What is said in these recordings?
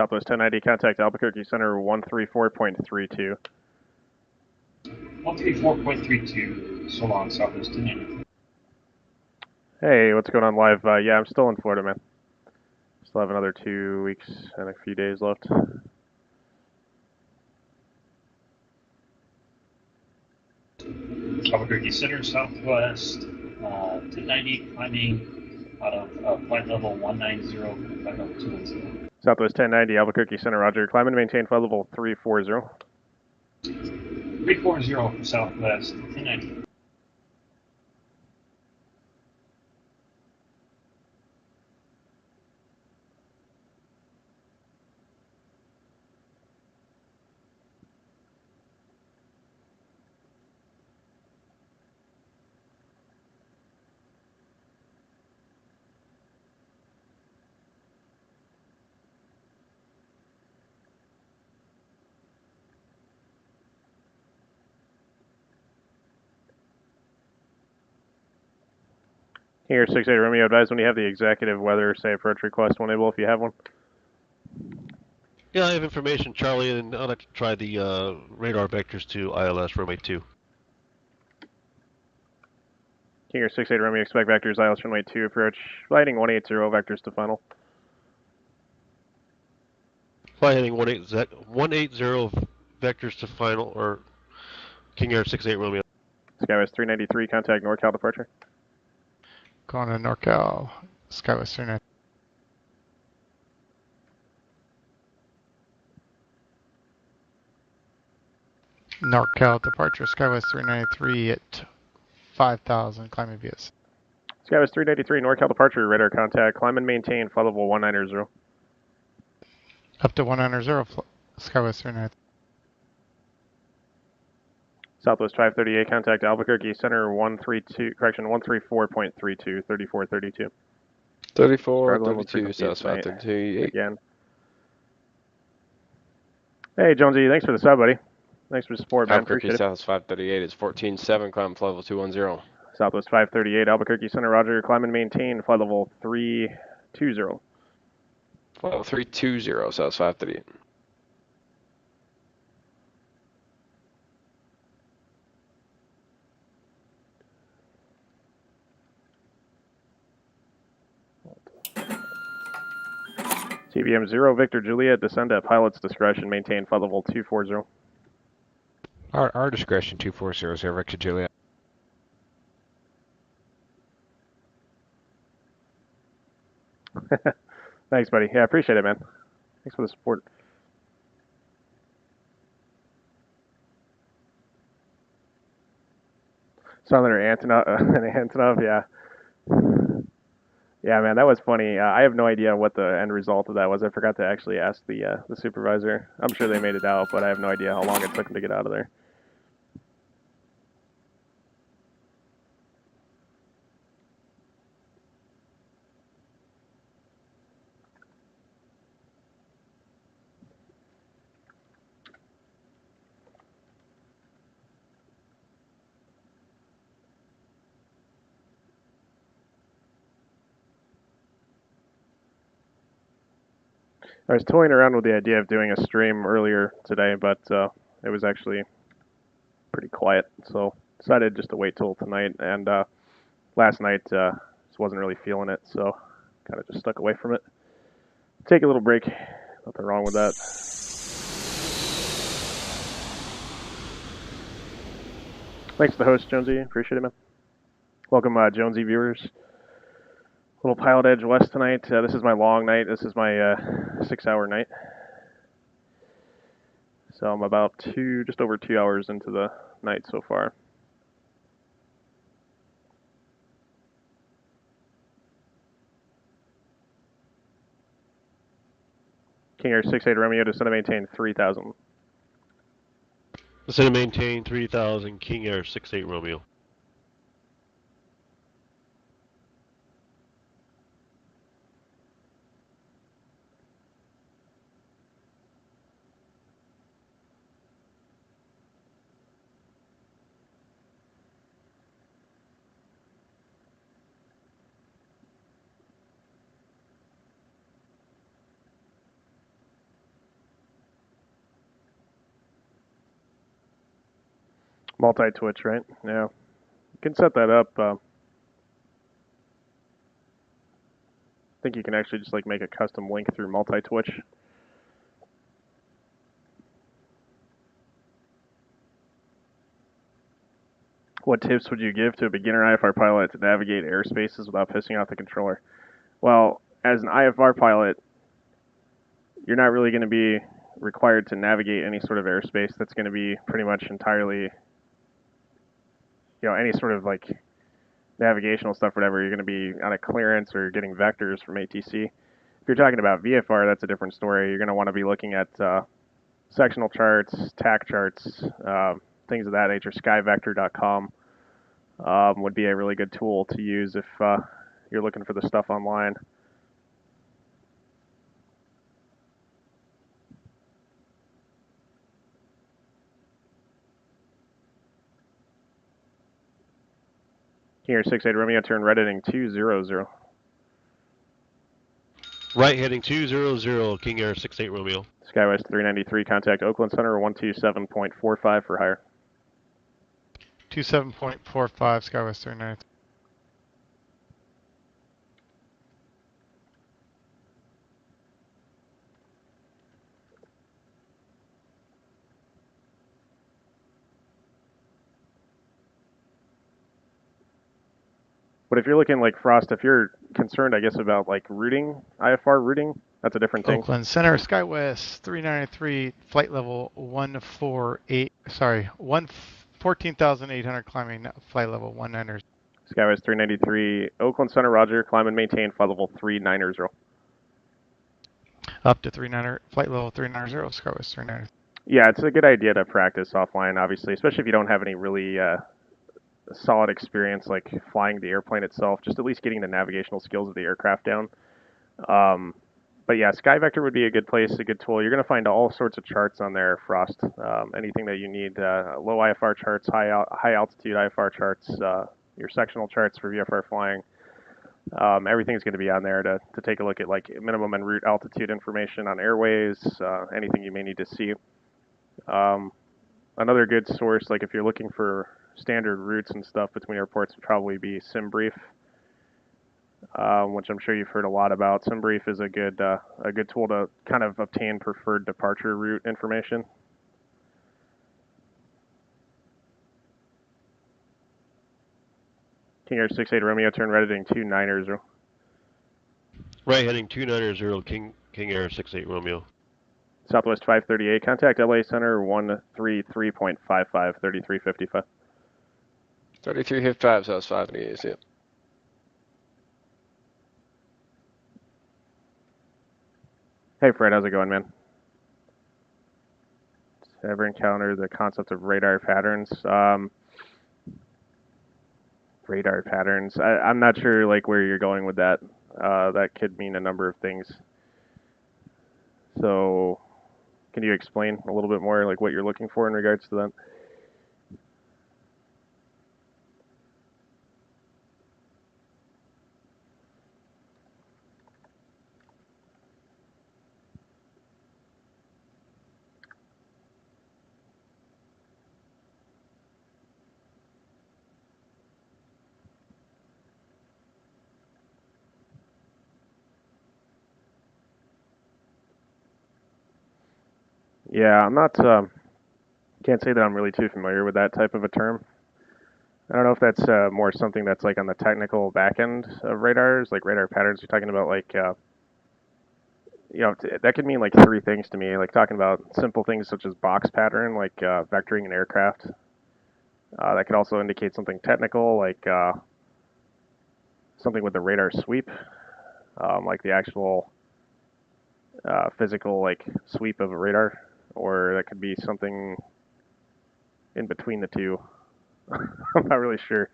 Southwest 1090, contact Albuquerque Center 134.32. 134.32, so long, Southwest 1090. Hey, what's going on live? Yeah, I'm still in Florida, man. Still have another 2 weeks and a few days left. Albuquerque Center, Southwest 1090, climbing out of flight level 190, flight level 210. Southwest 1090, Albuquerque Center, roger. Climb and maintain flight level 340. 340 for Southwest 1090. Here, 68 Romeo, advise when you have the executive weather, say approach request when able if you have one. Yeah, I have information, Charlie, and I'd like to try the radar vectors to ILS runway 2. Here, 68 Romeo, expect vectors, ILS runway 2, approach, lighting 180, vectors to final. Fly heading 180 vectors to final, or King Air 68 Romeo. Skywest 393, contact NorCal departure. Going to NorCal, Skywest 393. NorCal departure, Skywest 393 at 5,000, climbing vs. Skywest 393, NorCal departure, radar contact, climb and maintain, flight level 190. Up to 190, Skywest 393. Southwest 538, contact Albuquerque Center 134.32, 3432. 3432, South 532. Again. Hey, Jonesy, thanks for the sub, buddy. Thanks for the support, man. Albuquerque South 538 is 14.7, climb flight level 210. Southwest 538, Albuquerque Center, roger, climb and maintain, flight level 320. Flight level 320, South 538. TVM 0, Victor Juliet, descend at pilot's discretion, maintain flight level 240. Our discretion 240 is Victor Juliet. Thanks, buddy. Yeah, I appreciate it, man. Thanks for the support. Southern Antonov, yeah. Yeah, man, that was funny. I have no idea what the end result of that was. I forgot to actually ask the supervisor. I'm sure they made it out, but I have no idea how long it took them to get out of there. I was toying around with the idea of doing a stream earlier today, but it was actually pretty quiet, so decided just to wait till tonight. And last night just wasn't really feeling it, so kind of just stuck away from it. Take a little break. Nothing wrong with that. Thanks to the host, Jonesy. Appreciate it, man. Welcome, Jonesy viewers. Little PilotEdge West tonight. This is my long night. This is my 6-hour night. So I'm about just over 2 hours into the night so far. King Air 68 Romeo, descend to maintain 3,000. Descend to maintain 3,000, King Air 68 Romeo. Multi-twitch, right? Yeah. You can set that up. I think you can actually just like make a custom link through multi-twitch. What tips would you give to a beginner IFR pilot to navigate airspaces without pissing off the controller? Well, as an IFR pilot, you're not really going to be required to navigate any sort of airspace. That's going to be pretty much entirely, any sort of like navigational stuff, whatever. You're going to be on a clearance or getting vectors from ATC. If you're talking about VFR, that's a different story. You're going to want to be looking at sectional charts, TAC charts, things of that nature. Skyvector.com would be a really good tool to use if you're looking for the stuff online. Here, 6-8 Romeo, turn right heading 200. Right heading 200, King Air 68 Romeo. Skywest 393, contact Oakland Center 127.45 for higher. 27.45 Skywest 393. But if you're looking like Frost, if you're concerned, I guess, about like routing, IFR routing, that's a different thing. Oakland Center, Skywest 393, flight level 14,800 climbing, flight level 190. Skywest 393, Oakland Center, Roger, climb and maintain flight level 390. Up to 390, flight level 390, Skywest 393. Yeah, it's a good idea to practice offline, obviously, especially if you don't have any really solid experience like flying the airplane itself, just at least getting the navigational skills of the aircraft down. But yeah, SkyVector would be a good place, a good tool. You're going to find all sorts of charts on there, Frost. Anything that you need, low IFR charts, high altitude IFR charts, your sectional charts for VFR flying. Everything's going to be on there to take a look at like minimum and route altitude information on airways, anything you may need to see. Another good source, like if you're looking for standard routes and stuff between airports, would probably be SimBrief, which I'm sure you've heard a lot about. SimBrief is a good tool to kind of obtain preferred departure route information. King Air 68 Romeo, turn right heading 290. Right heading 290, King Air 68 Romeo. Southwest 538, contact LA Center 133.55, 3355. 3355, so that's 538, yeah. Hey Fred, how's it going, man? Ever encountered the concept of radar patterns? Radar patterns. I'm not sure like where you're going with that. That could mean a number of things. So, can you explain a little bit more, like what you're looking for in regards to that? Yeah, I'm not. Can't say that I'm really too familiar with that type of a term. I don't know if that's more something that's like on the technical back end of radars, like radar patterns. You're talking about like, that could mean like three things to me. Like talking about simple things such as box pattern, like vectoring an aircraft. That could also indicate something technical, like something with the radar sweep, like the actual physical like sweep of a radar, or that could be something in between the two. I'm not really sure.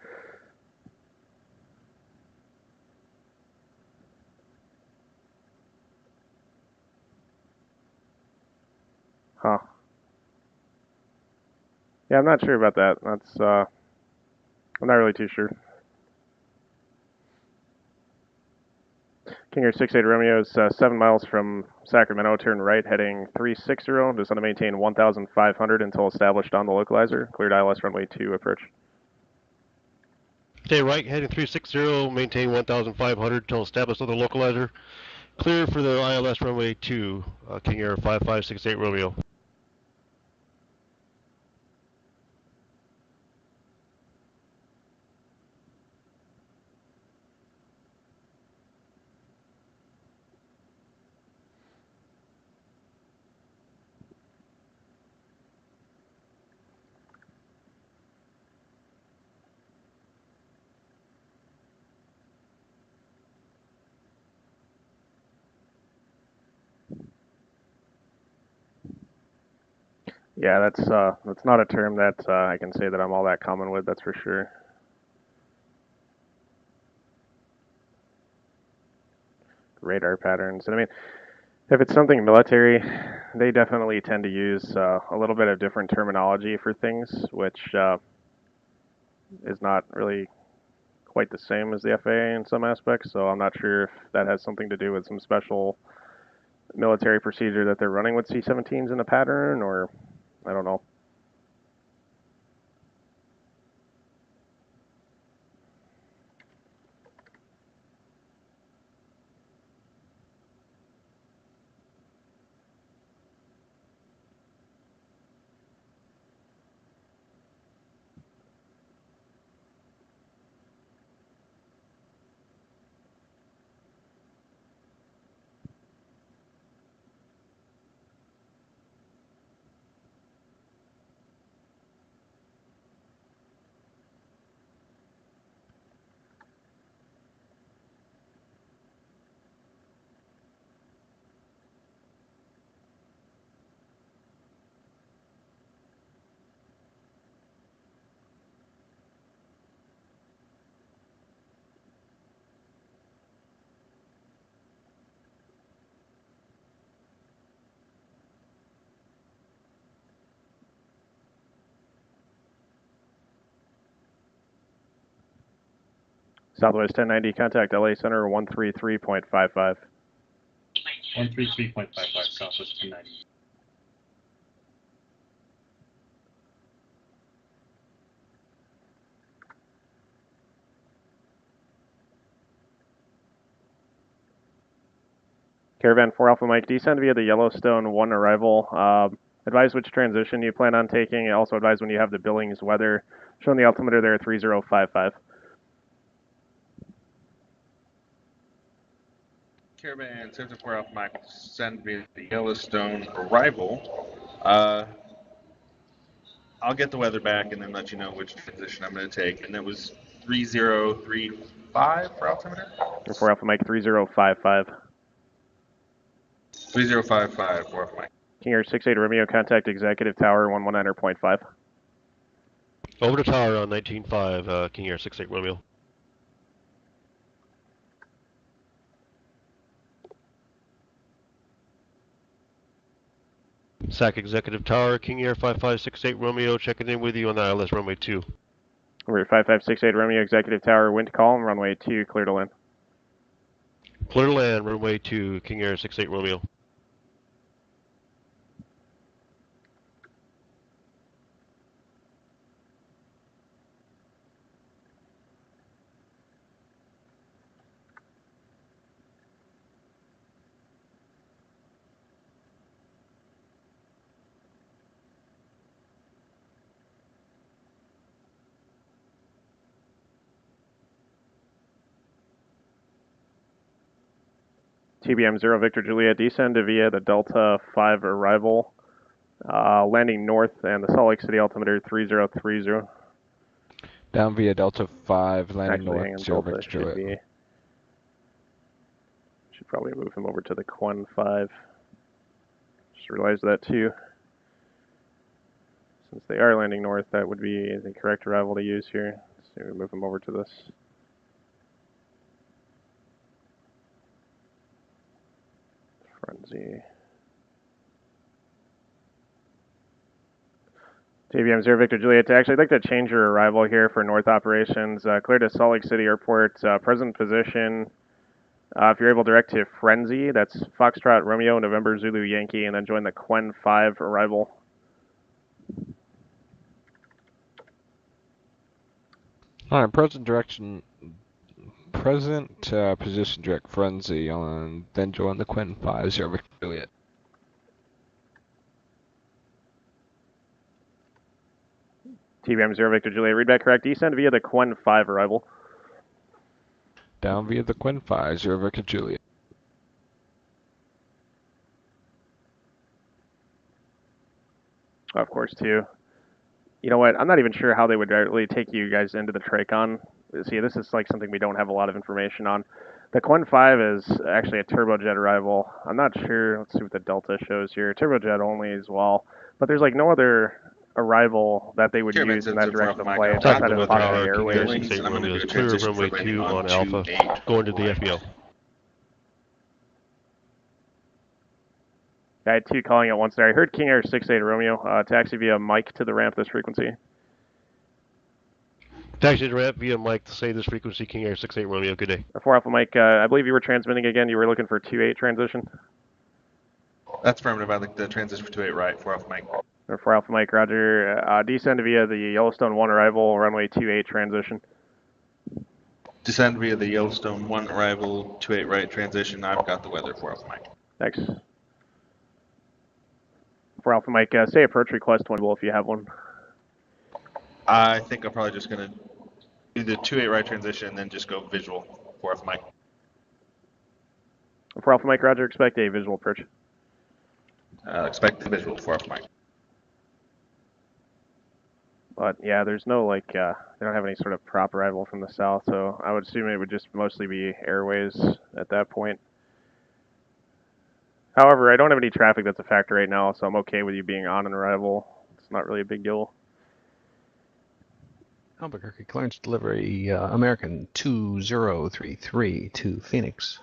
Huh. Yeah, I'm not sure about that. That's I'm not really too sure. King Air 68 Romeo is 7 miles from Sacramento, turn right, heading 360. Descend to maintain 1,500 until established on the localizer. Cleared ILS runway 2 approach. Stay right, heading 360, maintain 1,500 until established on the localizer. Clear for the ILS runway 2, King Air 5568 Romeo. Yeah, that's not a term that I can say that I'm all that common with. That's for sure. Radar patterns, and I mean, if it's something military, they definitely tend to use a little bit of different terminology for things, which is not really quite the same as the FAA in some aspects. So I'm not sure if that has something to do with some special military procedure that they're running with C-17s in a pattern, or I don't know. Southwest 1090, contact LA Center 133.55. 133.55 Southwest 290. Caravan 4 Alpha Mike, descend via the Yellowstone 1 arrival. Advise which transition you plan on taking. Also advise when you have the Billings weather. Showing the altimeter there 3055. Caravan, Center 4 Alpha Mike, send via the Yellowstone arrival. I'll get the weather back and then let you know which transition I'm going to take. And that was 3035 for altimeter? 4 Alpha Mike 3055. 3055 for Alpha Mike. King Air 68 Romeo, contact Executive Tower 119.5. Over to tower on 19.5, King Air 68 Romeo. SAC Executive Tower, King Air 5568 Romeo, checking in with you on the ILS runway 2. Over 5568 Romeo, Executive Tower, wind calm, runway 2, clear to land. Clear to land, runway 2, King Air 68 Romeo. TBM 0 Victor Juliet, descend via the Delta 5 arrival, landing north, and the Salt Lake City altimeter 3030. Down via Delta 5, landing Actually, hang on, north, 0 Delta Victor Juliet. Should probably move him over to the Quen 5. Just realized that too. Since they are landing north, that would be the correct arrival to use here. So we move him over to this. Frenzy. TBM 0 Victor Juliet. Actually, I'd like to change your arrival here for north operations. Clear to Salt Lake City Airport. Present position If you're able, direct to Frenzy. That's Foxtrot Romeo November Zulu Yankee, and then join the Quen 5 arrival. All right, position direct frenzy on, then join the Quinn 5-0 Victor Juliet. TBM 0 Victor Juliet, readback correct. Descend via the Quen 5 arrival. Down via the Quinn 5-0 Victor Juliet. Of course, too. You know what? I'm not even sure how they would really take you guys into the Tracon. See, this is like something we don't have a lot of information on. The Quen 5 is actually a turbojet arrival. I'm not sure. Let's see what the Delta shows here. Turbojet only as well. But there's like no other arrival that they would Care use in that Sensor direction of Mike, flight I'm Top outside of the of weather Fox tower, King Air Airways. 68 and I'm gonna Romeo do is a clear of transition runway for landing 2 on on Alpha, 28 going to the right. FBO. I had 2 calling at once there. I heard King Air 68 Romeo. Taxi via Mike to the ramp this frequency. Taxi to ramp via Mike to say this frequency, King Air 68 Romeo. Good day. 4 Alpha Mike, I believe you were transmitting again. You were looking for 2-8 transition. That's affirmative. I like the transition for 28 right, 4 off Mike. Or 4 Alpha Mike, Roger. Descend via the Yellowstone 1 arrival, runway 28 transition. Descend via the Yellowstone 1 arrival, 28 right transition. I've got the weather, 4 off Mike. Thanks. 4 Alpha Mike, say approach request one if you have one. I think I'm probably just going to do the 28 right transition and then just go visual, 4 off Mike. 4 Alpha Mike, Roger. Expect a visual approach. Expect the visual, 4 off Mike. But yeah, there's no like, they don't have any sort of prop arrival from the south, so I would assume it would just mostly be airways at that point. However, I don't have any traffic that's a factor right now, so I'm okay with you being on an arrival. It's not really a big deal. Albuquerque clearance delivery, American 2033 to Phoenix.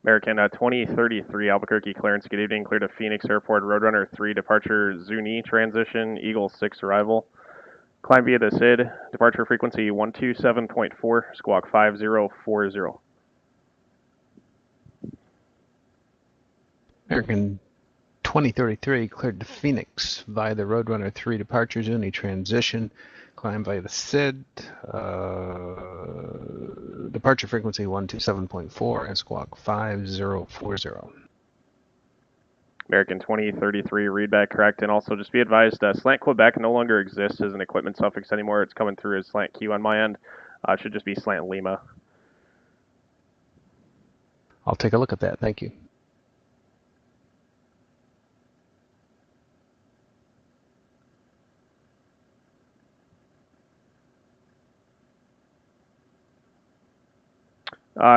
American 2033 Albuquerque clearance. Good evening. Clear to Phoenix Airport. Roadrunner 3 departure Zuni transition. Eagle 6 arrival. Climb via the SID. Departure frequency 127.4. Squawk 5040. American 2033 cleared to Phoenix via the Roadrunner 3 departure Zuni transition. Climb via the SID. Departure frequency 127.4 and squawk 5040. American 2033 readback correct. And also just be advised, Slant Quebec no longer exists as an equipment suffix anymore. It's coming through as Slant Q on my end. It should just be Slant Lima. I'll take a look at that. Thank you.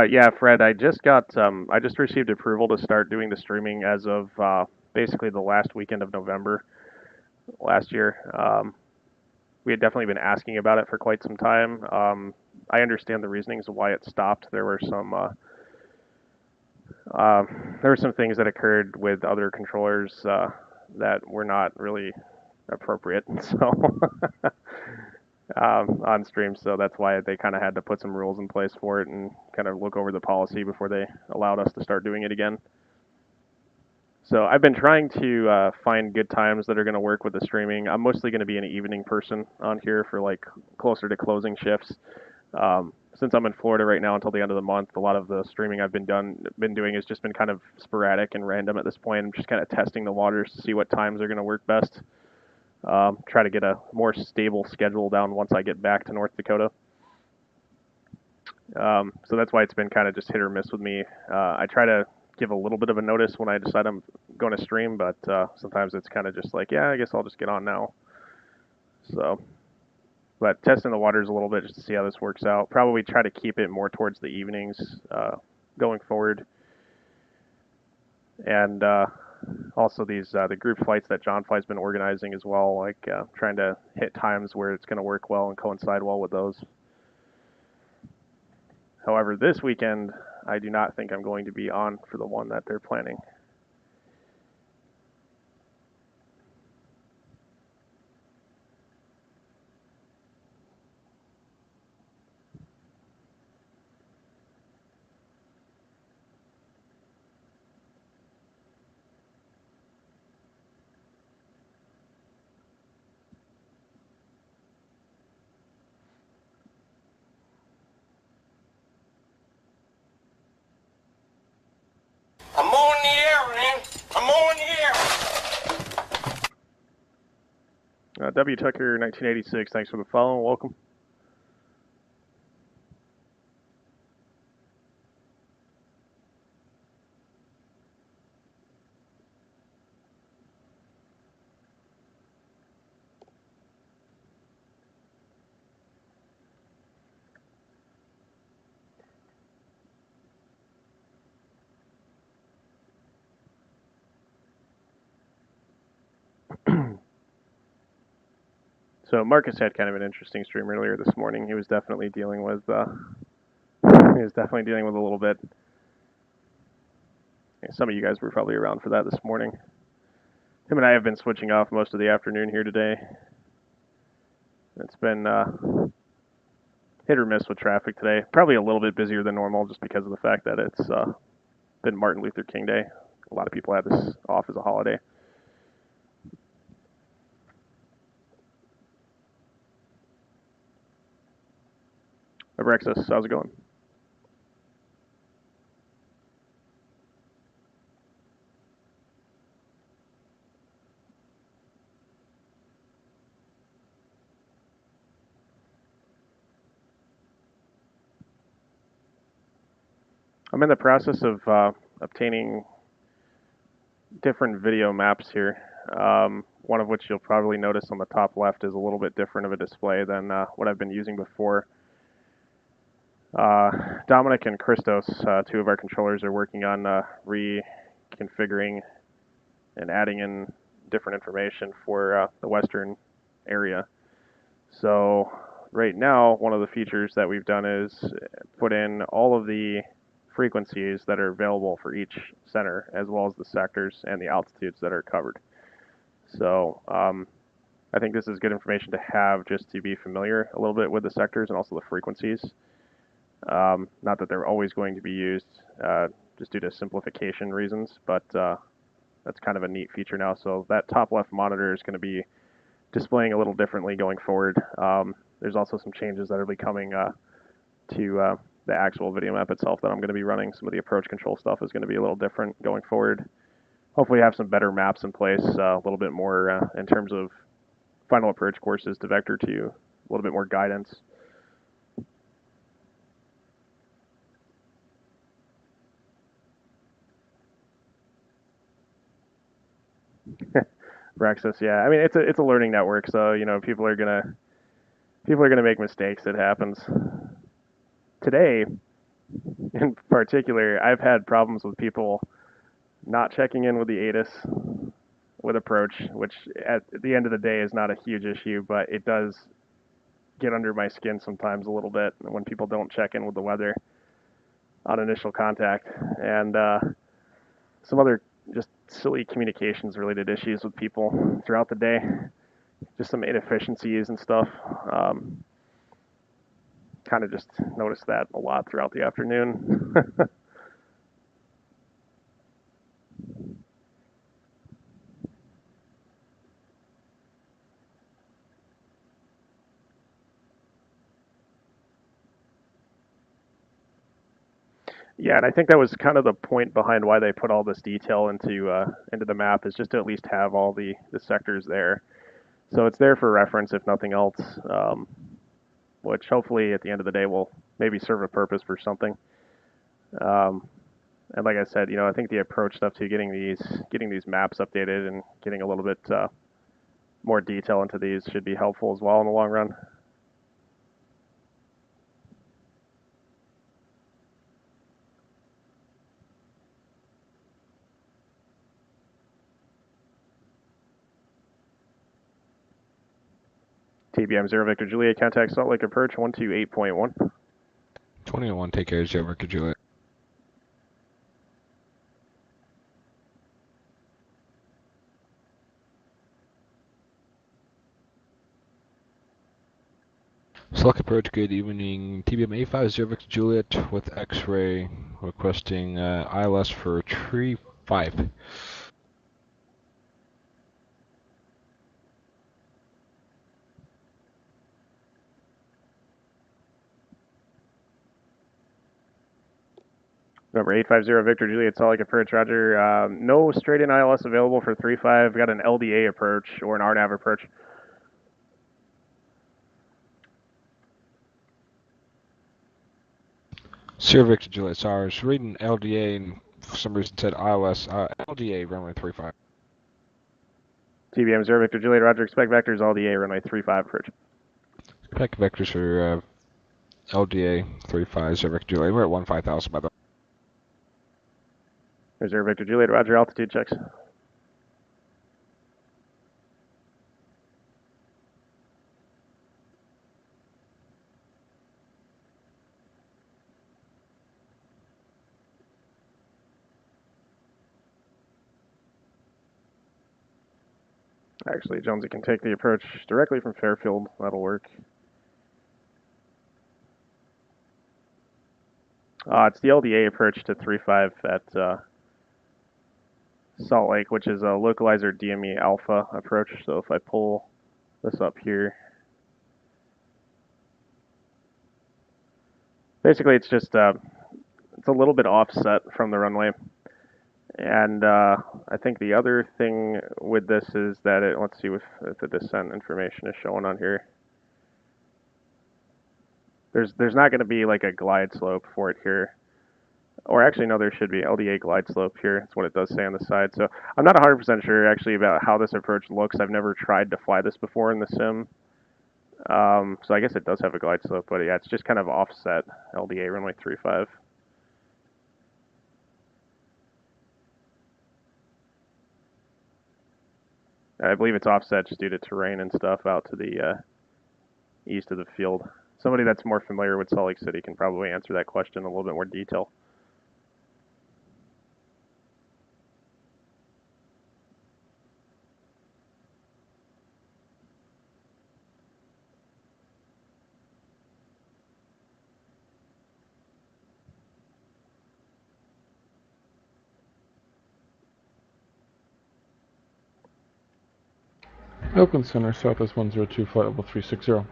Yeah, Fred, I just received approval to start doing the streaming as of basically the last weekend of November last year. We had definitely been asking about it for quite some time. I understand the reasonings of why it stopped. There were some things that occurred with other controllers that were not really appropriate. So on stream, so that's why they kind of had to put some rules in place for it and kind of look over the policy before they allowed us to start doing it again. So I've been trying to find good times that are going to work with the streaming. I'm mostly going to be an evening person on here for like closer to closing shifts. Since I'm in Florida right now until the end of the month, a lot of the streaming I've been doing has just been kind of sporadic and random at this point. I'm just kind of testing the waters to see what times are going to work best. Try to get a more stable schedule down once I get back to North Dakota. So that's why it's been kind of just hit or miss with me. I try to give a little bit of a notice when I decide I'm going to stream, but sometimes it's kind of just like, yeah, I guess I'll just get on now. So, but testing the waters a little bit just to see how this works out. Probably try to keep it more towards the evenings going forward. And also these the group flights that John Fly's been organizing as well, like trying to hit times where it's going to work well and coincide well with those. However, this weekend, I do not think I'm going to be on for the one that they're planning. W Tucker 1986, thanks for the follow. Welcome. So Marcus had kind of an interesting stream earlier this morning. He was definitely dealing with a little bit. Some of you guys were probably around for that this morning. Him and I have been switching off most of the afternoon here today. It's been hit or miss with traffic today. Probably a little bit busier than normal just because of the fact that it's been Martin Luther King Day. A lot of people have this off as a holiday. Abrexus, how's it going? I'm in the process of obtaining different video maps here. One of which you'll probably notice on the top left is a little bit different of a display than what I've been using before. Dominic and Christos, two of our controllers, are working on reconfiguring and adding in different information for the western area. So right now, one of the features that we've done is put in all of the frequencies that are available for each center, as well as the sectors and the altitudes that are covered. So I think this is good information to have just to be familiar a little bit with the sectors and also the frequencies. Not that they're always going to be used just due to simplification reasons, but that's kind of a neat feature now. So that top left monitor is going to be displaying a little differently going forward. There's also some changes that will be coming to the actual video map itself that I'm going to be running. Some of the approach control stuff is going to be a little different going forward. Hopefully have some better maps in place, a little bit more in terms of final approach courses to Vector 2, a little bit more guidance. Rexus, yeah. I mean, it's a learning network, so you know people are gonna make mistakes. It happens. Today, in particular, I've had problems with people not checking in with the ATIS with approach, which at the end of the day is not a huge issue, but it does get under my skin sometimes a little bit when people don't check in with the weather on initial contact, and some other just silly communications related issues with people throughout the day, just some inefficiencies and stuff. Kind of just noticed that a lot throughout the afternoon. Yeah, and I think that was kind of the point behind why they put all this detail into the map, is just to at least have all the sectors there. So it's there for reference, if nothing else, which hopefully at the end of the day will maybe serve a purpose for something. And like I said, you know, I think the approach stuff to getting these maps updated and getting a little bit more detail into these should be helpful as well in the long run. TBM 0 Victor Juliet, contact Salt Lake approach 128.1. 21, take care, 0 Victor Juliet. Select approach, good evening. TBM A5, 0 Victor Juliet with X-ray, requesting ILS for tree 5. Number 850 Victor Juliet, Salt Lake approach, roger. No straight-in ILS available for 3-5. Got an LDA approach or an RNAV approach. Sierra Victor Juliet. Sorry, I was reading LDA and for some reason said ILS. LDA runway 35. TBM 0 Victor Juliet, Roger. Expect vectors, all DA, runway 35 approach. Expect vectors for LDA 35, Sierra Victor Juliet. We're at 15,000 by the way. 0 Victor Juliet, Roger. Altitude checks. Actually, Jonesy can take the approach directly from Fairfield. That'll work. It's the LDA approach to 35 at Salt Lake, which is a localizer DME alpha approach. So if I pull this up here, basically it's just it's a little bit offset from the runway. And I think the other thing with this is that let's see if the descent information is showing on here. There's not going to be like a glide slope for it here. Or actually, no, there should be LDA glide slope here. That's what it does say on the side. So I'm not 100% sure actually about how this approach looks. I've never tried to fly this before in the sim. So I guess it does have a glide slope, but yeah, it's just kind of offset LDA runway 35. I believe it's offset just due to terrain and stuff out to the east of the field. Somebody that's more familiar with Salt Lake City can probably answer that question in a little bit more detail. Oakland Center, Southwest 102, flight level 360.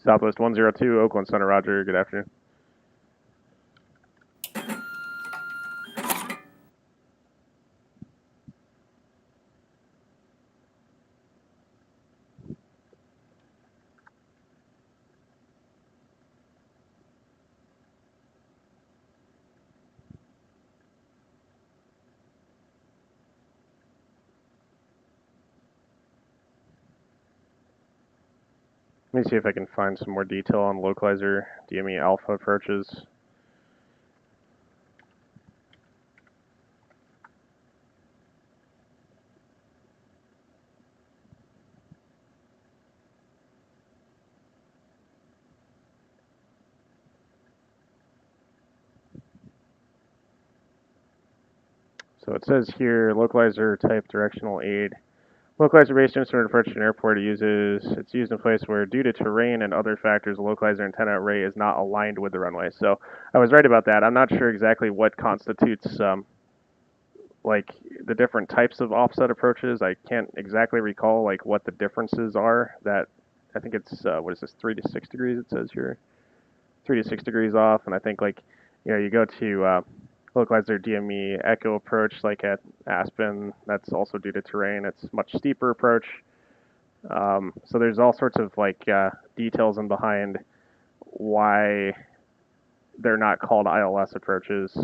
Southwest 102, Oakland Center, Roger. Good afternoon. Let me see if I can find some more detail on localizer DME alpha approaches. So it says here, localizer type directional aid. Localizer based instrument approach to an airport it's used in a place where due to terrain and other factors, the localizer antenna array is not aligned with the runway. So I was right about that. I'm not sure exactly what constitutes like the different types of offset approaches. I can't exactly recall like what the differences are. That I think it's what is this, 3 to 6 degrees? It says here, 3 to 6 degrees off, and I think like you go to localizer DME echo approach like at Aspen. That's also due to terrain. It's much steeper approach. So there's all sorts of like details in behind why they're not called ILS approaches.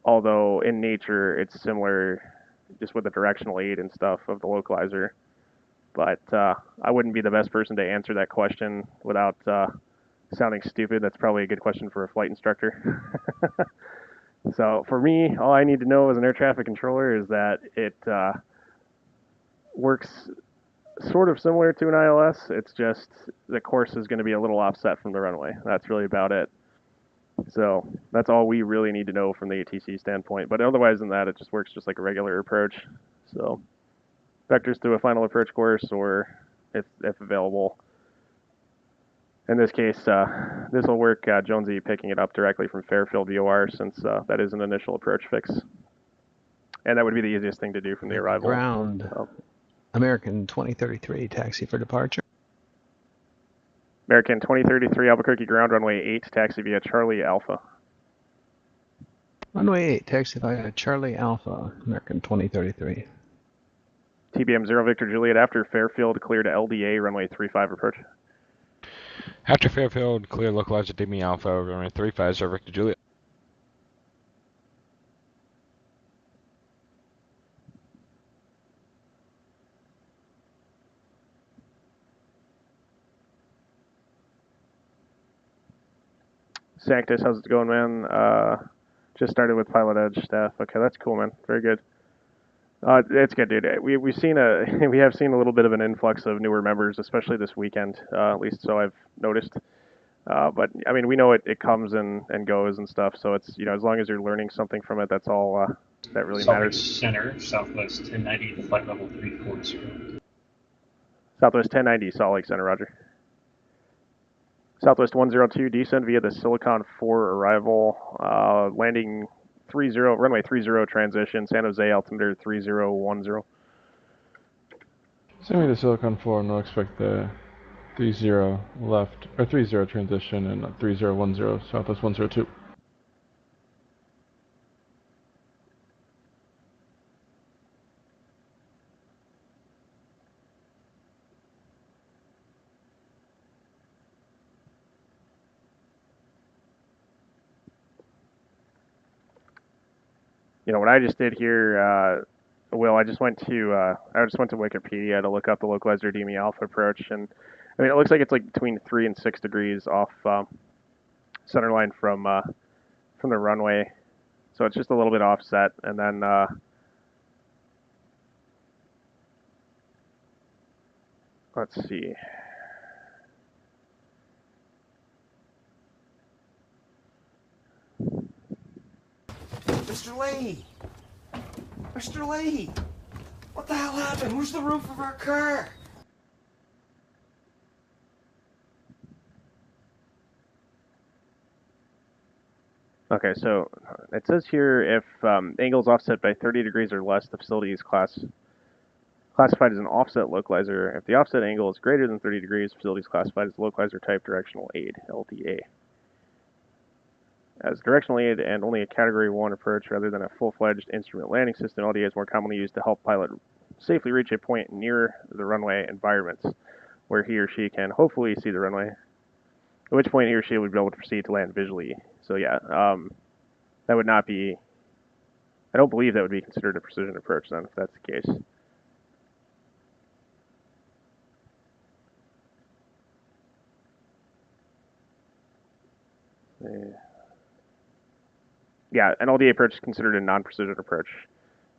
Although in nature it's similar, just with the directional aid and stuff of the localizer. But I wouldn't be the best person to answer that question without sounding stupid. That's probably a good question for a flight instructor. So for me, all I need to know as an air traffic controller is that it works sort of similar to an ILS. It's just the course is going to be a little offset from the runway. That's really about it. So that's all we really need to know from the ATC standpoint. But otherwise than that, it just works just like a regular approach. So vectors to a final approach course, or if available. In this case, this will work Jonesy picking it up directly from Fairfield VOR, since that is an initial approach fix. And that would be the easiest thing to do from the arrival. Ground. American 2033, taxi for departure. American 2033, Albuquerque ground, runway 8, taxi via Charlie Alpha. Runway 8, taxi via Charlie Alpha, American 2033. TBM 0 Victor Juliet after Fairfield, clear to LDA, runway 35 approach. After Fairfield, clear localizer Demi Alpha, runway 350 Victor Juliet. Sanctus, how's it going, man? Just started with PilotEdge staff. Okay, that's cool, man. Very good. It's good, dude. We've seen we have seen a little bit of an influx of newer members, especially this weekend. At least so I've noticed. But I mean, we know it comes and goes and stuff. So it's as long as you're learning something from it, that's all that really Salt Lake matters. Center, Southwest 1090, flight level 340. Southwest 1090, Salt Lake Center, Roger. Southwest 102, descend via the Silicon 4 arrival, landing 30, runway 30 transition, San Jose altimeter 3010. Send me to Silicon 4, no expect the 30 left, or 30 transition and 3010, Southwest 102. What I just did here, Will, I just went to Wikipedia to look up the localizer Demi Alpha approach, and I mean it looks like it's like between 3 and 6 degrees off centerline from the runway, so it's just a little bit offset, and then let's see. Mr. Lee! Mr. Lee! What the hell happened? Where's the roof of our car? Okay, so it says here if angles offset by 30 degrees or less, the facility is classified as an offset localizer. If the offset angle is greater than 30 degrees, the facility is classified as localizer type directional aid, LDA. As directional aid and only a Category 1 approach rather than a full-fledged instrument landing system, LDA is more commonly used to help pilot safely reach a point near the runway environments where he or she can hopefully see the runway, at which point he or she would be able to proceed to land visually. So yeah, that would not be, I don't believe that would be considered a precision approach then, if that's the case. Yeah, an LDA approach is considered a non-precision approach.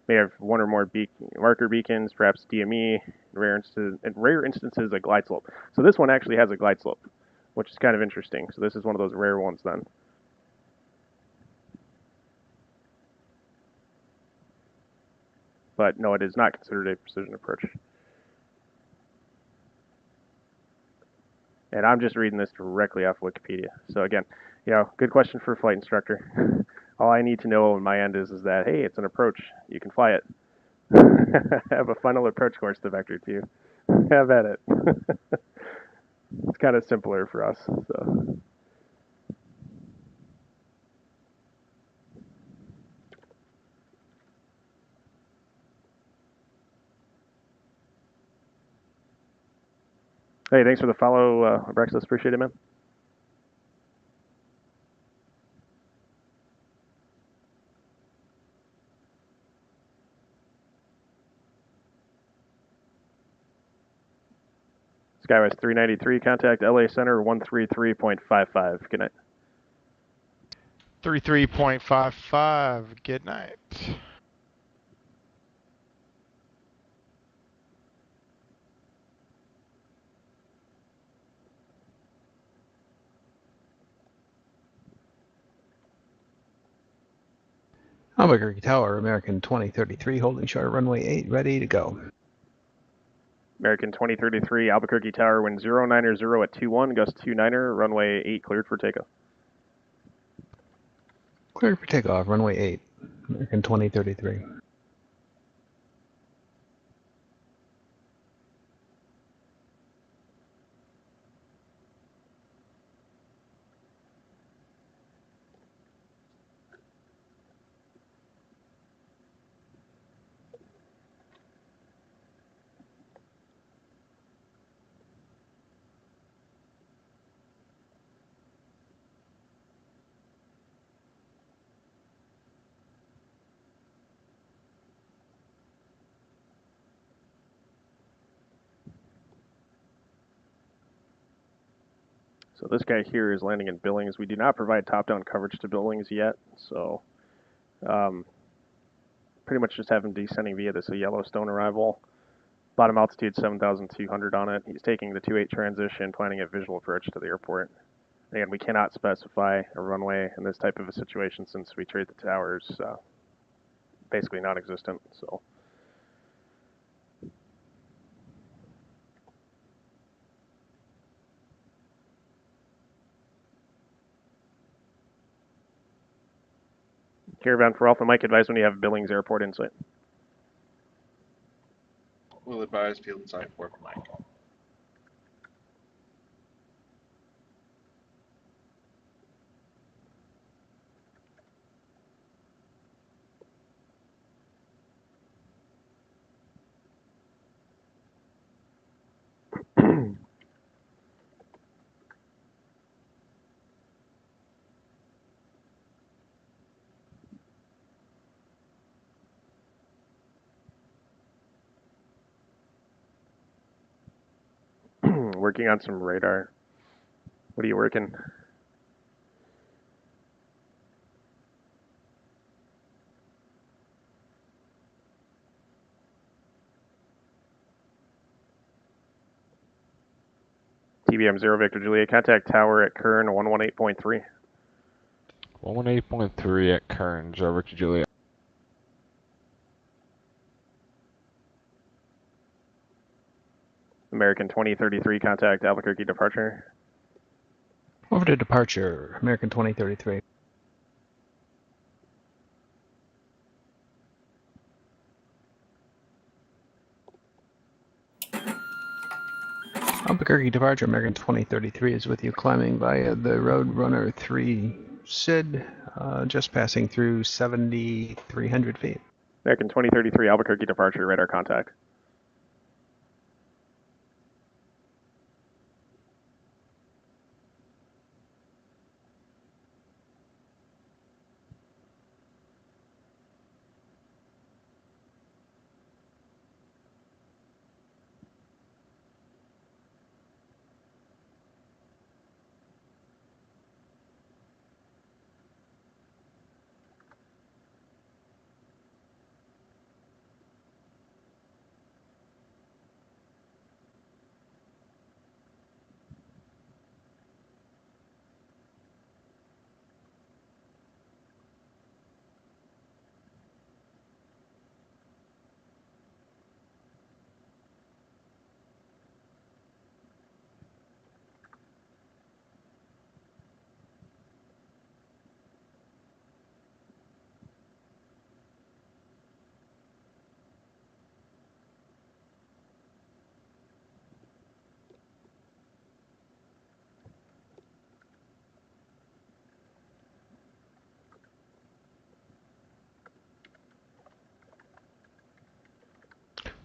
May have one or more marker beacons, perhaps DME, in rare instances a glide slope. So this one actually has a glide slope, which is kind of interesting. So this is one of those rare ones then. But no, it is not considered a precision approach. And I'm just reading this directly off Wikipedia. So again, good question for a flight instructor. All I need to know on my end is that, hey, it's an approach. You can fly it. Have a final approach course to Vector 2. Have at it. It's kind of simpler for us. So. Hey, thanks for the follow, Brexus. Appreciate it, man. Skywest 393, contact LA Center 133.55. Good night. 33.55. Good night. Albuquerque Tower, American 2033, holding short runway 8, ready to go. American 2033, Albuquerque Tower, wind 090 at 21, gust 29er, runway 8 cleared for takeoff. Cleared for takeoff, runway 8, American 2033. So this guy here is landing in Billings. We do not provide top-down coverage to Billings yet, so pretty much just have him descending via this Yellowstone arrival. Bottom altitude 7,200 on it. He's taking the 2-8 transition, planning a visual approach to the airport. Again, we cannot specify a runway in this type of a situation since we treat the towers basically non-existent. So. Caravan for Alpha Mike, advise when you have Billings Airport in sight. Will advise field inside for Mike. Working on some radar. What are you working? TBM 0 Victor Juliet, contact tower at Kern 118.3. 118.3 at Kern, 0 Victor Juliet. American 2033, contact Albuquerque departure. Over to departure, American 2033. Albuquerque departure, American 2033 is with you, climbing via the Roadrunner 3 SID, just passing through 7,300 feet. American 2033, Albuquerque departure, radar contact.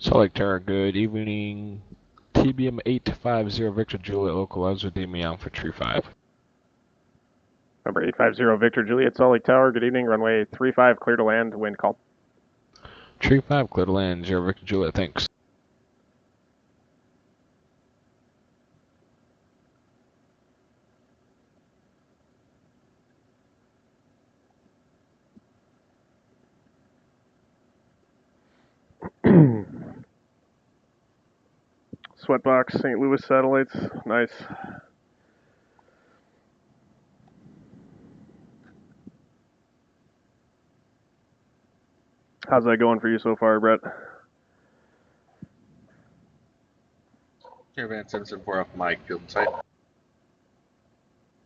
Salt Lake Tower, good evening. TBM 850 Victor Juliet, localizer Damian for Tree 5. Number 850 Victor Juliet, Salt Lake Tower, good evening, runway 35, clear to land, wind call. Tree 5, clear to land, 0 Victor Juliet, thanks. Sweatbox, St. Louis satellites, nice. How's that going for you so far, Brett? Caravan 774 off Mike, field inside.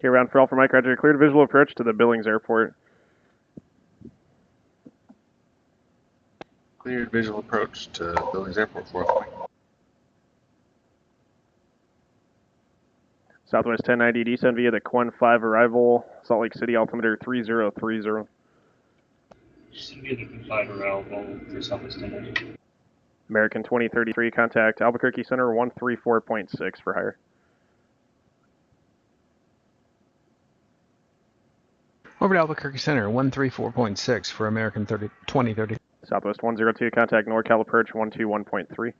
Caravan for Alpha Mike, roger, cleared visual approach to the Billings Airport. Cleared visual approach to Billings Airport for Alpha Mike. Southwest 1090, descend via the Quen 5 arrival, Salt Lake City, altimeter 3030. Send me the confide arrival for Southwest 1090. American 2033, contact Albuquerque Center 134.6 for hire. Over to Albuquerque Center, 134.6 for American 2030. Southwest 102, contact NorCal approach 121.3.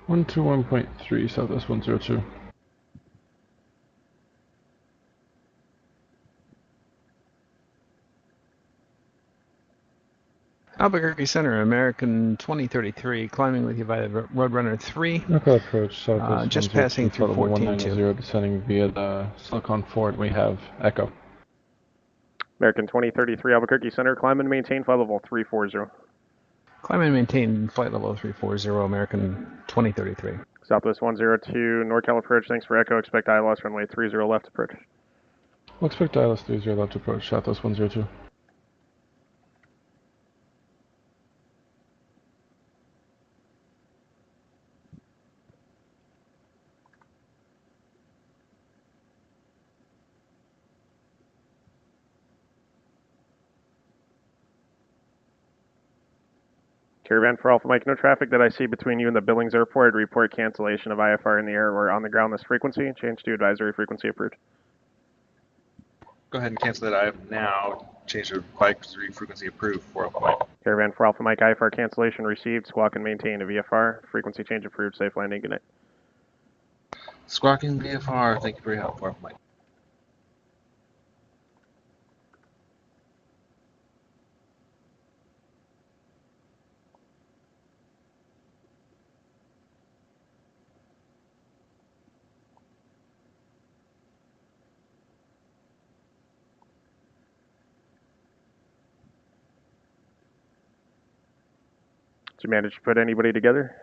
121.3, Southwest 102. Albuquerque Center, American 2033, climbing with you via Roadrunner 3, Local approach, Southwest just 102, passing through flight level 14.2. 190, descending via the Silicon Fort. We have Echo. American 2033 Albuquerque Center, climb and maintain flight level 340. Climb and maintain flight level 340, American 2033. Southwest 102, NorCal approach, thanks for Echo, expect ILS runway 30 left approach. We'll expect ILS 30 left approach, Southwest 102. Caravan for Alpha Mike, no traffic that I see between you and the Billings Airport. Report cancellation of IFR in the air or on the ground this frequency. Change to advisory frequency approved. Go ahead and cancel that IF now. Change to advisory frequency approved for Alpha Mike. Caravan for Alpha Mike, IFR cancellation received. Squawk and maintain a VFR. Frequency change approved. Safe landing. Good night. Squawking VFR, thank you for your help for Alpha Mike. Did you manage to put anybody together?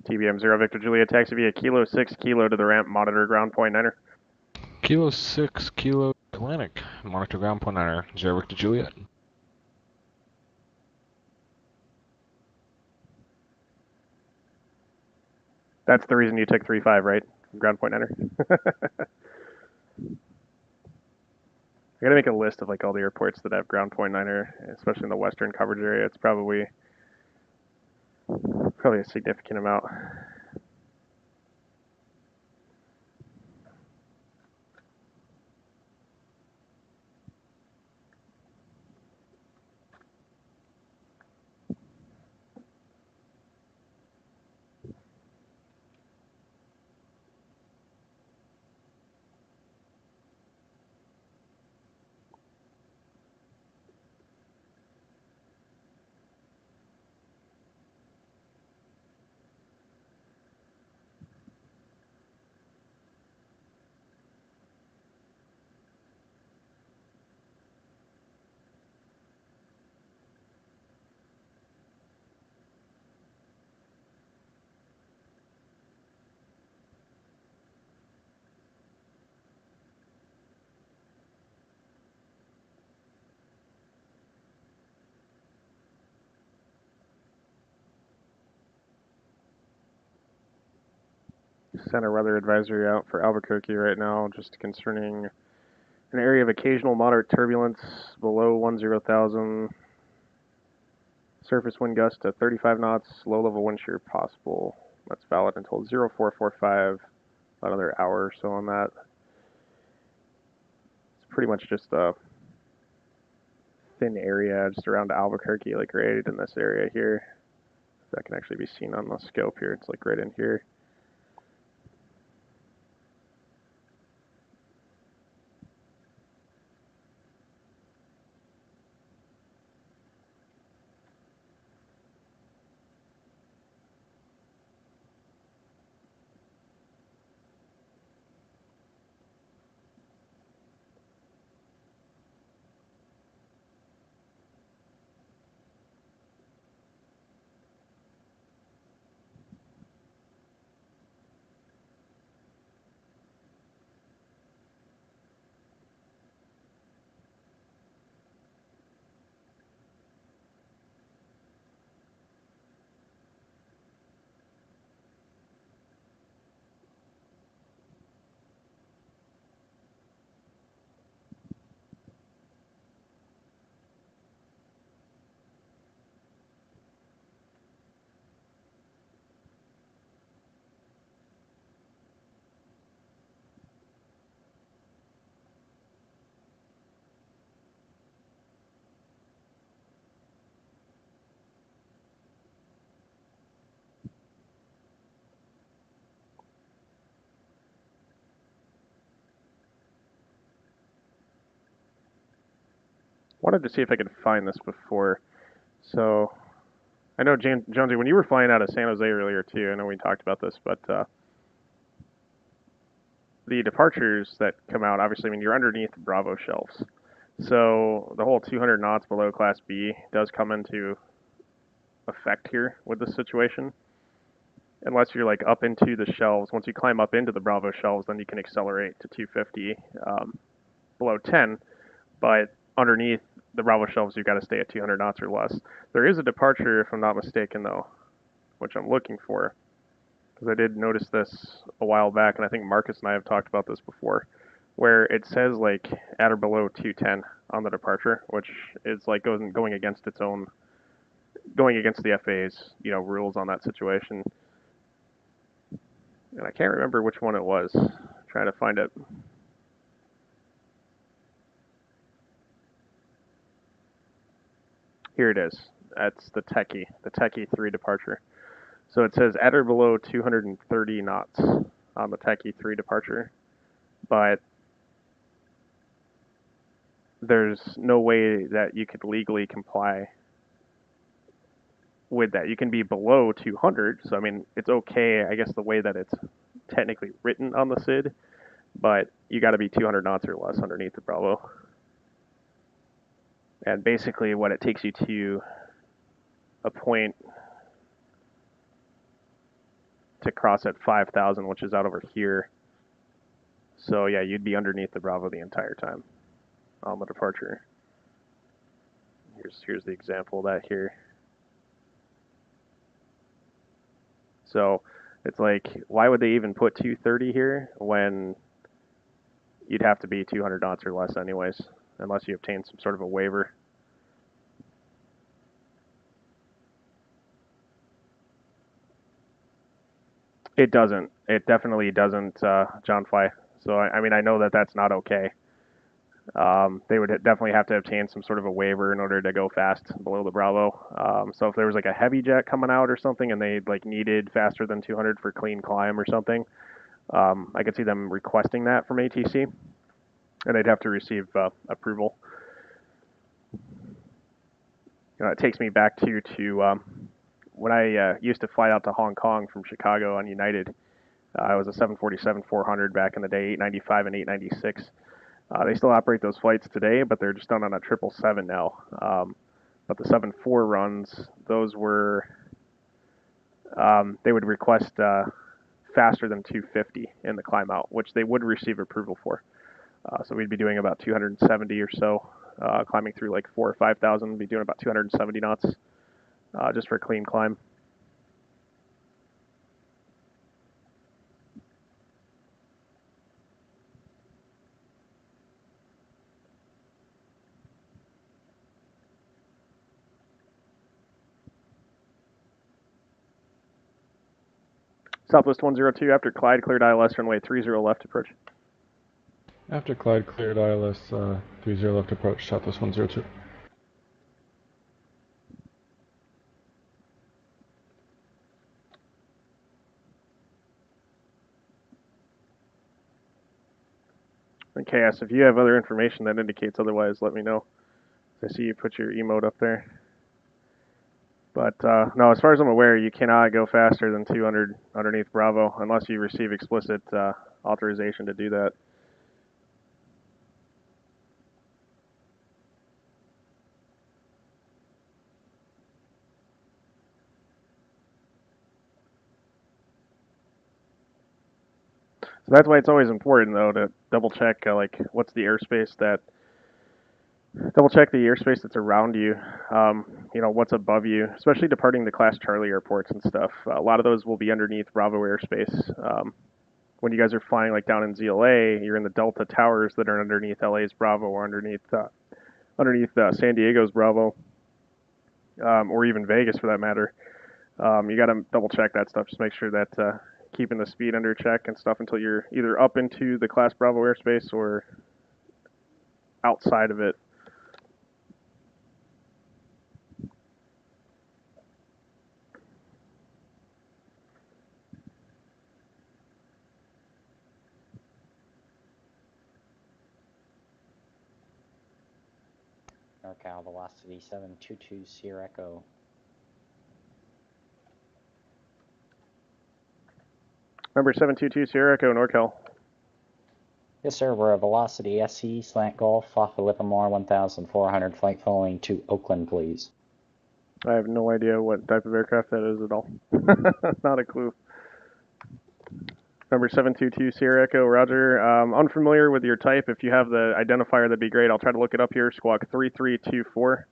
TBM 0 Victor Juliet, taxi via Kilo 6 Kilo to the ramp, monitor ground point 9er. Kilo 6, Kilo Atlantic, monitor ground point 9er, 0 Victor Juliet. That's the reason you took 3-5, right? Ground point 9er. I gotta make a list of like all the airports that have ground point 9er, especially in the western coverage area. It's probably a significant amount. Center weather advisory out for Albuquerque right now, just concerning an area of occasional moderate turbulence below 10,000. Surface wind gust to 35 knots, low level wind shear possible. That's valid until 0445, another hour or so on that. It's pretty much just a thin area just around Albuquerque, like right in this area here. That can actually be seen on the scope here. It's like right in here. wanted to see if I could find this before. So I know, Jonesy, when you were flying out of San Jose earlier too, I know we talked about this, but the departures that come out, obviously, I mean, you're underneath the Bravo shelves. So the whole 200 knots below Class B does come into effect here with this situation. Unless you're like up into the shelves, once you climb up into the Bravo shelves, then you can accelerate to 250 below 10. But underneath the Bravo shelves, you've got to stay at 200 knots or less. There is a departure, if I'm not mistaken, though, which I'm looking for, because I did notice this a while back, and I think Marcus and I have talked about this before, where it says like at or below 210 on the departure, which is like going against its own, going against the FAA's rules on that situation. And I can't remember which one it was. I'm trying to find it. Here it is. That's the Techie 3 departure. So it says at or below 230 knots on the Techie 3 departure, but there's no way that you could legally comply with that. You can be below 200, so I mean, it's okay, I guess, the way that it's technically written on the SID, but you got to be 200 knots or less underneath the Bravo. And basically what it takes you to a point to cross at 5,000, which is out over here. So yeah, you'd be underneath the Bravo the entire time on the departure. Here's the example of that here. So it's like, why would they even put 230 here when you'd have to be 200 knots or less anyways, unless you obtain some sort of a waiver. It doesn't. It definitely doesn't, John Fly. So, I mean, I know that that's not okay. They would definitely have to obtain some sort of a waiver in order to go fast below the Bravo. So if there was like a heavy jet coming out or something and they like needed faster than 200 for clean climb or something, I could see them requesting that from ATC, and they'd have to receive approval. It takes me back to when I used to fly out to Hong Kong from Chicago on United. I was a 747-400 back in the day, 895 and 896. They still operate those flights today, but they're just done on a 777 now. But the 74 runs, those were, they would request faster than 250 in the climb out, which they would receive approval for. So we'd be doing about 270 or so, climbing through like 4,000 or 5,000. We'd be doing about 270 knots just for a clean climb. Southwest 102 after Clyde cleared ILS runway 30 left approach. After Clyde cleared ILS 30 left approach, Southwest 102. And KS, if you have other information that indicates otherwise, let me know. I see you put your emote up there. But no, as far as I'm aware, you cannot go faster than 200 underneath Bravo unless you receive explicit authorization to do that. So that's why it's always important, though, to double check like what's the airspace that. Double check the airspace that's around you. What's above you, especially departing the Class Charlie airports and stuff. A lot of those will be underneath Bravo airspace. When you guys are flying like down in ZLA, you're in the Delta towers that are underneath LA's Bravo or underneath San Diego's Bravo, or even Vegas for that matter. You got to double check that stuff. Just make sure that keeping the speed under check and stuff until you're either up into the Class Bravo airspace or outside of it. NorCal, velocity 722 Sierra Echo. Number 722 Sierra Echo, NorCal. Yes, sir. We're a Velocity SE slant Golf off of Livermore 1400 flight following to Oakland, please. I have no idea what type of aircraft that is at all. Not a clue. Number 722 Sierra Echo, roger. Unfamiliar with your type. If you have the identifier, that'd be great. I'll try to look it up here. Squawk 3324.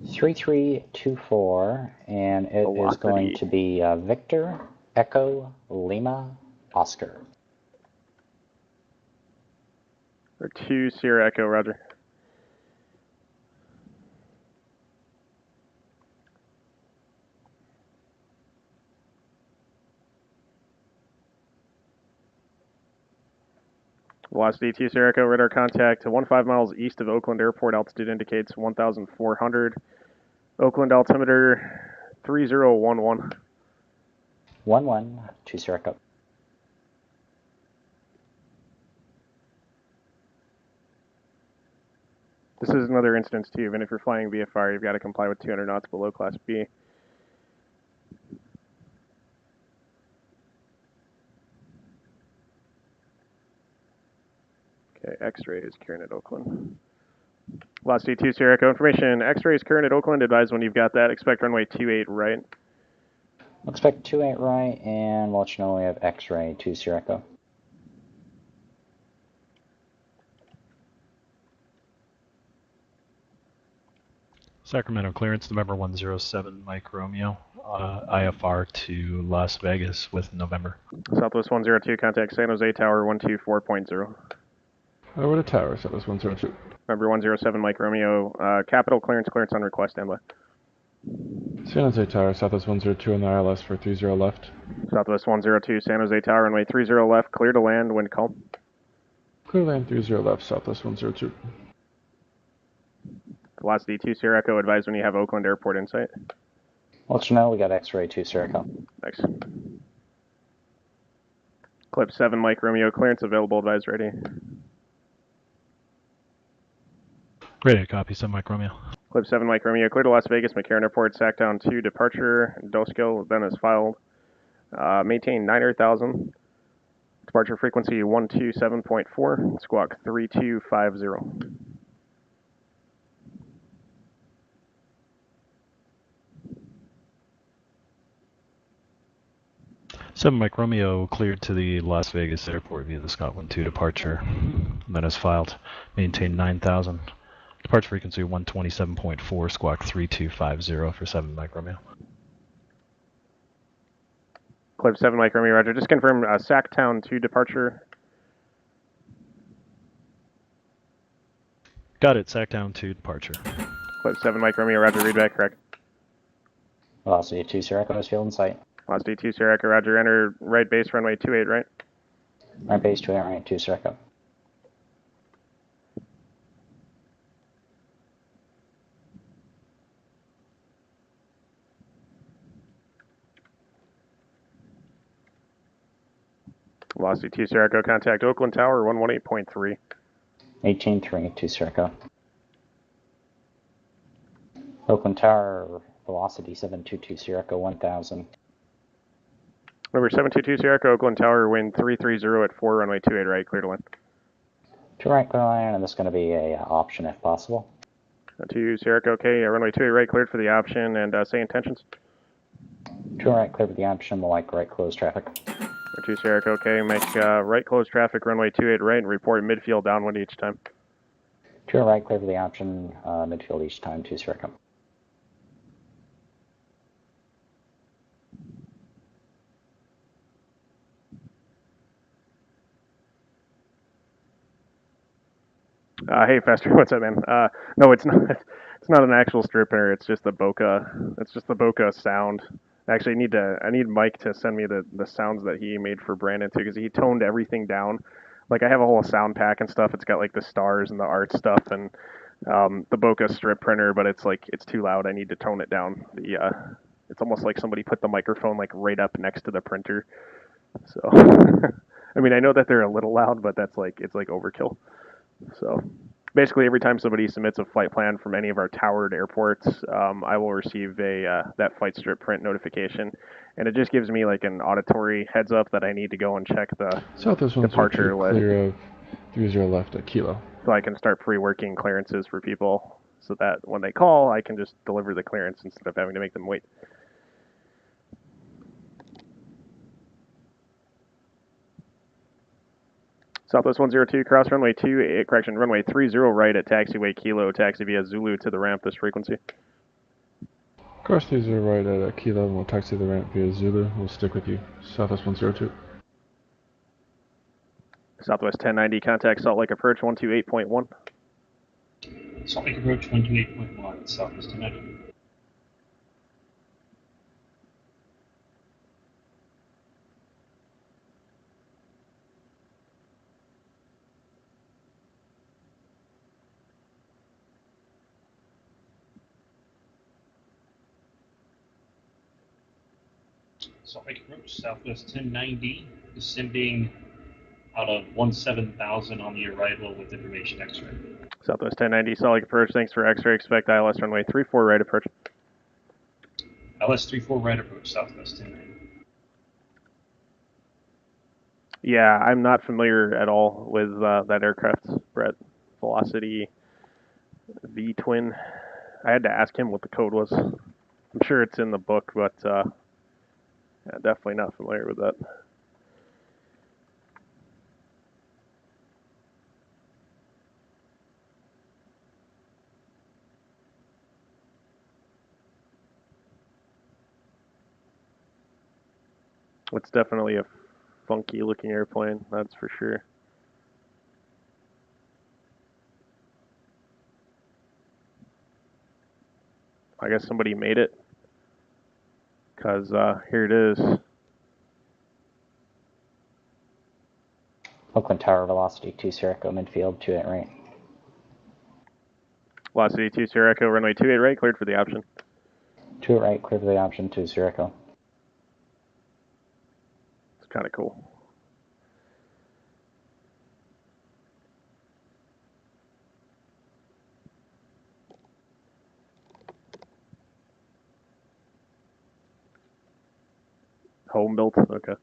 3324, and it is going to be Victor, Echo, Lima, Oscar. Or 2 Sierra Echo, roger. Velocity 2 Sierra Echo, radar contact 15 miles east of Oakland Airport. Altitude indicates 1,400. Oakland altimeter 3011. 2 Sierra Echo. This is another instance too. Even if you're flying VFR, you've got to comply with 200 knots below Class B. Okay, X-ray is current at Oakland. Velocity 2 Sierra Echo information. X-ray is current at Oakland. Advise when you've got that. Expect runway 28 right. Expect 28 right, and we'll let you know we have X-ray 2 Sierra Echo. Sacramento clearance, November 107, Mike Romeo, IFR to Las Vegas with November. Southwest 102, contact San Jose Tower 124.0. Over to tower, Southwest 102. November 107, Mike Romeo, capital clearance on request, standby. San Jose Tower, Southwest 102 on the ILS for 30 left. Southwest 102, San Jose Tower, runway 30 left, clear to land, wind calm. Clear land 30 left, Southwest 102. Velocity 2 Sierra Echo, advise when you have Oakland Airport in sight. I'll let you know we got X-ray 2 Sierra Echo. Thanks. Clip 7, Mike Romeo, clearance available, advise ready. Ready to copy, 7 Mike Romeo. Clip 7, Mike Romeo, clear to Las Vegas, McCarran Airport, SACDown 2, departure, Dosco, then is filed. Maintain 9,000. Departure frequency 127.4, squawk 3250. 7 Mike Romeo cleared to the Las Vegas airport via the Scotland 2 departure. Then is filed. Maintain 9,000. Departure frequency 127.4, squawk 3250 for 7 Mike Romeo. Clip 7 Mike Romeo, roger. Just confirm SACTown 2 departure. Got it, SACTown 2 departure. Clip 7 Mike Romeo, roger. Read back, correct. Velocity 2 Sierra Echo is field in sight. Velocity 2 Sierra Echo, roger. Enter right base runway 28, right? Right base 28 right, 2 Sierra Echo. Velocity 2 Sierra Echo, contact Oakland Tower 118.3. 18.3, 2 Sierra Echo. Oakland Tower, velocity 722 Sierra Echo 1000. Number 722 Sierra Echo, Oakland Tower, wind 330 at 4, runway 28 right, clear to land. 2 right, clear land, and this is going to be a option if possible. 2 Sierra Echo, okay, runway 28 right, cleared for the option, and say intentions. 2 right, clear for the option, we'll like right close traffic. 2 Sierra Echo, okay, make right close traffic, runway 28 right, and report midfield downwind each time. 2 right, clear for the option, midfield each time, 2 Sierra Echo. Hey, Fester, what's up, man? No, it's not. It's not an actual strip error. It's just the bokeh. It's just the bokeh sound. Actually, I need Mike to send me the sounds that he made for Brandon too, because he toned everything down. Like I have a whole sound pack and stuff. It's got like the stars and the art stuff and the bokeh strip printer, but it's like it's too loud. I need to tone it down. It's almost like somebody put the microphone like right up next to the printer. So, I mean, I know that they're a little loud, but that's like it's like overkill. So, basically every time somebody submits a flight plan from any of our towered airports, I will receive that flight strip print notification, and it just gives me like an auditory heads up that I need to go and check the Southwest 102, departure list, clear of 30 left at Kilo. so I can start pre-working clearances for people, so that when they call, I can just deliver the clearance instead of having to make them wait. Southwest 102, cross runway 2, correction, runway 30 right at taxiway Kilo, taxi via Zulu to the ramp this frequency. Cross 30 right at Kilo, and we'll taxi the ramp via Zulu. We'll stick with you. Southwest 102. Southwest 1090, contact Salt Lake approach 128.1. Salt Lake approach 128.1, Southwest 1090. Salt Lake approach, Southwest 1090, descending out of 17,000 on the arrival with information X-ray. Southwest 1090, Salt Lake approach, thanks for X-ray, expect ILS runway 34 right approach. ILS 34 right approach, Southwest 1090. Yeah, I'm not familiar at all with that aircraft, Brett. Velocity V-twin. I had to ask him what the code was. I'm sure it's in the book, but yeah, definitely not familiar with that. It's definitely a funky looking airplane, that's for sure. I guess somebody made it, because here it is. Oakland Tower, velocity 2 Sierra Echo, midfield, 28 right. Velocity 2 Sierra Echo, runway 28 right, cleared for the option. 28 right, clear for the option, 2 Sierra Echo. It's kind of cool. Home built, okay.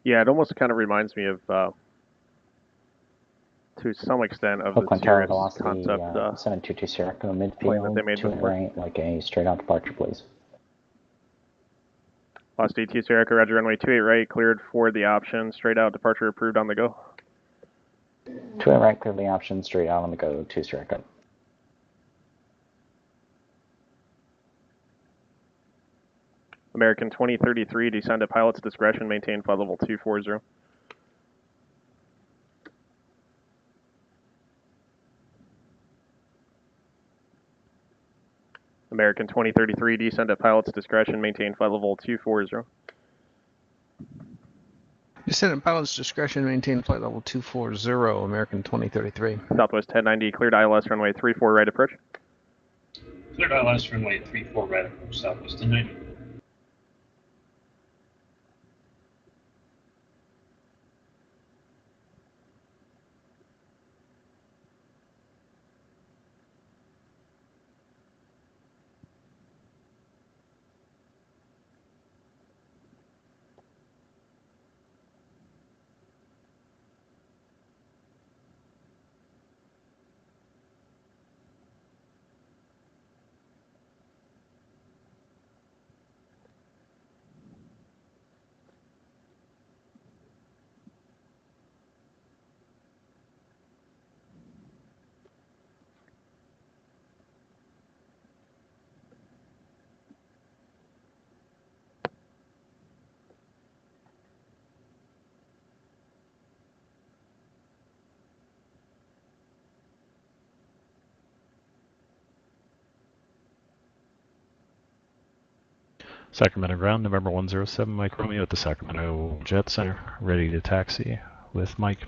Yeah, it almost kind of reminds me of, to some extent, of Oakland the Tower, Cirrus velocity concept 722 Sierra Echo, plane that they midfield, made 28 before. right, like a straight on departure, please. Velocity 2 Sierra Echo, roger, runway 28 right, cleared for the option, straight out, departure approved, on the go. 28 right, clear the option, straight out on the go, 2 Sierra Echo. American 2033, descend at pilot's discretion, maintain flight level 240. American 2033, descend at pilot's discretion, maintain flight level 240. Descend at pilot's discretion, maintain flight level 240, American 2033. Southwest 1090, cleared ILS runway 34 right approach. Cleared ILS runway 34 right approach, Southwest 1090. Sacramento ground, November 107, Mike Romeo at the Sacramento Jet Center, ready to taxi with Mike.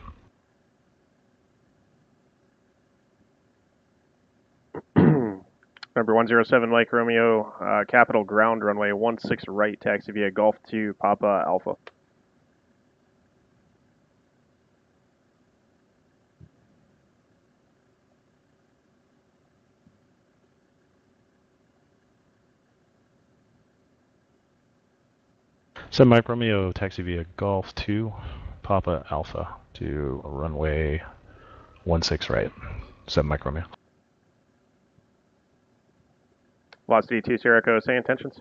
Number 107, Mike Romeo, Capital ground, runway 16 right, taxi via Golf 2, Papa Alpha. So Mike Romeo, taxi via Golf 2, Papa Alpha to runway 16 right. 7 Mike Romeo. Velocity 2 Sierra Echo, same intentions?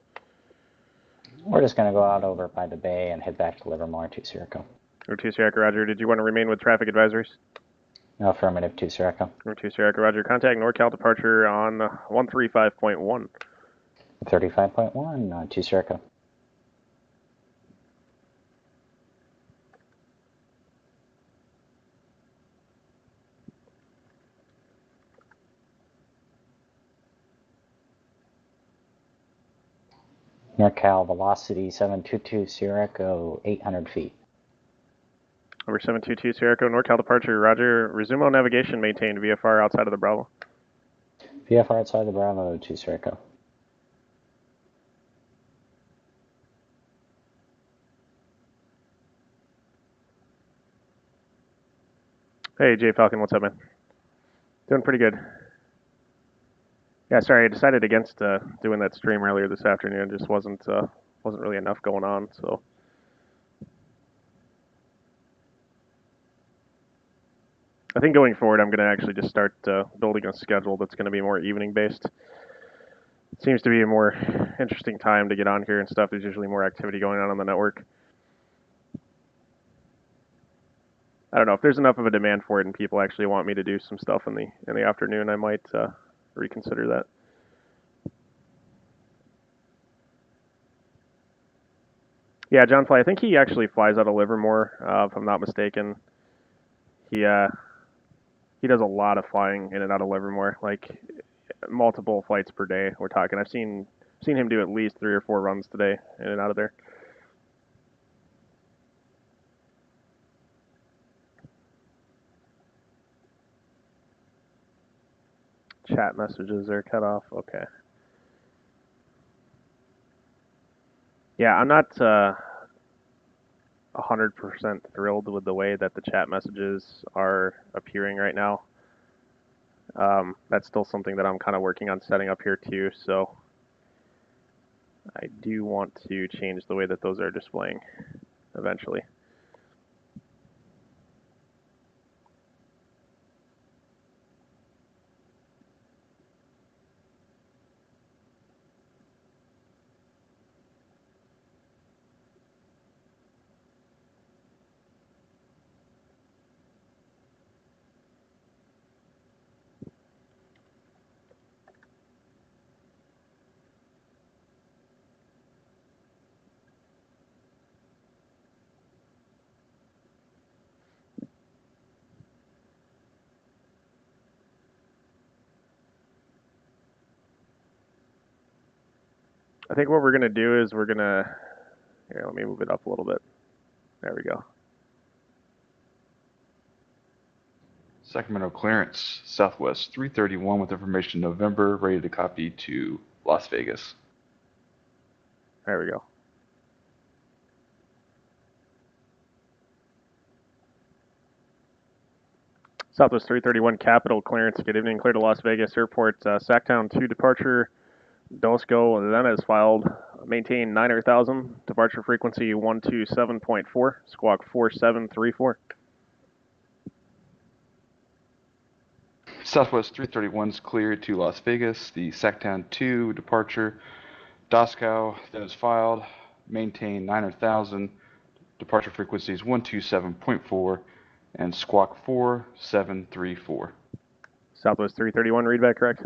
We're just going to go out over by the bay and head back to Livermore, 2 Sierra Echo. 2 Sierra Echo, roger. Did you want to remain with traffic advisories? No, affirmative, 2 Sierra Echo. 2 Sierra Echo, roger. Contact NorCal departure on 135.1. 35.1, 2 Sierra Echo. NorCal velocity 722 Sierra Echo, 800 feet. Over 722 Sierra Echo, NorCal departure, roger. Resumo navigation maintained VFR outside of the Bravo. VFR outside the Bravo, 2 Sierra Echo. Hey, Jay Falcon, what's up, man? Doing pretty good. Yeah, sorry, I decided against doing that stream earlier this afternoon. It just wasn't really enough going on, so. I think going forward, I'm going to actually just start building a schedule that's going to be more evening based. It seems to be a more interesting time to get on here and stuff. There's usually more activity going on the network. I don't know if there's enough of a demand for it and people actually want me to do some stuff in the afternoon. I might reconsider that. Yeah, John Fly. I think he actually flies out of Livermore, if I'm not mistaken. He does a lot of flying in and out of Livermore, like multiple flights per day. We're talking. I've seen him do at least 3 or 4 runs today in and out of there. Chat messages are cut off. Okay. Yeah, I'm not 100% thrilled with the way that the chat messages are appearing right now. That's still something that I'm kind of working on setting up here too, so I do want to change the way that those are displaying eventually. I think what we're going to do is we're going to, here, let me move it up a little bit. There we go. Sacramento clearance, Southwest 331 with information November, ready to copy to Las Vegas. There we go. Southwest 331 Capital clearance. Good evening. Clear to Las Vegas Airport. Sacktown 2 departure. Dosco then is filed. Maintain 9,000. Departure frequency 127.4. Squawk 4734. Southwest 331 is cleared to Las Vegas. The Sacktown 2 departure. Doscow then is filed. Maintain 9,000. Departure frequencies 127.4 and Squawk 4734. Southwest 331 readback correct.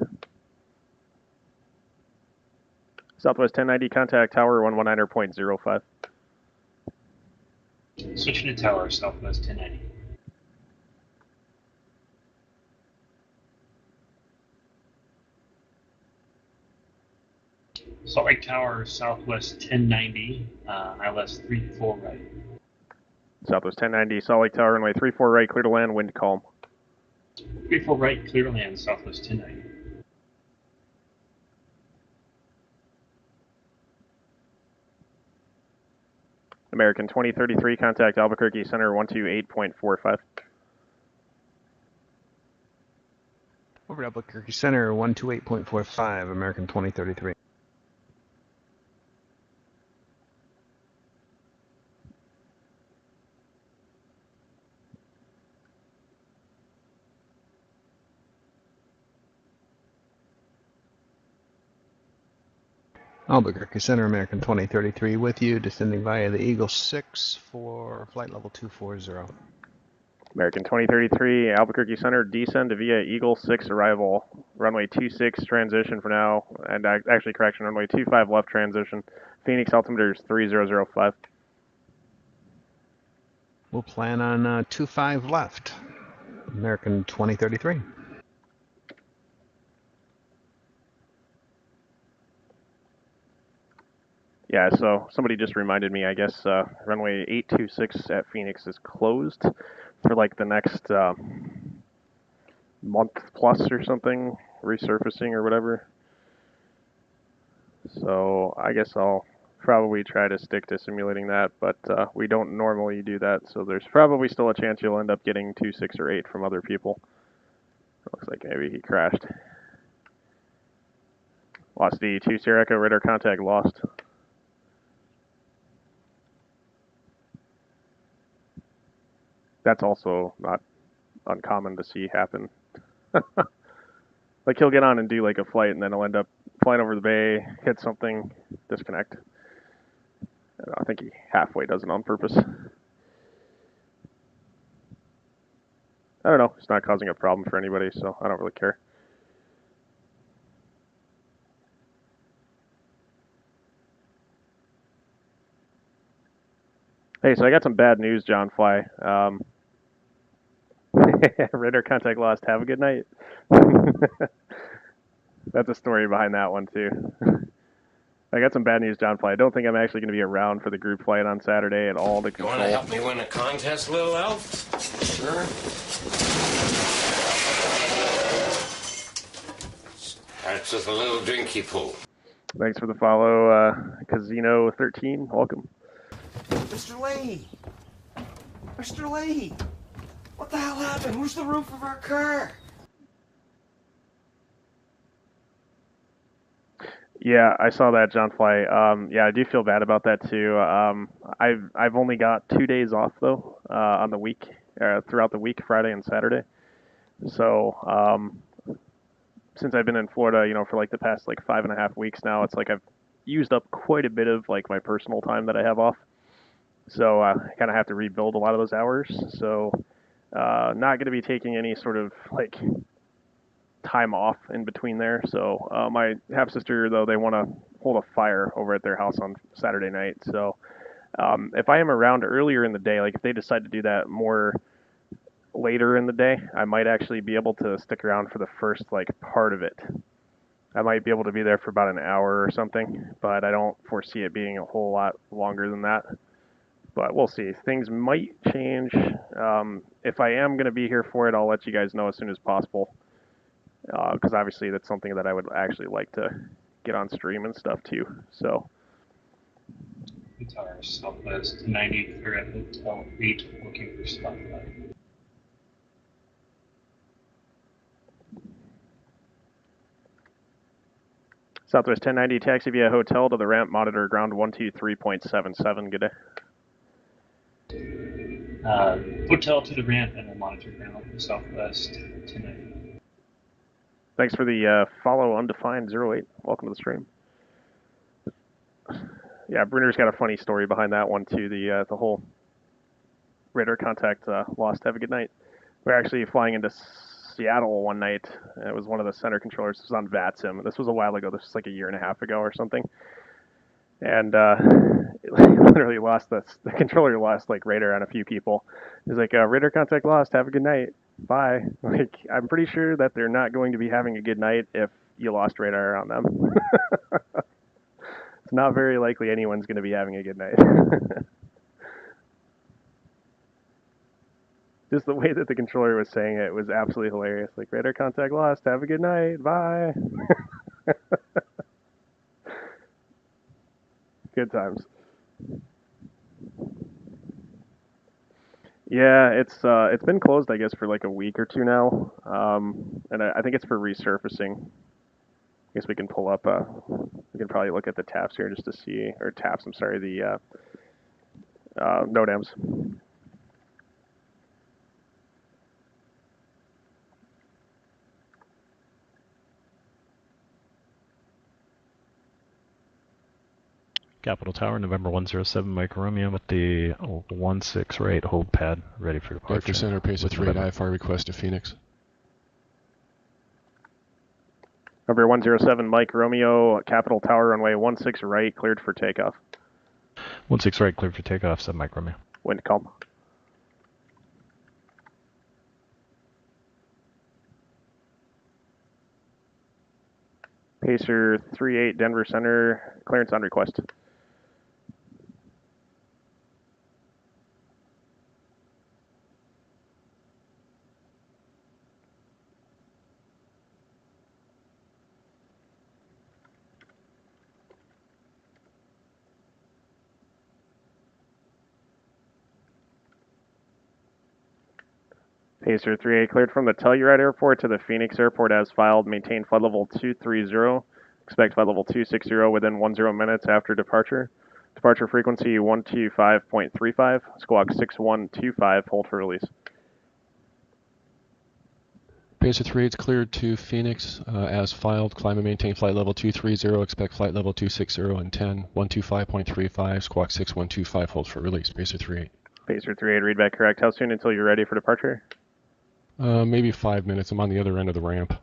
Southwest 1090 contact tower 119.05. Switching to tower, Southwest 1090. Salt Lake Tower, southwest 1090, ILS 34 right. Southwest 1090, Salt Lake Tower, runway 34 right, clear to land, wind calm. 34 right, clear to land, southwest 1090. American 2033, contact Albuquerque Center 128.45. Over to Albuquerque Center, 128.45, American 2033. Albuquerque Center, American 2033 with you, descending via the Eagle 6 for flight level 240. American 2033, Albuquerque Center, descend via Eagle 6 arrival, runway 26 transition for now, and actually correction, runway 25 left transition. Phoenix altimeter is 3005. We'll plan on 25 left, American 2033. Yeah, so somebody just reminded me, I guess runway 826 at Phoenix is closed for like the next month plus or something, resurfacing or whatever. So I guess I'll probably try to stick to simulating that, but we don't normally do that, so there's probably still a chance you'll end up getting 2, 6, or 8 from other people. Looks like maybe he crashed. Lost D2 Sierra Echo, radar contact lost. That's also not uncommon to see happen. Like he'll get on and do like a flight, and then he'll end up flying over the bay, hit something, disconnect. I think he halfway does it on purpose. I don't know. It's not causing a problem for anybody, so I don't really care. Hey, so I got some bad news, John Fly. Radar contact lost. Have a good night. That's a story behind that one, too. I got some bad news, John Fly. I don't think I'm actually going to be around for the group flight on Saturday at all to control. You want to help me win a contest, little elf? Sure. That's just a little drinky pool. Thanks for the follow, Casino13. Welcome. Mr. Lee! Mr. Lee! What the hell happened? Where's the roof of our car? Yeah, I saw that, John Fly. Yeah, I do feel bad about that too. I've only got 2 days off though on the week, throughout the week, Friday and Saturday. So since I've been in Florida, for like the past like 5.5 weeks now, it's like I've used up quite a bit of like my personal time that I have off. So I kind of have to rebuild a lot of those hours. So not going to be taking any sort of like time off in between there. So my half sister, though, they want to hold a fire over at their house on Saturday night. So if I am around earlier in the day, like if they decide to do that more later in the day, I might actually be able to stick around for the first like part of it. I might be able to be there for about an hour or something, but I don't foresee it being a whole lot longer than that. But we'll see. Things might change. If I am going to be here for it, I'll let you guys know as soon as possible. Because obviously that's something that I would actually like to get on stream and stuff too. So. Tower southwest 90, clear at Hotel 8, looking for spotlight. Southwest 1090, taxi via hotel to the ramp, monitor ground 123.77. Good day. Hotel to the ramp and then monitor ground southwest 1090. Thanks for the follow undefined 08. Welcome to the stream. Yeah, Brunner's got a funny story behind that one too. The whole radar contact lost. Have a good night. We're actually flying into Seattle one night. It was one of the center controllers. This was on VATSIM. This was a while ago. This was like a year and a half ago or something. And it literally lost the controller lost like radar on a few people. He's like, radar contact lost. Have a good night. Bye. Like, I'm pretty sure that they're not going to be having a good night if you lost radar on them. It's not very likely anyone's going to be having a good night. Just the way that the controller was saying it was absolutely hilarious. Like, radar contact lost. Have a good night. Bye. Good times. Yeah, it's been closed, I guess, for like a week or two now, and I think it's for resurfacing. I guess we can pull up. We can probably look at the taps here just to see, or taps. I'm sorry, the NODAMs. Capital Tower, November 107, Mike Romeo with the 16 rate hold pad ready for departure. After center, pace of 3 November. IFR request to Phoenix. Number 107, Mike Romeo, Capital Tower, runway 16 right, cleared for takeoff. 16 right, cleared for takeoff, said Mike Romeo. Wind calm. Pacer 38, Denver Center, clearance on request. Pacer 38 cleared from the Telluride Airport to the Phoenix Airport as filed. Maintain flight level 230. Expect flight level 260 within 10 minutes after departure. Departure frequency 125.35. Squawk 6125. Hold for release. Pacer 38 is cleared to Phoenix as filed. Climb and maintain flight level 230. Expect flight level 260 in 10. 125.35. Squawk 6125. Hold for release. Pacer 38. Pacer 38, read back correct. How soon until you're ready for departure? Maybe 5 minutes. I'm on the other end of the ramp.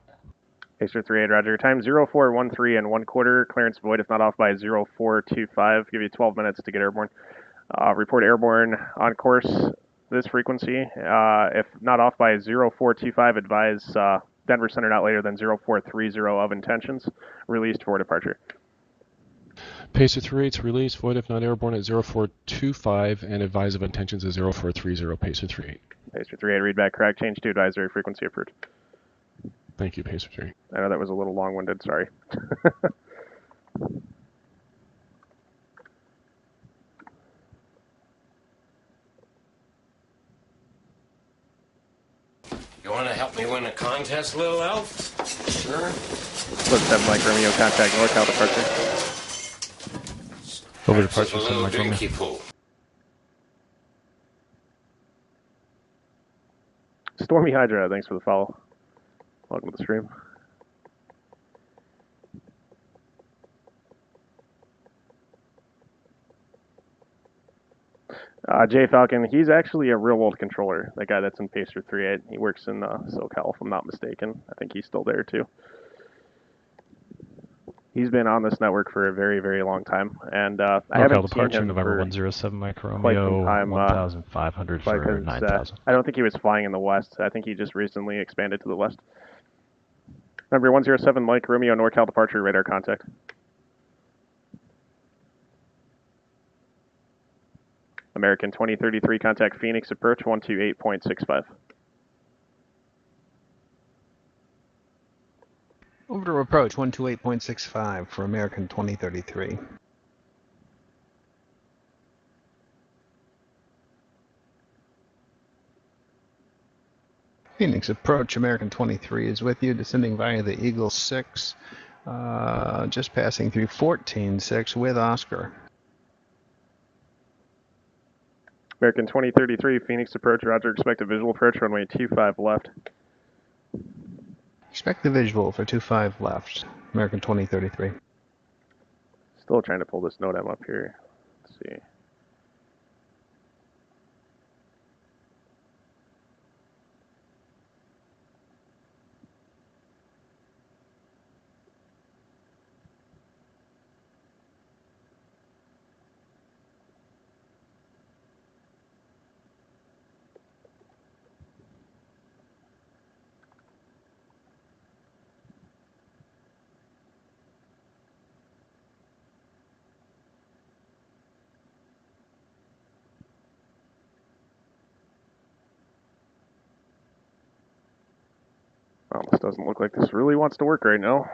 Pacer 38, roger. Time 0413 and 1/4. Clearance void if not off by 0425. Give you 12 minutes to get airborne. Report airborne on course this frequency. If not off by 0425, advise Denver Center not later than 0430 of intentions. Released for departure. Pacer 38's release, void if not airborne at 0425, and advise of intentions at 0430, Pacer 38. Pacer 38, read back correct. Change to advisory frequency approved. Thank you, Pacer 38. I know that was a little long-winded, sorry. You want to help me win a contest, little elf? Sure. Split 7 Mike Romeo, contact NorCal departure. Over Just departure, a said little Mike Romeo. drinky pool. Stormy Hydra, thanks for the follow. Welcome to the stream. Jay Falcon, he's actually a real-world controller, that guy that's in Pacer 38. He works in SoCal, if I'm not mistaken. I think he's still there, too. He's been on this network for a very, very long time, and I haven't departure, seen him November for 107, Mike quite some Romeo, time. 1,500 for because, 9,000. I don't think he was flying in the west. I think he just recently expanded to the west. Number 107, Mike Romeo, NorCal departure, radar contact. American 2033, contact Phoenix approach 128.65. Over to approach 128.65 for American 2033. Phoenix approach, American 23 is with you, descending via the Eagle 6, just passing through 14.6 with Oscar. American 2033, Phoenix approach, roger, expect a visual approach, runway 25 left. Expect the visual for 25 left, American 2033. Still trying to pull this NOTAM up here. Let's see. This doesn't look like this really wants to work right now.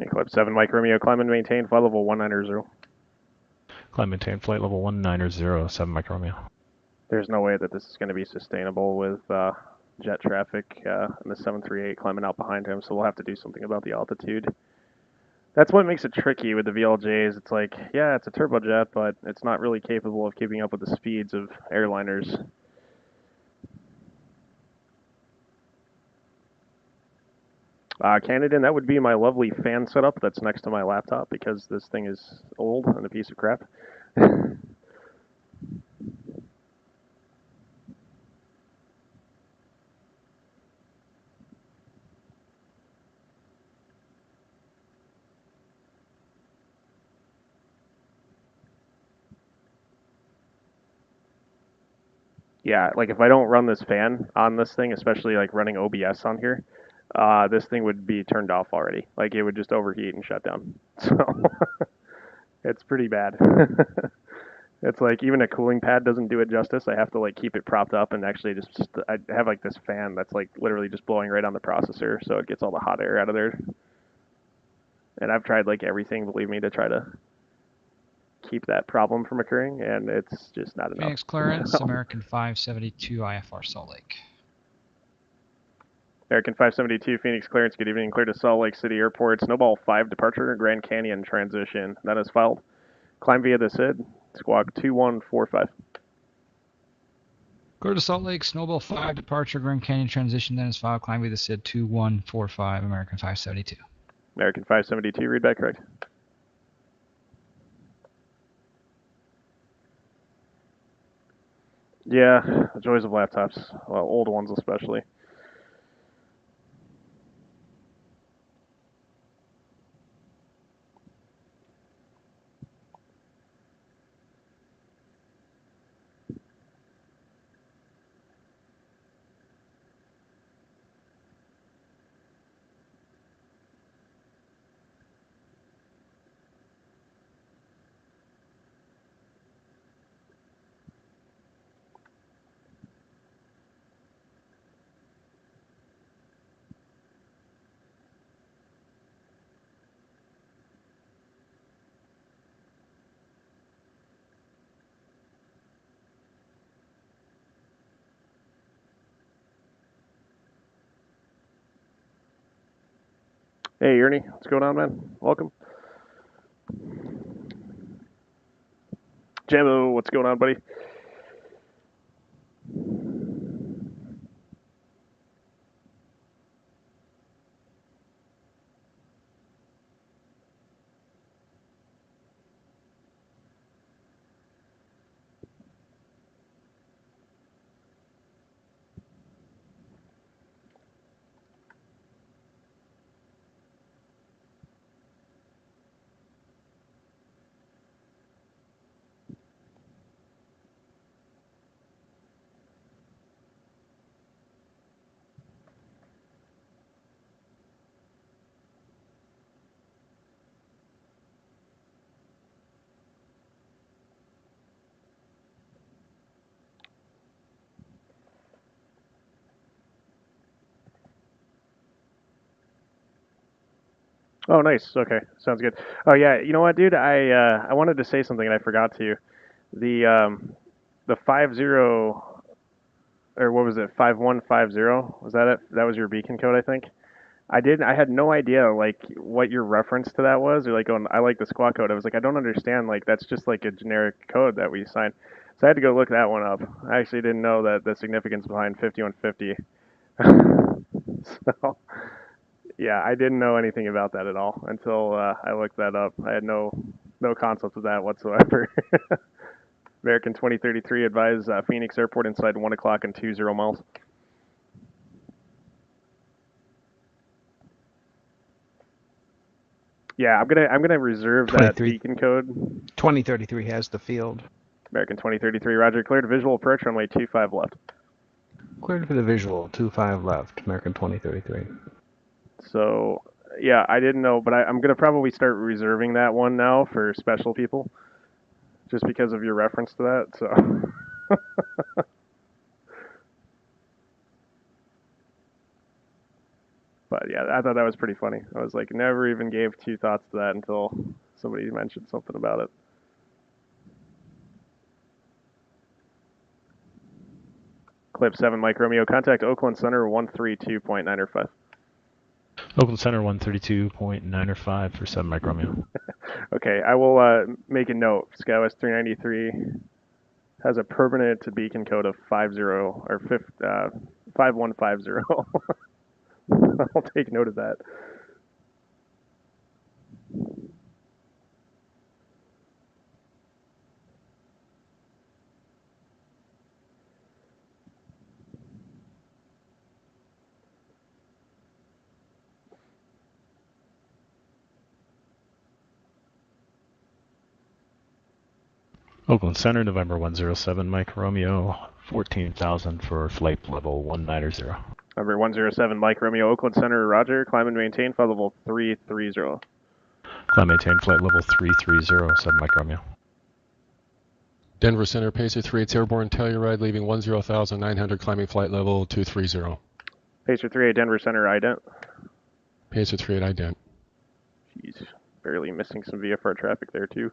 Eclipse 7, Mike Romeo, climb and maintain flight level 190. Climb maintain flight level 190, 7 Mike Romeo. There's no way that this is going to be sustainable with jet traffic and the 738 climbing out behind him, so we'll have to do something about the altitude. That's what makes it tricky with the VLJs. It's like, yeah, it's a turbojet, but it's not really capable of keeping up with the speeds of airliners. Canadian, that would be my lovely fan setup that's next to my laptop because this thing is old and a piece of crap. Yeah, like if I don't run this fan on this thing, especially like running OBS on here, this thing would be turned off already. Like it would just overheat and shut down. So it's pretty bad. It's like even a cooling pad doesn't do it justice. I have to like keep it propped up and actually just I have like this fan that's like literally just blowing right on the processor, so it gets all the hot air out of there. And I've tried like everything, believe me, to try to keep that problem from occurring, and it's just not enough. Phoenix clearance, American 572 IFR Salt Lake. American 572, Phoenix clearance, good evening. Clear to Salt Lake City Airport. Snowball 5 departure, Grand Canyon transition. That is filed. Climb via the SID, squawk 2145. Clear to Salt Lake, Snowball 5 departure, Grand Canyon transition, then is filed. Climb via the SID 2145, American 572. American 572, read back correct. Yeah, the joys of laptops. Well, old ones especially. Hey, Ernie, what's going on, man? Welcome. Jambo, what's going on, buddy? Oh, nice. Okay, sounds good. Oh yeah, you know what, dude? I wanted to say something and I forgot to. The 50, or what was it? 5150. Was that it? That was your beacon code, I think. I had no idea like what your reference to that was, or like going, I like the squawk code. I was like, I don't understand. Like that's just like a generic code that we signed. So I had to go look that one up. I actually didn't know that the significance behind 5150. So yeah, I didn't know anything about that at all until I looked that up. I had no concept of that whatsoever. American 2033 advised Phoenix Airport inside 1 o'clock and 20 miles. Yeah, I'm gonna reserve that 23 beacon code. 2033 has the field. American 2033, Roger. Cleared visual approach runway 25 left. Cleared for the visual, 25 left, American 2033. So yeah, I didn't know, but I'm gonna probably start reserving that one now for special people, just because of your reference to that. So. But yeah, I thought that was pretty funny. I was like, never even gave two thoughts to that until somebody mentioned something about it. Clip 7, Mike Romeo. Contact Oakland Center 132.905. Oakland Center 132.905 for 7 Mike Romeo. Okay, I will make a note. SkyWest 393 has a permanent beacon code of 5150. I'll take note of that. Oakland Center, November 107, Mike Romeo, 14,000 for flight level 190. Number 107, Mike Romeo, Oakland Center, Roger. Climb and maintain flight level 330. Climb maintain flight level 330, 7 Mike Romeo. Denver Center, Pacer 38 airborne, Telluride leaving 10,900, climbing flight level 230. Pacer 38, Denver Center, ident. Pacer 38 ident. Jeez, barely missing some VFR traffic there too.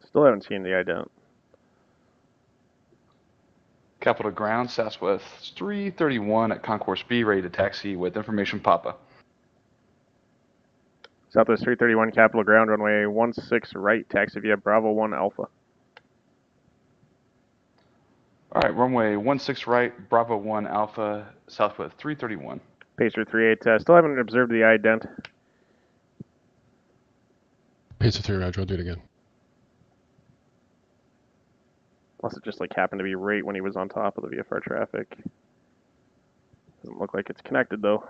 Still haven't seen the ident. Capital Ground, Southwest 331 at Concourse B, ready to taxi with information Papa. Southwest 331, Capital Ground, runway 16 right, taxi via Bravo 1 Alpha. All right, runway 16 right, Bravo 1 Alpha, Southwest 331. Pacer 38, still haven't observed the ident. Pacer 3, Roger, I'll do it again. Unless it just like happened to be right when he was on top of the VFR traffic. Doesn't look like it's connected though.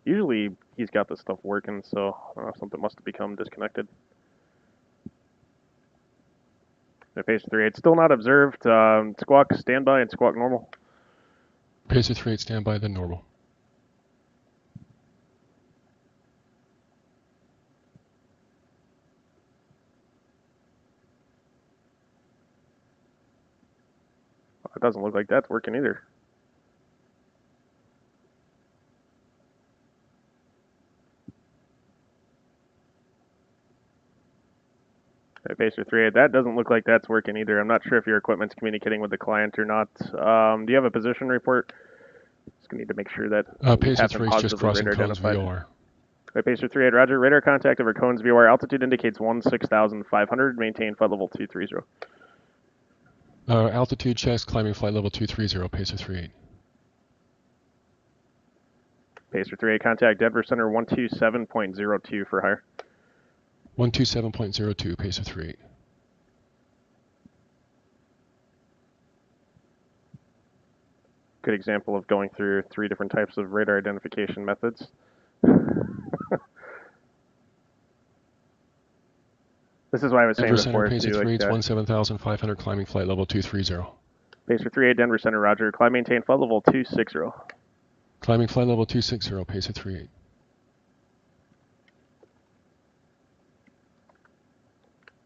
Usually he's got this stuff working, so something must have become disconnected. Pacer 38, still not observed. Squawk standby and squawk normal. Pacer 38 standby, then normal. It doesn't look like that's working either. Pacer 38, that doesn't look like that's working either. I'm not sure if your equipment's communicating with the client or not. Do you have a position report? Just gonna need to make sure that Pacer 3 is just crossing Cones VOR. Pacer 38, Roger. Radar contact over Cones VOR. Altitude indicates 16,500. Maintain flight level 230. Altitude checks, climbing flight level 230, Pacer 38. Pacer 38, contact Denver Center 127.02 for hire. 127.02, Pacer 38. Good example of going through 3 different types of radar identification methods. This is why I was saying Denver before. Center, Pacer 38, 17,500, climbing flight level 230. Pacer 38 Denver Center, roger. Climb maintain flight level 260. Climbing flight level 260, Pacer 38.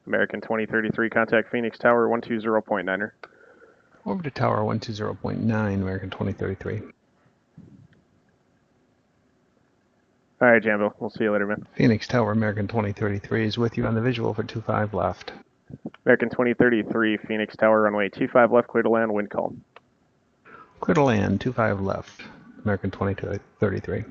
American 2033, contact Phoenix Tower 120.9er. Over to Tower 120.9, American 2033. All right, Jambo. We'll see you later, man. Phoenix Tower, American 2033 is with you on the visual for 25 left. American 2033, Phoenix Tower, runway 25 left, clear to land, wind calm. Clear to land, 25 left, American 2033.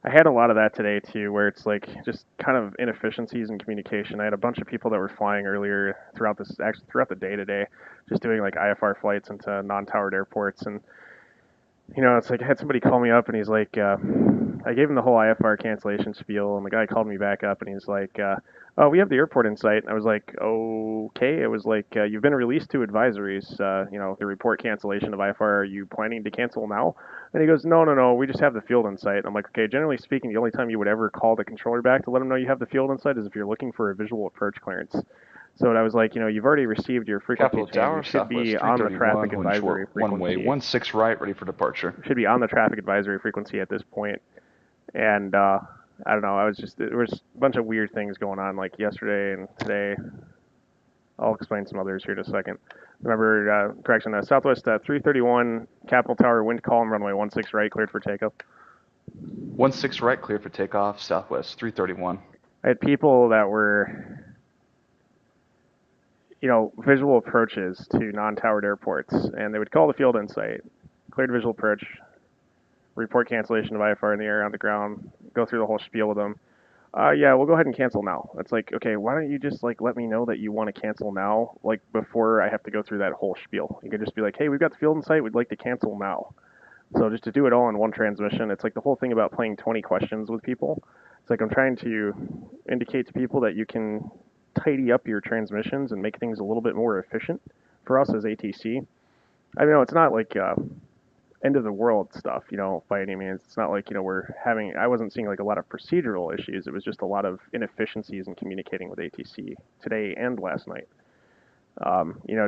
I had a lot of that today too, where it's like just kind of inefficiencies in communication. I had a bunch of people that were flying earlier throughout the day today, just doing like IFR flights into non-towered airports, and it's like I had somebody call me up and he's like, I gave him the whole IFR cancellation spiel, and the guy called me back up and he's like, oh, we have the airport in sight. And I was like, okay. It was like, you've been released to advisories, the report cancellation of IFR. Are you planning to cancel now? And he goes, no, we just have the field in sight. And I'm like, okay, generally speaking, the only time you would ever call the controller back to let them know you have the field in sight is if you're looking for a visual approach clearance. So I was like, you've already received your frequency Capital change. Tower, You should Southwest be on the 331, traffic wind advisory short, frequency. one-way, 16 right, ready for departure. Should be on the traffic advisory frequency at this point. And I don't know, there was a bunch of weird things going on like yesterday and today. I'll explain some others here in a second. Remember, correction, Southwest 331, Capital Tower, wind calm, runway 16 right, cleared for takeoff. 16 right, clear for takeoff, Southwest 331. I had people that were, visual approaches to non-towered airports, and they would call the field in sight, cleared visual approach, report cancellation of IFR in the air, on the ground, go through the whole spiel with them. Yeah, we'll go ahead and cancel now. It's like, okay, why don't you just let me know that you want to cancel now, before I have to go through that whole spiel. You could just be like, hey, we've got the field in sight, we'd like to cancel now. So just to do it all in one transmission, it's like the whole thing about playing 20 questions with people. It's like I'm trying to indicate to people that you can tidy up your transmissions and make things a little bit more efficient for us as ATC. I mean, it's not like end of the world stuff, by any means. It's not like, I wasn't seeing like a lot of procedural issues. It was just a lot of inefficiencies in communicating with ATC today and last night.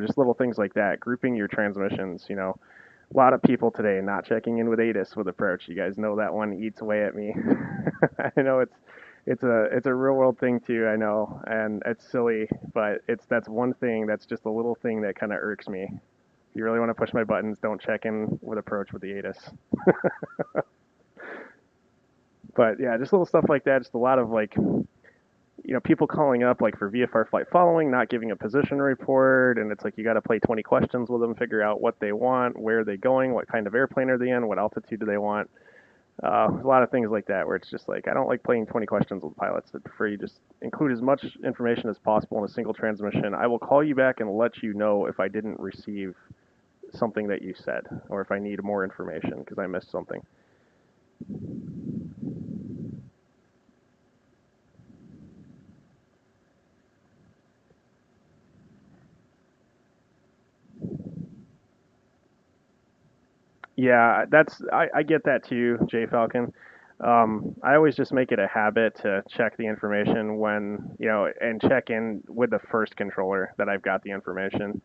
Just little things like that, grouping your transmissions, a lot of people today not checking in with ATIS with approach. You guys know that one eats away at me. I know it's a real world thing too, I know, and it's silly, but that's one thing that's just a little thing that kind of irks me. If you really want to push my buttons, don't check in with approach with the ATIS. But yeah, just little stuff like that, just a lot of people calling up for VFR flight following, not giving a position report, and it's like you got to play 20 questions with them, figure out what they want, where are they going, what kind of airplane are they in, what altitude do they want. A lot of things like that where it's just like I don't like playing 20 questions with pilots. I prefer you just include as much information as possible in a single transmission. I will call you back and let you know if I didn't receive something that you said or if I need more information because I missed something. Yeah, I get that too, Jay Falcon. I always just make it a habit to check the information when, and check in with the first controller that I've got the information.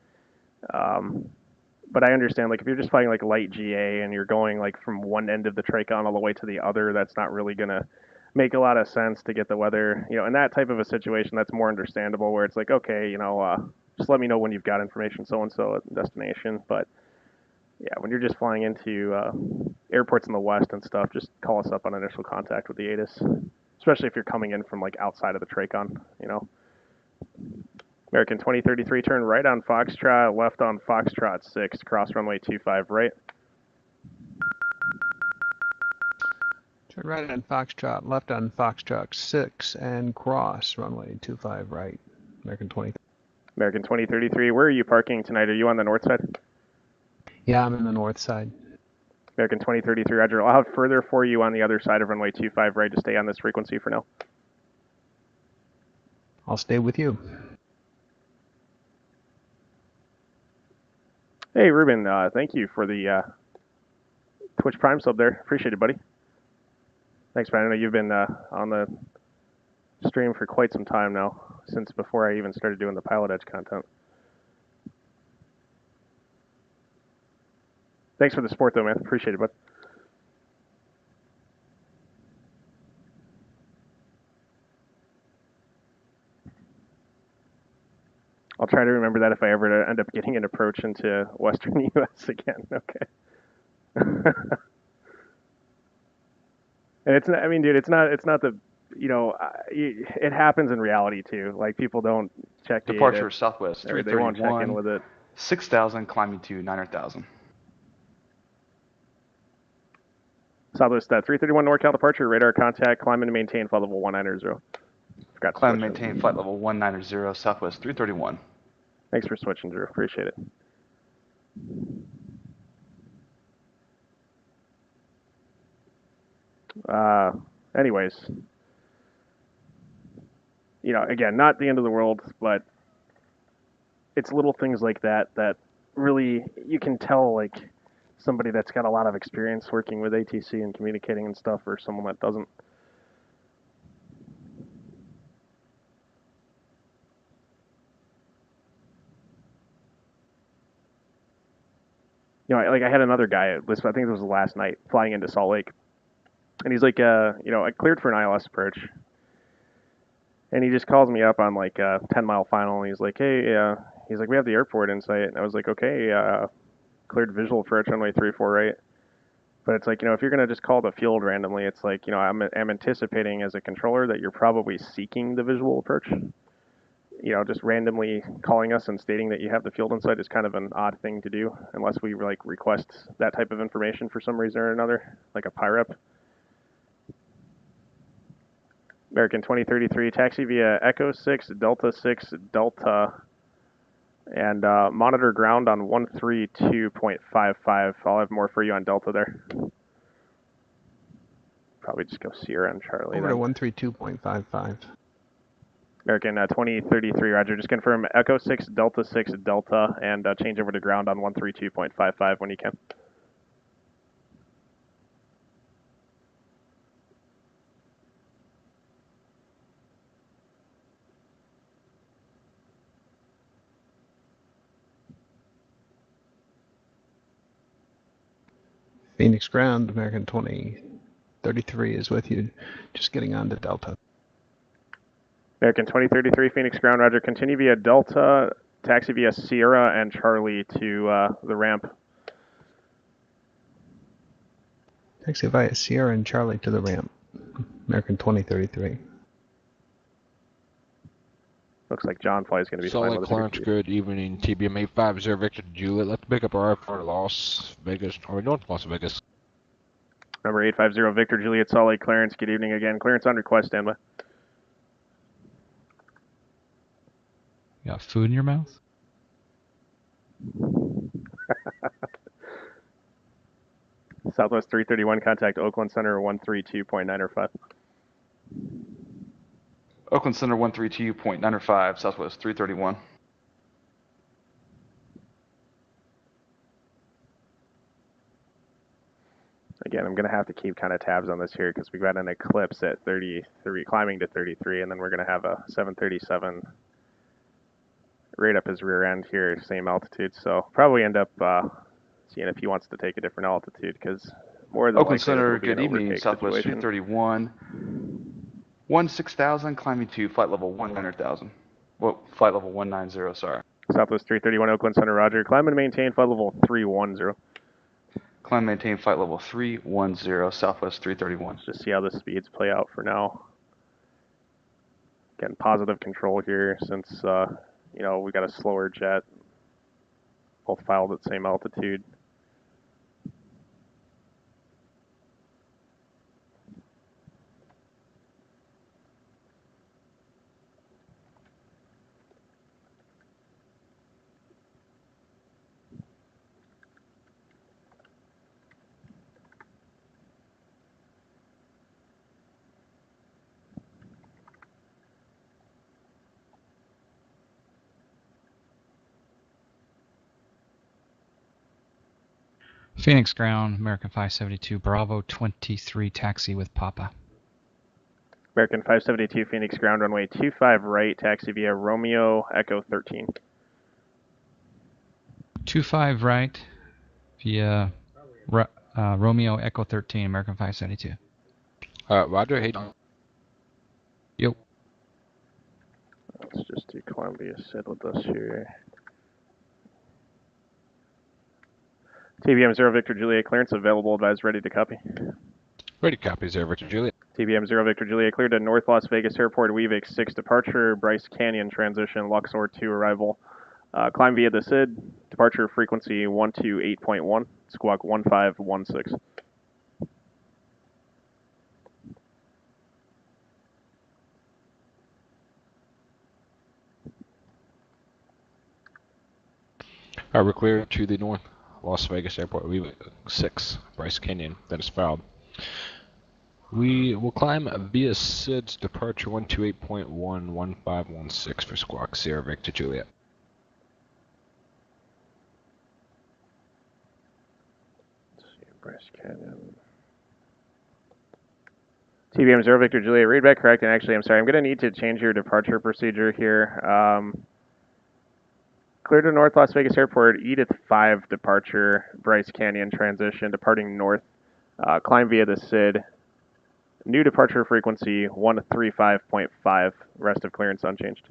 But I understand, if you're just flying light GA and you're going from one end of the Tracon all the way to the other, that's not really gonna make a lot of sense to get the weather. In that type of a situation, that's more understandable where it's like, okay, just let me know when you've got information so and so at destination. But yeah, when you're just flying into airports in the west and stuff, just call us up on initial contact with the ATIS, especially if you're coming in from outside of the Tracon, American 2033, turn right on Foxtrot, left on Foxtrot 6, cross runway 25 right. Turn right on Foxtrot, left on Foxtrot 6, and cross runway 25 right. American 2033, where are you parking tonight? Are you on the north side? Yeah, I'm in the north side. American 2033, roger. I'll have further for you on the other side of runway 25 right to stay on this frequency for now. I'll stay with you. Hey, Ruben, thank you for the Twitch Prime sub there. Appreciate it, buddy. Thanks, man. I know you've been on the stream for quite some time now, since before I even started doing the PilotEdge content. Thanks for the support, though, man. Appreciate it, bud. I'll try to remember that if I ever end up getting an approach into Western U.S. again. Okay. And it's not, I mean, dude, it's not the, it happens in reality too. Like people don't check the Departure ATC, Southwest or they won't check in 331, with it. 6,000 climbing to 900,000. Southwest 331 NorCal departure, radar contact, climb and maintain flight level 190. Forgot to Climb switch and maintain flight level 190, Southwest 331. Thanks for switching, Drew. Appreciate it. Anyways, again, not the end of the world, but it's little things like that that really you can tell, like somebody that's got a lot of experience working with ATC and communicating and stuff, or someone that doesn't. Like I had another guy, I think it was the last night, flying into Salt Lake, and he's like, I cleared for an ILS approach, and he just calls me up on like a 10-mile final, and he's like, hey, he's like, we have the airport in sight, and I was like, okay, cleared visual approach runway 34 right, but it's like, if you're gonna just call the field randomly, it's like, I'm anticipating as a controller that you're probably seeking the visual approach. Just randomly calling us and stating that you have the field in sight is kind of an odd thing to do, unless we like request that type of information for some reason or another, like a PIREP. American 2033, taxi via Echo 6, Delta 6, Delta, and monitor ground on 132.55. I'll have more for you on Delta there. Probably just go Sierra and Charlie. Over to 132.55. American 2033, roger. Just confirm Echo 6, Delta 6, Delta, and change over to ground on 132.55 when you can. Phoenix ground, American 2033 is with you. Just getting on to Delta. American 2033, Phoenix ground, roger. Continue via Delta, taxi via Sierra and Charlie to the ramp. Taxi via Sierra and Charlie to the ramp. American 2033. Looks like John Fly is going to be Salt fine Lake with Clarence, good evening. TBM 850 Victor Juliet. Let's pick up our for Las Vegas, or North Las Vegas. Number 850 Victor Juliet, Salt Lake Clarence. Good evening again. Clearance on request, standby. You got food in your mouth? Southwest 331, contact Oakland Center 132.905. Oakland Center 132.905, Southwest 331. Again, I'm going to have to keep kind of tabs on this here because we've got an eclipse at 33, climbing to 33, and then we're going to have a 737 right up his rear end here, same altitude. So probably end up seeing if he wants to take a different altitude because more than Oakland likely Center, it'll be good an evening, overtake Southwest situation. 231. 16,000, climbing to flight level 100,000. Well, flight level 190, sorry. Southwest 331, Oakland Center, roger. Climb and maintain flight level 310. Climb, maintain flight level 310, Southwest 331. Let's just see how the speeds play out for now. Getting positive control here since, we got a slower jet. Both filed at the same altitude. Phoenix ground, American 572, Bravo 23, taxi with Papa. American 572, Phoenix ground, runway 25 right, taxi via Romeo Echo 13. 25 right, via Romeo Echo 13, American 572. Roger. Hey, John. Yo. Let's just do Columbia Sid with us here. TBM 0 Victor Juliet clearance available. Advised ready to copy. Ready to copy, 0 Victor Juliet. TBM 0 Victor Juliet cleared to North Las Vegas Airport, Weavix 6 departure, Bryce Canyon transition, Luxor 2 arrival. Climb via the SID, departure frequency 128.1, squawk 1516. We're clear to the North Las Vegas Airport, Weavix 6, Bryce Canyon, that is fouled. We will climb via SID's departure 128.1, 1516 for squawk 0 Victor Juliet. Bryce Canyon. TBM 0 Victor Juliet, readback correct, and actually, I'm sorry, I'm going to need to change your departure procedure here. Clear to North Las Vegas Airport, Edith 5 departure, Bryce Canyon transition, departing north, climb via the SID. New departure frequency 135.5, rest of clearance unchanged.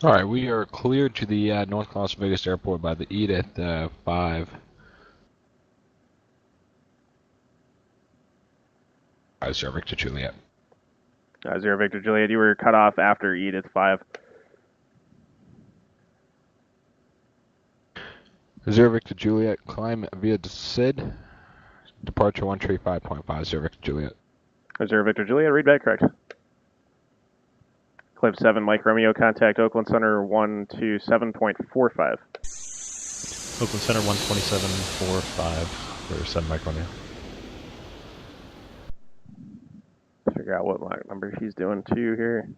All right, we are cleared to the North Las Vegas Airport by the Edith 5. 0 Victor Juliet. 0 Victor Juliet, you were cut off after Edith 5. 0 Victor Juliet, climb via the SID, departure 135.5, 0 Victor Juliet. 0 Victor Juliet, readback correct. Cliff 7, Mike Romeo, contact Oakland Center 127.45. Oakland Center 127.45 for 7 Mike Romeo. Figure out what Mach number he's doing too here.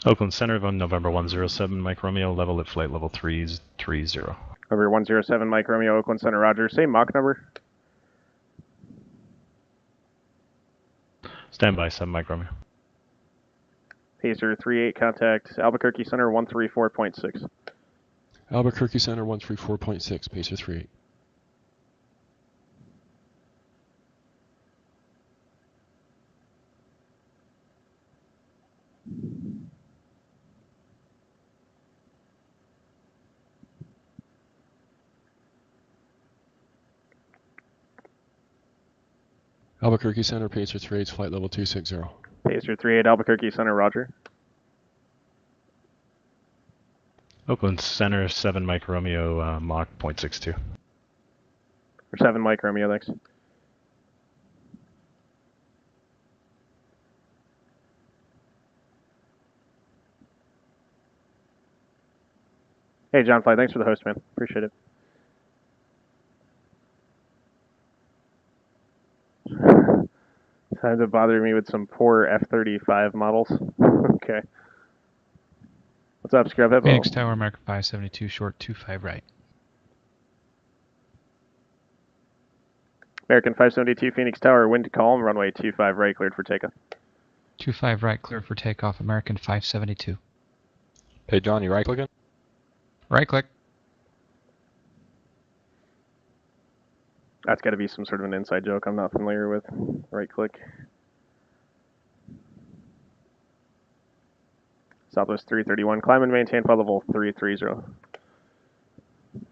Oakland Center on November 107 Mike Romeo, level at flight level 330. Over 107 Mike Romeo, Oakland Center, Roger. Same Mach number. Stand by 7 Mike Romeo. Pacer 38, contact Albuquerque Center 134.6. Albuquerque Center 134.6, Pacer 38. Albuquerque Center, Pacer 38, flight level 260. Pacer 38, Albuquerque Center, Roger. Oakland Center 7 Mike Romeo, Mach 0.62. Or 7 Mike Romeo, thanks. Hey, John Fly, thanks for the host, man. Appreciate it. Time to bother me with some poor F-35 models. Okay. What's up, Scrub Hippo? Phoenix Tower, American 572, short 25 right. American 572, Phoenix Tower, wind calm, runway 25 right, cleared for takeoff. 25 right, cleared for takeoff, American 572. Hey, John, you right clicking? Right click. That's got to be some sort of an inside joke I'm not familiar with. Right click. Southwest 331, climb and maintain flight level 330.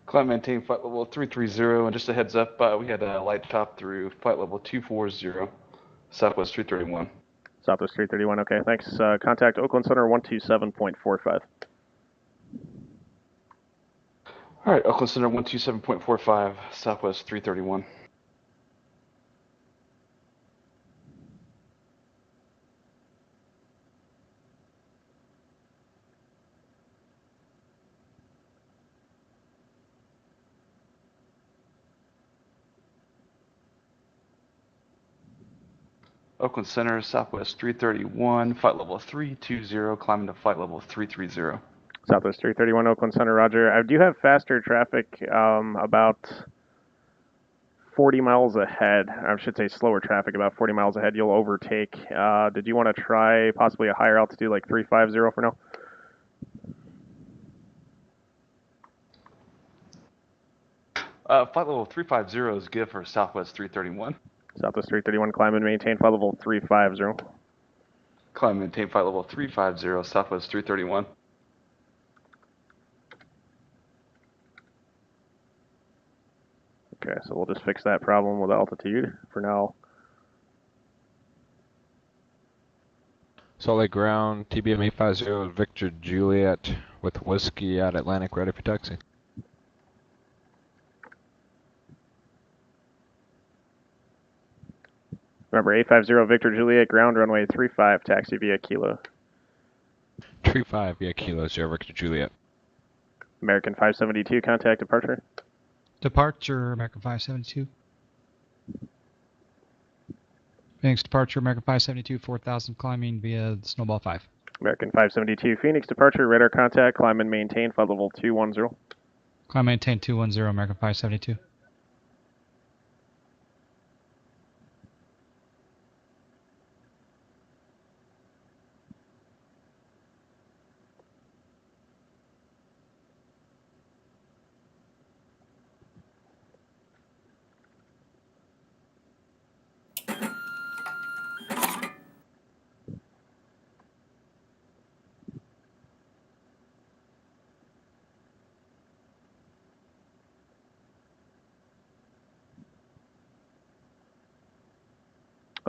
Climb maintain flight level 330, and just a heads up, we had a light top through flight level 240, Southwest 331. Southwest 331, okay, thanks. Contact Oakland Center 127.45. All right, Oakland Center 127.45, Southwest 331. Oakland Center, Southwest 331, flight level 320, climbing to flight level 330. Southwest 331 Oakland Center, roger. I do have faster traffic about 40 miles ahead. I should say slower traffic about 40 miles ahead. You'll overtake. Did you want to try possibly a higher altitude like 350 for now? Flight level 350 is good for Southwest 331. Southwest 331, climb and maintain flight level 350. Climb and maintain flight level 350, Southwest 331. Okay, so we'll just fix that problem with altitude for now. Salt Lake ground, TBM 850, Victor Juliet with whiskey at Atlantic, ready for taxi. Remember, 850 Victor Juliet, ground runway 35, taxi via Kilo. 35 via Kilo, 0 Victor Juliet. American 572, contact departure. Departure, American 572. Phoenix departure, American 572, 4000 climbing via Snowball 5. American 572, Phoenix departure, radar contact, climb and maintain, flight level 210. Climb maintain 210, American 572.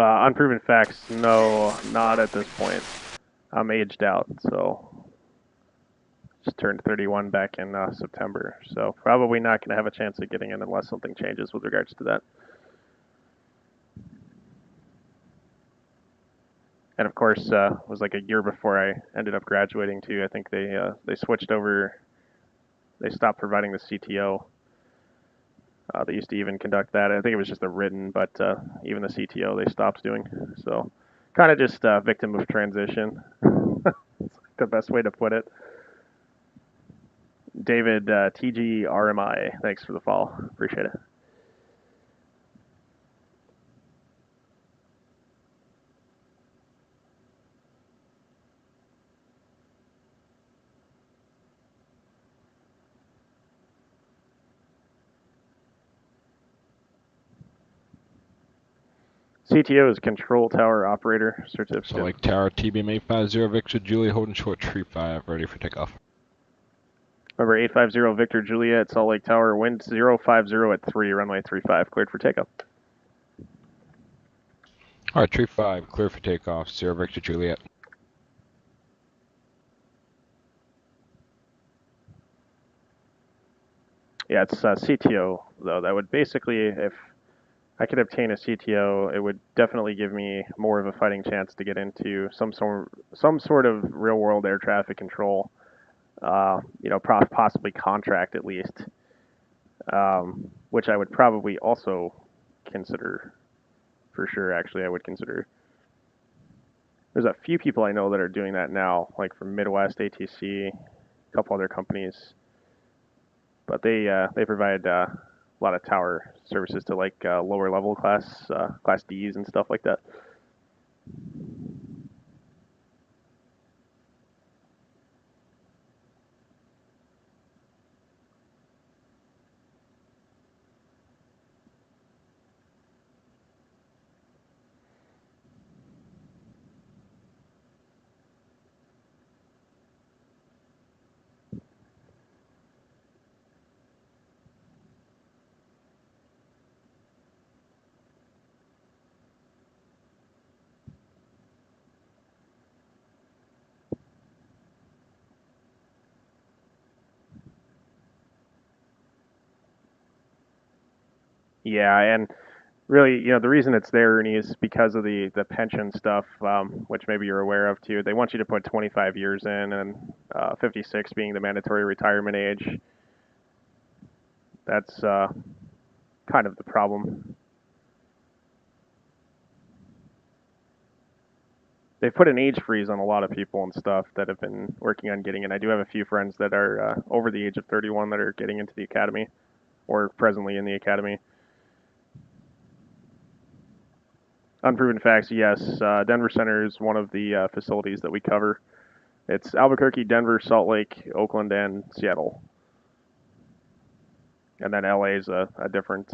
Unproven facts, no, not at this point. I'm aged out, so just turned 31 back in September, so probably not going to have a chance of getting in unless something changes with regards to that. And of course, it was like a year before I ended up graduating too. I think they switched over. They stopped providing the CTO. They used to even conduct that. I think it was just a written, but even the CTO they stopped doing. So kind of just victim of transition. It's like the best way to put it. David, TGRMI, thanks for the follow. Appreciate it. CTO is Control Tower Operator Certificate. Salt Lake Tower, TBM 850, Victor Juliet, holding short, tree 5, ready for takeoff. Remember, 850 Victor Juliet, Salt Lake Tower, wind 050 at 3, runway 35, cleared for takeoff. Alright, tree 5, clear for takeoff, 0 Victor Juliet. Yeah, it's CTO, though. That would basically, if I could obtain a CTO, it would definitely give me more of a fighting chance to get into some sort of real-world air traffic control. Possibly contract at least, which I would probably also consider, for sure. Actually, I would consider. There's a few people I know that are doing that now, like from Midwest ATC, a couple other companies, but they provide a lot of tower services to like lower level class Ds and stuff like that. Yeah, and really, the reason it's there, Ernie, is because of the pension stuff, which maybe you're aware of too. They want you to put 25 years in, and 56 being the mandatory retirement age. That's kind of the problem. They've put an age freeze on a lot of people and stuff that have been working on getting in. I do have a few friends that are over the age of 31 that are getting into the academy, or presently in the academy. Unproven facts, yes. Denver Center is one of the facilities that we cover. It's Albuquerque, Denver, Salt Lake, Oakland, and Seattle. And then LA is a different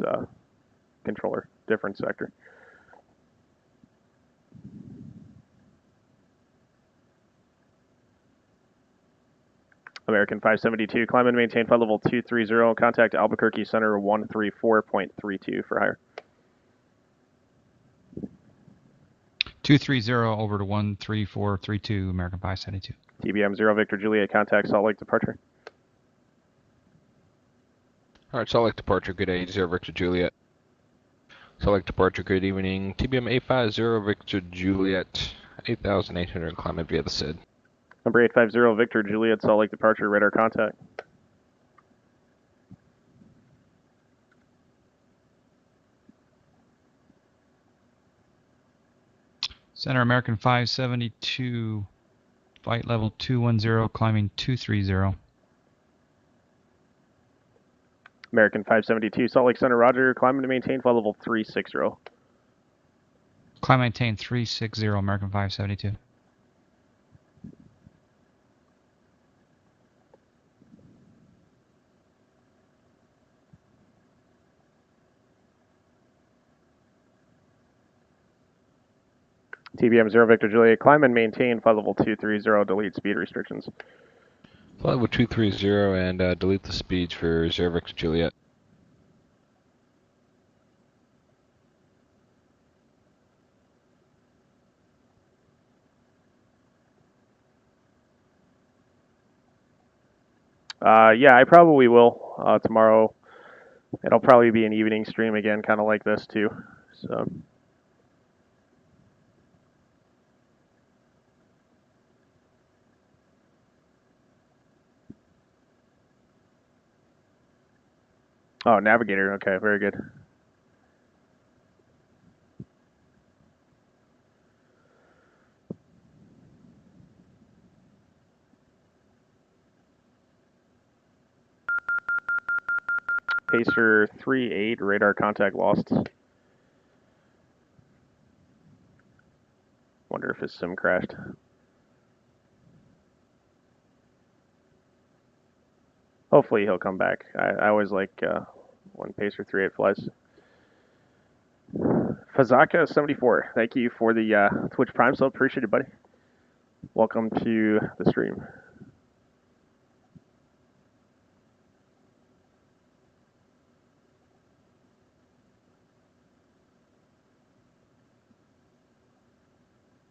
controller, different sector. American 572, climb and maintain flight level 230. Contact Albuquerque Center 134.32 for hire. 230 over to 13432, American 572. TBM 0 Victor Juliet, contact Salt Lake departure. Alright, Salt Lake departure, good day, 0 Victor Juliet. Salt Lake departure, good evening. TBM 850 Victor Juliet, 8,800, climb via the SID. Number 850 Victor Juliet, Salt Lake departure, radar contact. Center American 572, flight level 210, climbing 230. American 572, Salt Lake Center, roger, climb and maintain flight level 360. Climb maintain 360, American 572. TBM 0 Victor Juliet, climb and maintain flight level 230, delete speed restrictions. Flight level 230 and delete the speeds for 0 Victor Juliet. Yeah, I probably will tomorrow. It'll probably be an evening stream again, kind of like this too. So. Oh, Navigator. Okay, very good. Pacer 38, radar contact lost. Wonder if his sim crashed. Hopefully he'll come back. I always like when Pacer 38 flies. Fazaka 74, thank you for the Twitch Prime sub. Appreciate it, buddy. Welcome to the stream.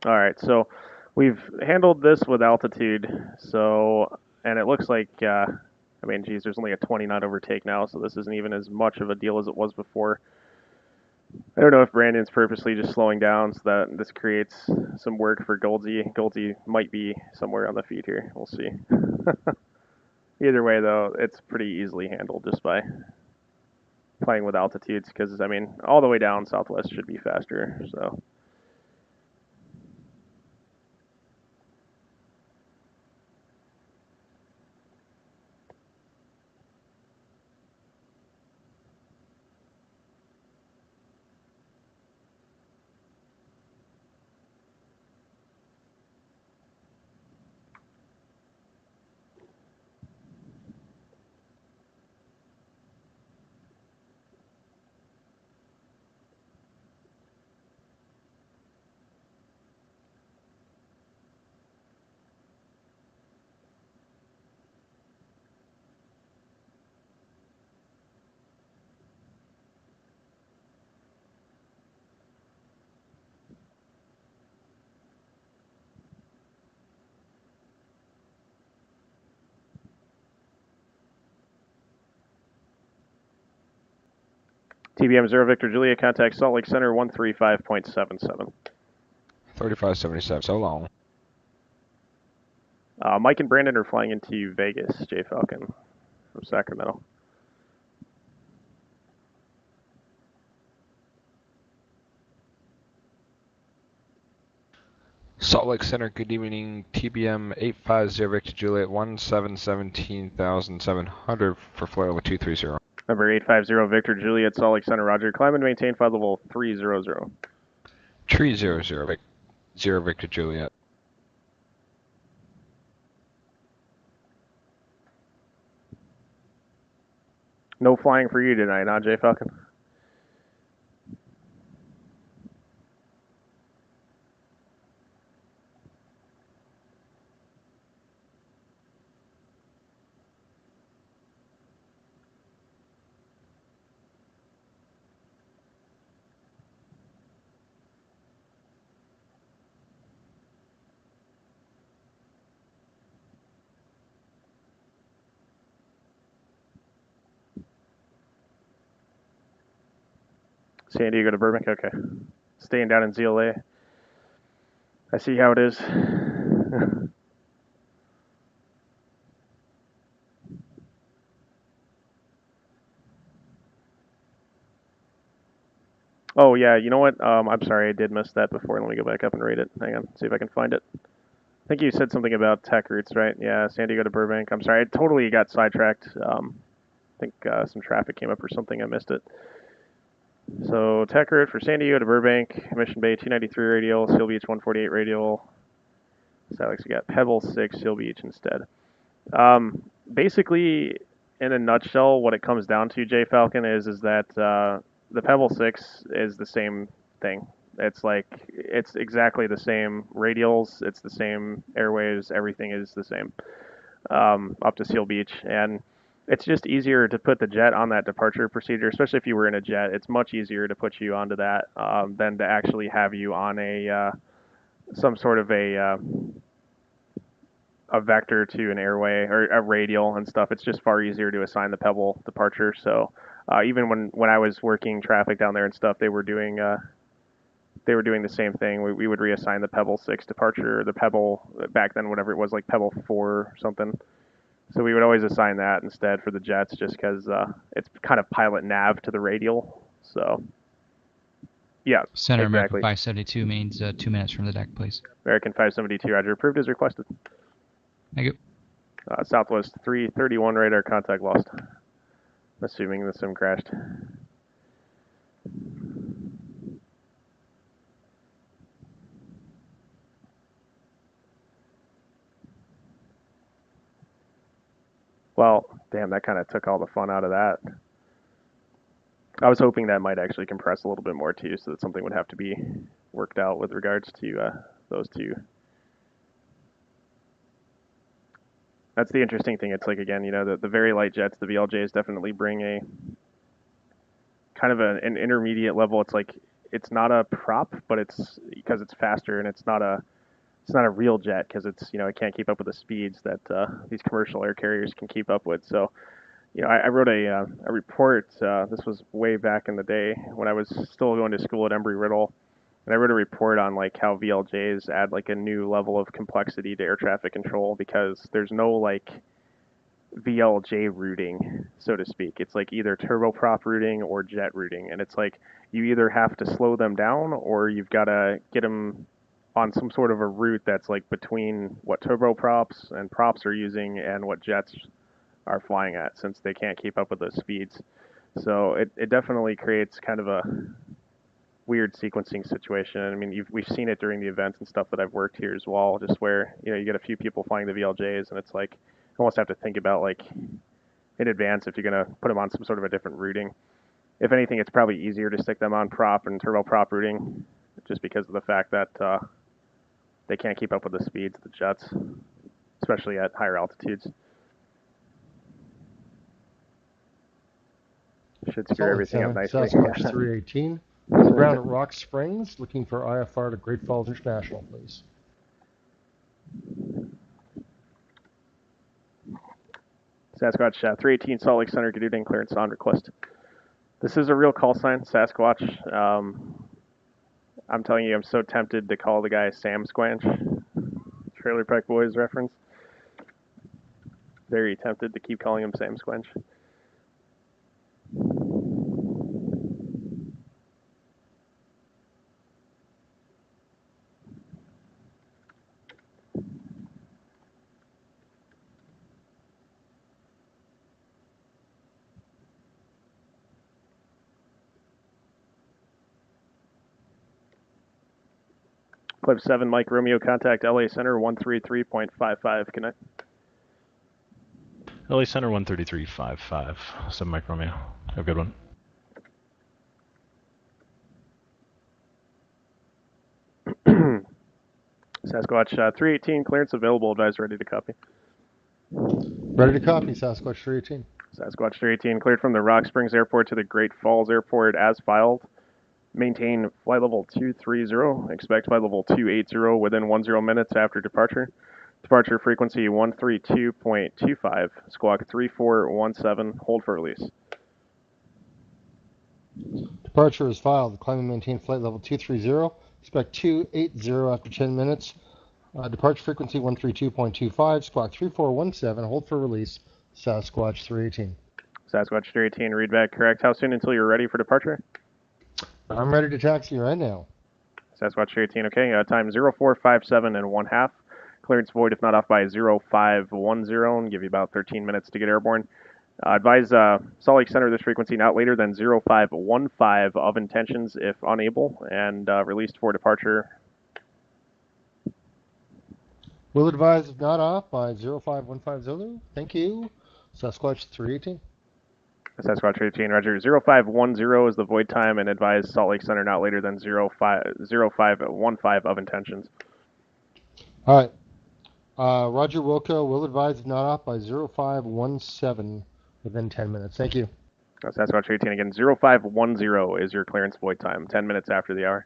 All right, so we've handled this with altitude. So, and it looks like, I mean, geez, there's only a 20 knot overtake now, so this isn't even as much of a deal as it was before. I don't know if Brandon's purposely just slowing down so that this creates some work for Goldsy. Goldsy might be somewhere on the feed here. We'll see. Either way, though, it's pretty easily handled just by playing with altitudes because, I mean, all the way down southwest should be faster, so. TBM 0 Victor Julia, contact Salt Lake Center 135.77. 3577, so long. Mike and Brandon are flying into Vegas, J Falcon from Sacramento. Salt Lake Center, good evening. TBM 850 Victor Juliet 17,700 for flight level 230. Number 850 Victor Juliet, Salt Lake Center, Roger. Climb and maintain flight level 300. 300 Victor Juliet. No flying for you tonight, huh, Jay Falcon? San Diego to Burbank, okay. Staying down in ZLA. I see how it is. Oh yeah, you know what? I'm sorry, I did miss that before. Let me go back up and read it. Hang on, see if I can find it. I think you said something about tech routes, right? Yeah, San Diego to Burbank. I'm sorry, I totally got sidetracked. I think some traffic came up or something. I missed it. So tech route for San Diego to Burbank, Mission Bay 293 radial, Seal Beach 148 radial. So Alex, we got Pebble 6, Seal Beach instead. Basically, in a nutshell, what it comes down to, Jay Falcon, is that the Pebble 6 is the same thing. It's exactly the same radials, it's the same airwaves, everything is the same up to Seal Beach. And it's just easier to put the jet on that departure procedure, especially if you were in a jet. It's much easier to put you onto that than to actually have you on a some sort of a vector to an airway or a radial and stuff. It's just far easier to assign the Pebble departure. So even when I was working traffic down there and stuff, they were doing the same thing. We would reassign the Pebble 6 departure, or the Pebble back then, whatever it was, like Pebble 4 or something. So we would always assign that instead for the jets, just because it's kind of pilot nav to the radial. So yeah, Center exactly. American 572 means 2 minutes from the deck, please. American 572, Roger. Approved as requested. Thank you. Southwest 331 radar contact lost. Assuming the sim crashed. Well, damn, that kind of took all the fun out of that. I was hoping that might actually compress a little bit more too, so that something would have to be worked out with regards to those two. That's the interesting thing. It's like, again, you know, the very light jets, the VLJs definitely bring a kind of an intermediate level. It's like, it's not a prop, but it's because it's faster, and it's not a real jet because it's, you know, it can't keep up with the speeds that these commercial air carriers can keep up with. So, you know, I wrote a report. This was way back in the day when I was still going to school at Embry-Riddle, and I wrote a report on like how VLJs add like a new level of complexity to air traffic control because there's no like VLJ routing, so to speak. It's like either turboprop routing or jet routing, and it's like you either have to slow them down or you've got to get them on some sort of a route that's like between what turboprops and props are using and what jets are flying at, since they can't keep up with those speeds. So it definitely creates kind of a weird sequencing situation. I mean, we've seen it during the events and stuff that I've worked here as well, just where, you know, you get a few people flying the VLJs, and it's like you almost have to think about like in advance if you're going to put them on some sort of a different routing. If anything, it's probably easier to stick them on prop and turboprop routing, just because of the fact that they can't keep up with the speeds of the jets, especially at higher altitudes. Should screw everything up nicely. Sasquatch 318. Ground at Rock Springs, looking for IFR to Great Falls International, please. Sasquatch 318 Salt Lake Center, good evening, clearance on request. This is a real call sign, Sasquatch. I'm telling you, I'm so tempted to call the guy Sam Squanch. Trailer Park Boys reference. Very tempted to keep calling him Sam Squanch. Clip 7, Mike Romeo, contact LA Center 133.55, connect. LA Center 133.55, 7 Mike Romeo. Have a good one. Sasquatch 318, clearance available, advise ready to copy. Ready to copy, Sasquatch 318. Sasquatch 318, cleared from the Rock Springs Airport to the Great Falls Airport as filed. Maintain flight level 230, expect flight level 280 within 10 minutes after departure. Departure frequency 132.25, squawk 3417, hold for release. Departure is filed. Climb and maintain flight level 230. Expect 280 after 10 minutes. Departure frequency 132.25, squawk 3417, hold for release. Sasquatch 318. Sasquatch 318, read back correct. How soon until you're ready for departure? I'm ready to taxi right now. Sasquatch 318, okay. Time 0457 and 1/2. Clearance void if not off by 0510, and give you about 13 minutes to get airborne. Advise Salt Lake Center this frequency not later than 0515 of intentions if unable, and released for departure. Will advise if not off by 0515 Zulu. Thank you. Sasquatch 318. Sasquatch 318, roger. 0510 is the void time, and advise Salt Lake Center not later than 0515 of intentions. All right. Roger Wilco will advise if not off by 0517 within 10 minutes. Thank you. Sasquatch 318 again. 0510 is your clearance void time, 10 minutes after the hour.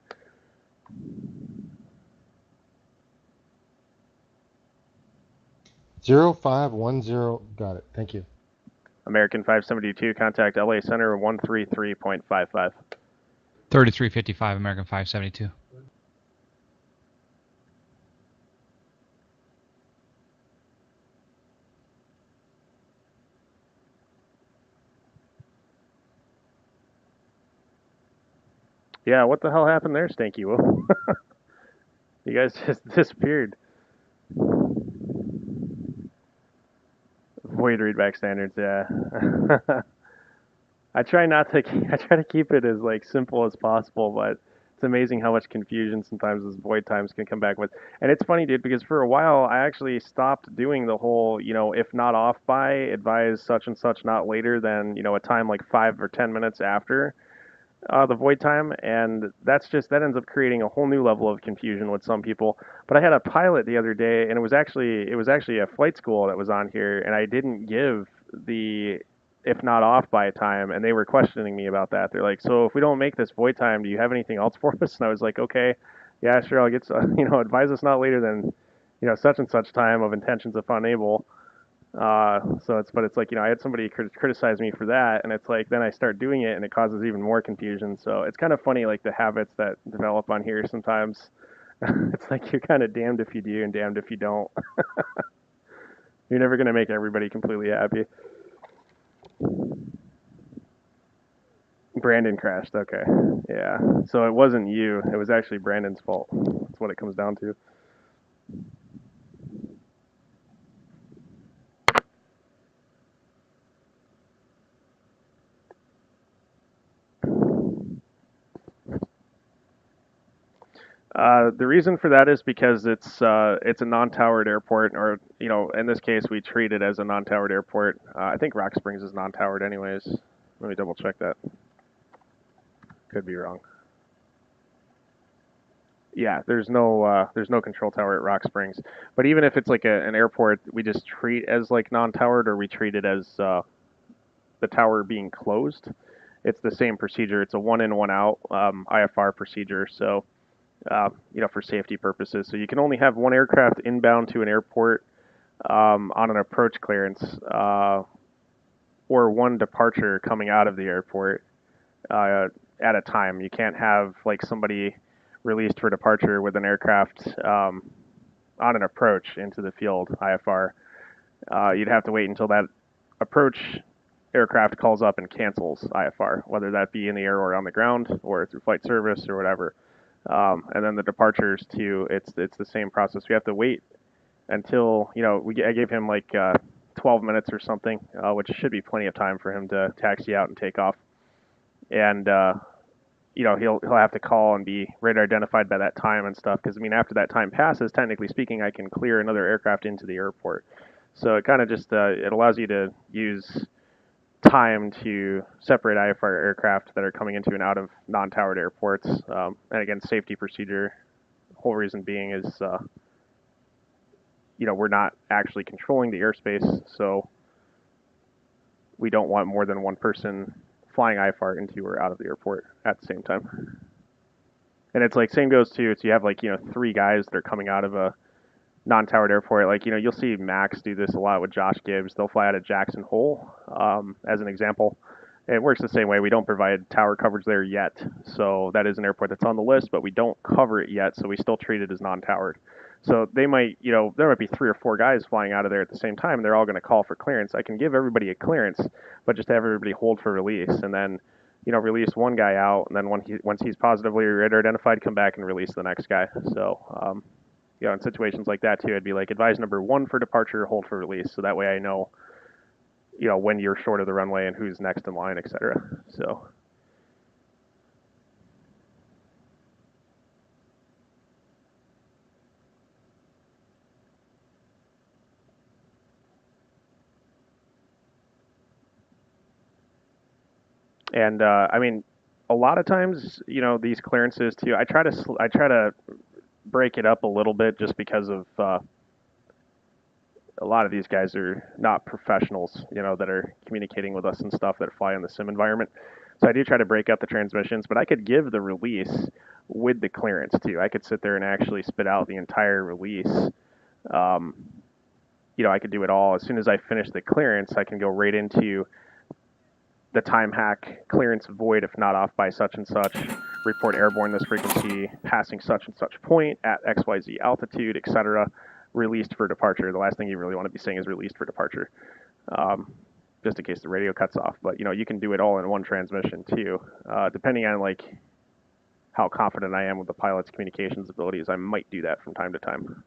Zero 0510. Got it. Thank you. American 572, contact LA Center 133.55. 3355, American 572. Yeah, what the hell happened there, Stanky Will? You guys just disappeared. Void readback standards, yeah. I try to keep it as like simple as possible, but it's amazing how much confusion sometimes those void times can come back with. And it's funny, dude, because for a while I actually stopped doing the whole, if not off by, advise such and such not later than, a time like 5 or 10 minutes after the void time, and that ends up creating a whole new level of confusion with some people. But I had a pilot the other day, and it was actually a flight school that was on here, and I didn't give the if not off by time, and they were questioning me about that. They're like, so if we don't make this void time, do you have anything else for us? And I was like, okay, yeah, sure, I'll get advise us not later than such and such time of intentions if unable. It's like, I had somebody criticize me for that, and it's like, then I start doing it, and it causes even more confusion. So it's kind of funny, like the habits that develop on here sometimes. It's like you're kind of damned if you do and damned if you don't. You're never going to make everybody completely happy. Brandon crashed, okay. Yeah, so it wasn't you. It was actually Brandon's fault. That's what it comes down to. The reason for that is because it's a non-towered airport, or in this case we treat it as a non-towered airport. I think Rock Springs is non-towered anyways. Let me double check that. Could be wrong. Yeah, there's no control tower at Rock Springs. But even if it's like an airport, we just treat as like non-towered, or we treat it as the tower being closed. It's the same procedure. It's a one in, one out IFR procedure. So. For safety purposes. So you can only have one aircraft inbound to an airport on an approach clearance, or one departure coming out of the airport at a time. You can't have like somebody released for departure with an aircraft on an approach into the field, IFR. You'd have to wait until that approach aircraft calls up and cancels IFR, whether that be in the air or on the ground or through flight service or whatever. And then the departures too, it's the same process. We have to wait until I gave him like 12 minutes or something, which should be plenty of time for him to taxi out and take off. And he'll have to call and be radar identified by that time and stuff. Because I mean, after that time passes, technically speaking, I can clear another aircraft into the airport. So it kind of just it allows you to use time to separate IFR aircraft that are coming into and out of non-towered airports. And again, safety procedure. Whole reason being is, we're not actually controlling the airspace, so we don't want more than one person flying IFR into or out of the airport at the same time. And it's like, same goes to, if you have like, 3 guys that are coming out of a non-towered airport. Like, you'll see Max do this a lot with Josh Gibbs. They'll fly out of Jackson Hole, as an example. It works the same way. We don't provide tower coverage there yet. So that is an airport that's on the list, but we don't cover it yet, so we still treat it as non-towered. So they might, there might be 3 or 4 guys flying out of there at the same time, and they're all going to call for clearance. I can give everybody a clearance, but just have everybody hold for release, and then, release one guy out, and then once he's positively radar identified, come back and release the next guy. So, in situations like that too, I'd be like, advise number 1 for departure, hold for release. So that way I know, when you're short of the runway and who's next in line, etc. So. And I mean, a lot of times, these clearances too, I try to break it up a little bit just because of a lot of these guys are not professionals, that are communicating with us and stuff that fly in the sim environment. So I do try to break up the transmissions, but I could give the release with the clearance too. I could sit there and actually spit out the entire release. I could do it all. As soon as I finish the clearance, I can go right into the time hack clearance void if not off by such and such, report airborne this frequency, passing such and such point at XYZ altitude, etc., released for departure. The last thing you really want to be saying is released for departure, just in case the radio cuts off. But, you can do it all in one transmission too. Depending on, like, how confident I am with the pilot's communications abilities, I might do that from time to time.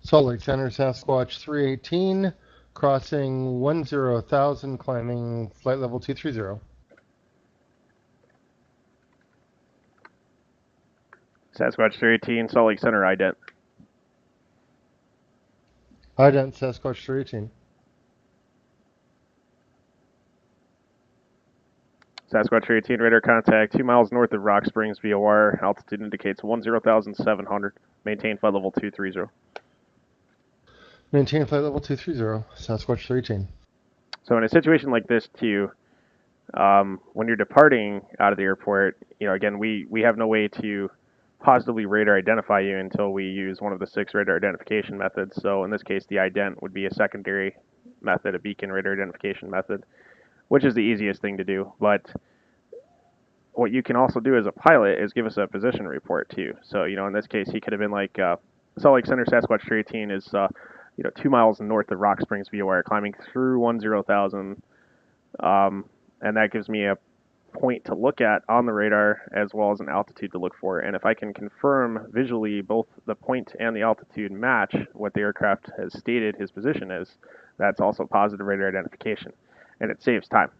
Salt Lake Center, Sasquatch 318, crossing 10,000, climbing flight level 230. Sasquatch 318, Salt Lake Center, ident. Ident, Sasquatch 318. Sasquatch 318, radar contact 2 miles north of Rock Springs VOR. Altitude indicates 10,700. Maintain flight level 230. Maintain flight level 230, Sasquatch 318. So in a situation like this too, when you're departing out of the airport, again, we have no way to positively radar identify you until we use one of the 6 radar identification methods. So in this case, the ident would be a secondary method, a beacon radar identification method, which is the easiest thing to do. But what you can also do as a pilot is give us a position report too. So, in this case, he could have been like, Salt Lake Center, Sasquatch 318 is, 2 miles north of Rock Springs VOR, climbing through 10,000. And that gives me a point to look at on the radar as well as an altitude to look for. And if I can confirm visually both the point and the altitude match what the aircraft has stated his position is, that's also positive radar identification. And it saves time.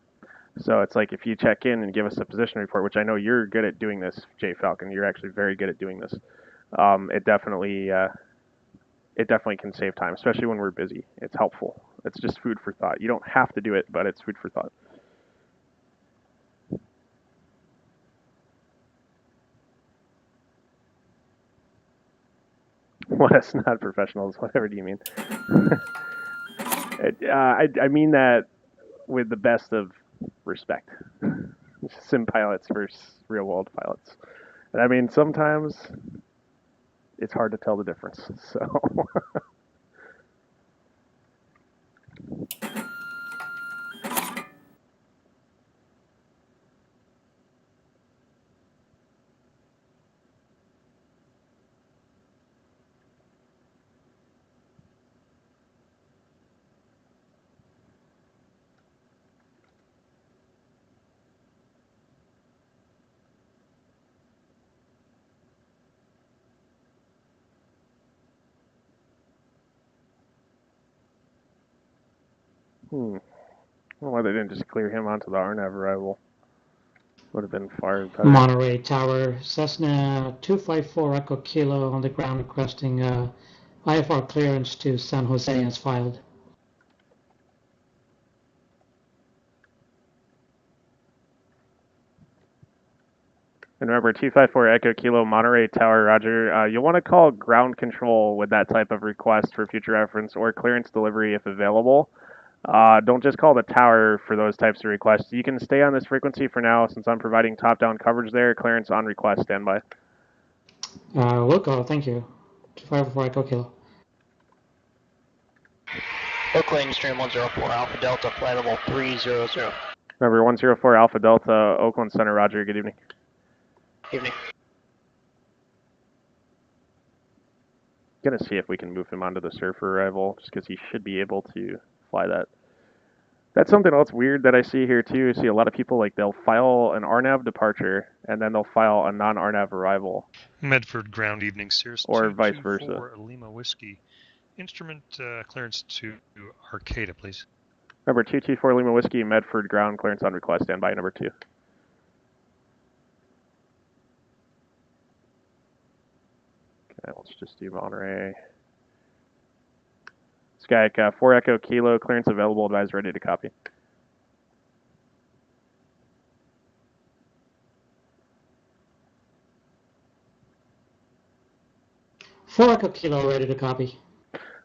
So it's like if you check in and give us a position report, which I know you're good at doing this, Jay Falcon, you're actually very good at doing this. It definitely can save time, especially when we're busy. It's helpful. It's just food for thought. You don't have to do it, but it's food for thought. What us not professionals? Whatever do you mean? I mean that with the best of respect. Sim pilots versus real world pilots. And I mean, sometimes it's hard to tell the difference. So. I don't know why they didn't just clear him onto the RNAV arrival. Would have been fired better. Monterey Tower, Cessna 254 Echo Kilo on the ground requesting IFR clearance to San Jose as filed. And remember, 254 Echo Kilo, Monterey Tower, Roger. You'll want to call ground control with that type of request for future reference or clearance delivery if available. Don't just call the tower for those types of requests. You can stay on this frequency for now since I'm providing top-down coverage there. Clearance on request, standby. Will call, thank you. 254 Echo Kilo. Oakland, stream 104 Alpha Delta, flight level 300. Remember, 104 Alpha Delta, Oakland Center, Roger. Good evening. Evening. Gonna see if we can move him onto the surfer arrival, just because he should be able to fly that. That's something else weird that I see here too. I see a lot of people like they'll file an RNAV departure and then they'll file a non-RNAV arrival. Medford ground evening, Sears. Or vice versa. 224 Lima Whiskey. Instrument clearance to Arcata, please. Number 224 Lima Whiskey, Medford ground clearance on request. Standby, number 2. Okay, let's just do Monterey. Skyek, 4 Echo Kilo, clearance available, advise ready to copy. Four Echo Kilo, ready to copy.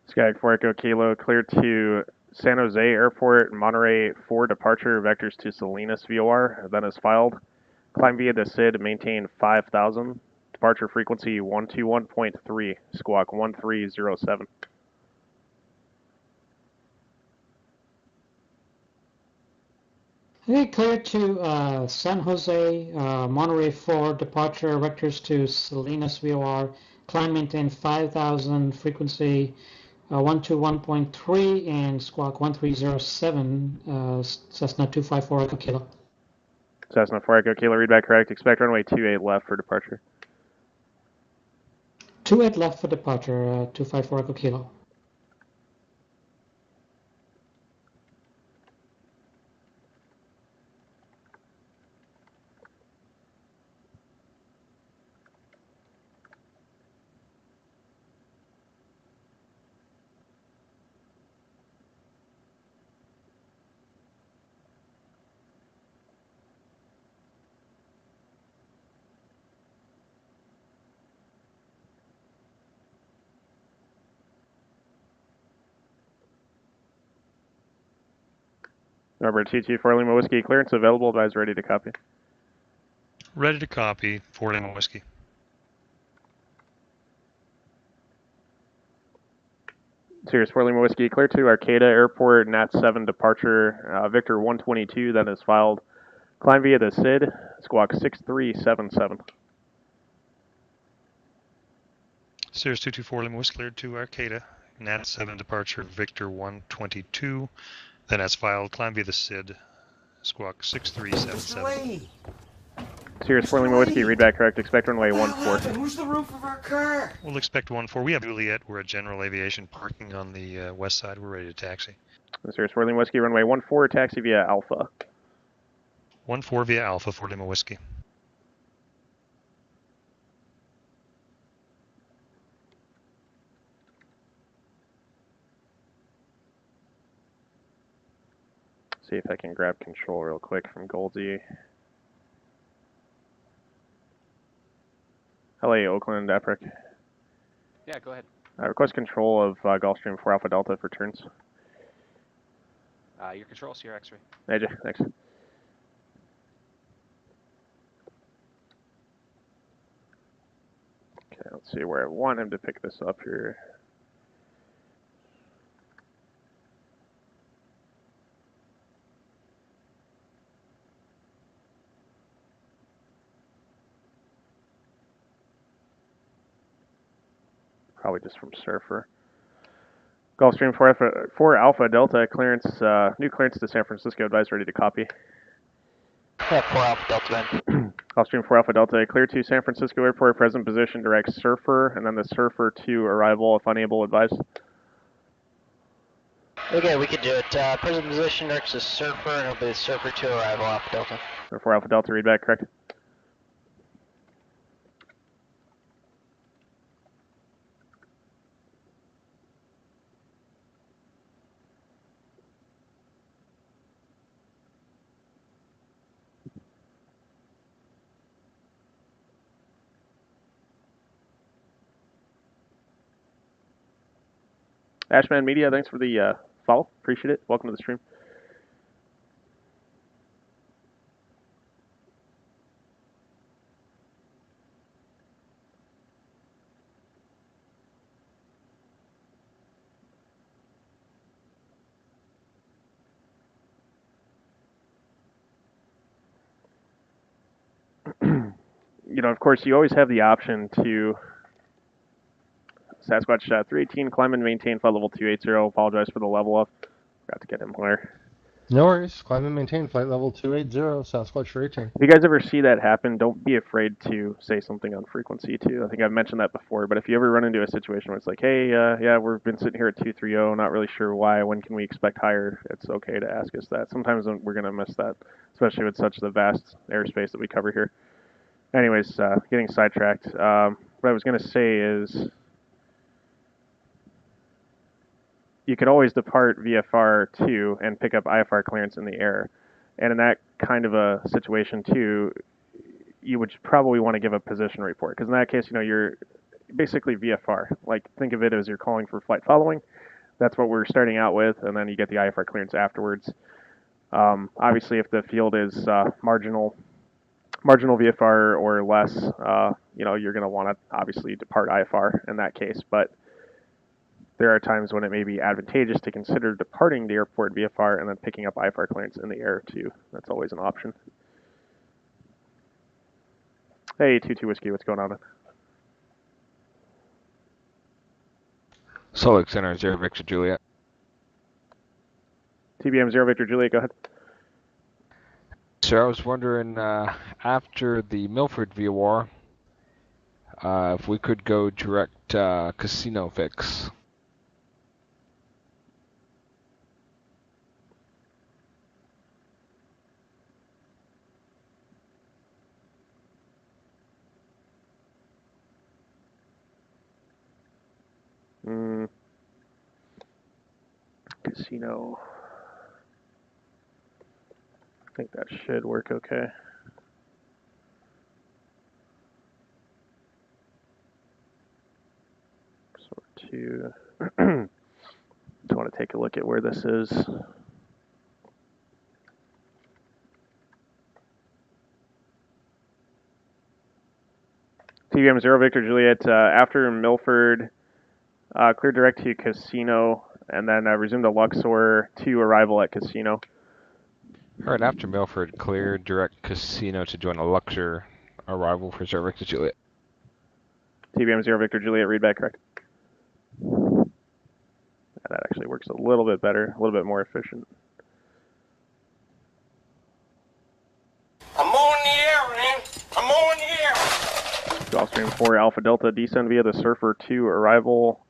Skyek, 4 Echo Kilo, clear to San Jose Airport, Monterey 4 departure, vectors to Salinas VOR, then is filed. Climb via the SID, maintain 5,000. Departure frequency 121.3, squawk 1307. Okay, clear to San Jose, Monterey 4, departure, vectors to Salinas VOR, climb maintain 5,000, frequency 121.3, and squawk 1307, Cessna 254 Echo Kilo. Cessna 4 Echo Kilo, readback correct, expect runway 28 left for departure. 28 left for departure, 254 Echo Kilo. Number 224 Lima Whiskey, clearance available, advise ready to copy. Ready to copy, 4 Lima Whiskey. Sirius 4 Lima Whiskey, clear to Arcata Airport, Nat 7 departure, Victor 122, that is filed. Climb via the SID, squawk 6377. Sirius 224 Lima Whiskey, cleared to Arcata, Nat 7 departure, Victor 122, then as filed, climb via the SID, squawk 6377. Sirius 4 Lima Whiskey, readback correct, expect runway 14. Where's the roof of our car? We'll expect 14. We have Juliet. We're at General Aviation parking on the west side. We're ready to taxi. Sirius 4 Lima Whiskey, runway 14, taxi via Alpha. 14 via Alpha, 4 Lima Whiskey. See if I can grab control real quick from Goldie. LA, Oakland, Epric. Yeah, go ahead. Request control of Gulfstream 4 Alpha Delta for turns. Your control, Sierra X-ray. AJ, thanks. Okay, Let's see where I want him to pick this up here. Probably just from Surfer. Gulfstream 4 Alpha Delta clearance, new clearance to San Francisco. Advise ready to copy. Yeah, 4 Alpha Delta in. Gulfstream 4 Alpha Delta, clear to San Francisco Airport, present position, direct Surfer, and then the Surfer 2 arrival, if unable, advise. Okay, we could do it. Present position, direct to Surfer, and it'll be the Surfer 2 arrival, Alpha Delta. 4 Alpha Delta, read back, correct. Ashman Media, thanks for the follow. Appreciate it. Welcome to the stream. You know, of course, you always have the option to Sasquatch 318, climb and maintain flight level 280. Apologize for the level up. Forgot to get him clear. No worries. Climb and maintain flight level 280, Sasquatch 318. If you guys ever see that happen, don't be afraid to say something on frequency too. I think I've mentioned that before, but if you ever run into a situation where it's like, hey, yeah, we've been sitting here at 230, not really sure why, when can we expect higher, it's okay to ask us that. Sometimes we're going to miss that, especially with such the vast airspace that we cover here. Anyways, getting sidetracked. What I was going to say is you could always depart VFR 2 and pick up IFR clearance in the air. And in that kind of a situation too, you would probably want to give a position report, because in that case, you know, you're basically VFR. Like, think of it as you're calling for flight following. That's what we're starting out with, and then you get the IFR clearance afterwards. Obviously, if the field is marginal VFR or less, you know, you're going to want to obviously depart IFR in that case. But there are times when it may be advantageous to consider departing the airport VFR and then picking up IFR clearance in the air too. That's always an option. Hey, 22 Whiskey, what's going on? Salt Lake Center, 0 Victor Juliet. TBM 0 Victor Juliet, go ahead. Sir, I was wondering, after the Milford VOR, if we could go direct casino fix. Casino. I think that should work okay. Sort two. Just want to take a look at where this is. TBM 0 Victor Juliet, after Milford, clear direct to Casino, and then resume the Luxor to arrival at Casino. Alright, after Milford, clear direct Casino to join a Luxor arrival for 0 Victor Juliet. TBM 0 Victor Juliet, read back correct. That actually works a little bit better, a little bit more efficient. I'm on the air, man. I'm on the air. Gulfstream 4 Alpha Delta, descend via the Surfer 2 arrival.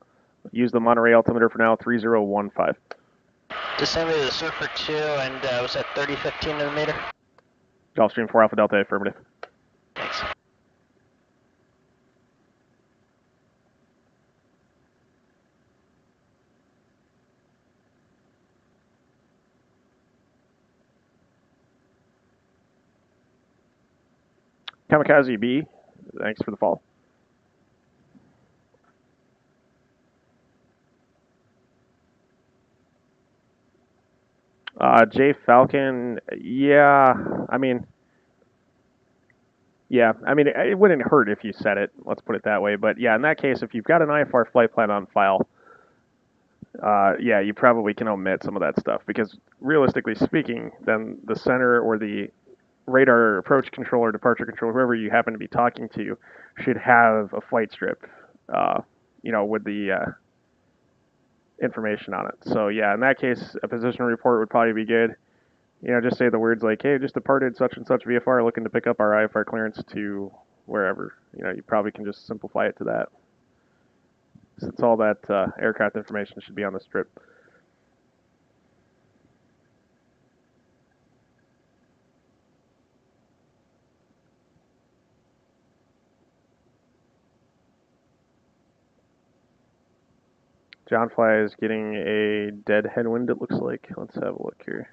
Use the Monterey altimeter for now, 3015. Descend via the Surfer 2, and was that 3015 to the meter? Gulfstream 4 Alpha Delta, affirmative. Thanks. Kamikaze B, thanks for the follow. J Falcon, yeah, I mean, Yeah, I mean, it wouldn't hurt if you said it. Let's put it that way. But yeah, in that case, if you've got an IFR flight plan on file, yeah, you probably can omit some of that stuff because realistically speaking, then the center or the radar approach controller, departure controller, whoever you happen to be talking to, should have a flight strip, with the information on it. So yeah, in that case, a position report would probably be good. Just say the words like, "Hey, just departed such and such VFR, looking to pick up our IFR clearance to wherever." You probably can just simplify it to that, since all that aircraft information should be on the strip. John Fly is getting a dead headwind, it looks like. Let's have a look here.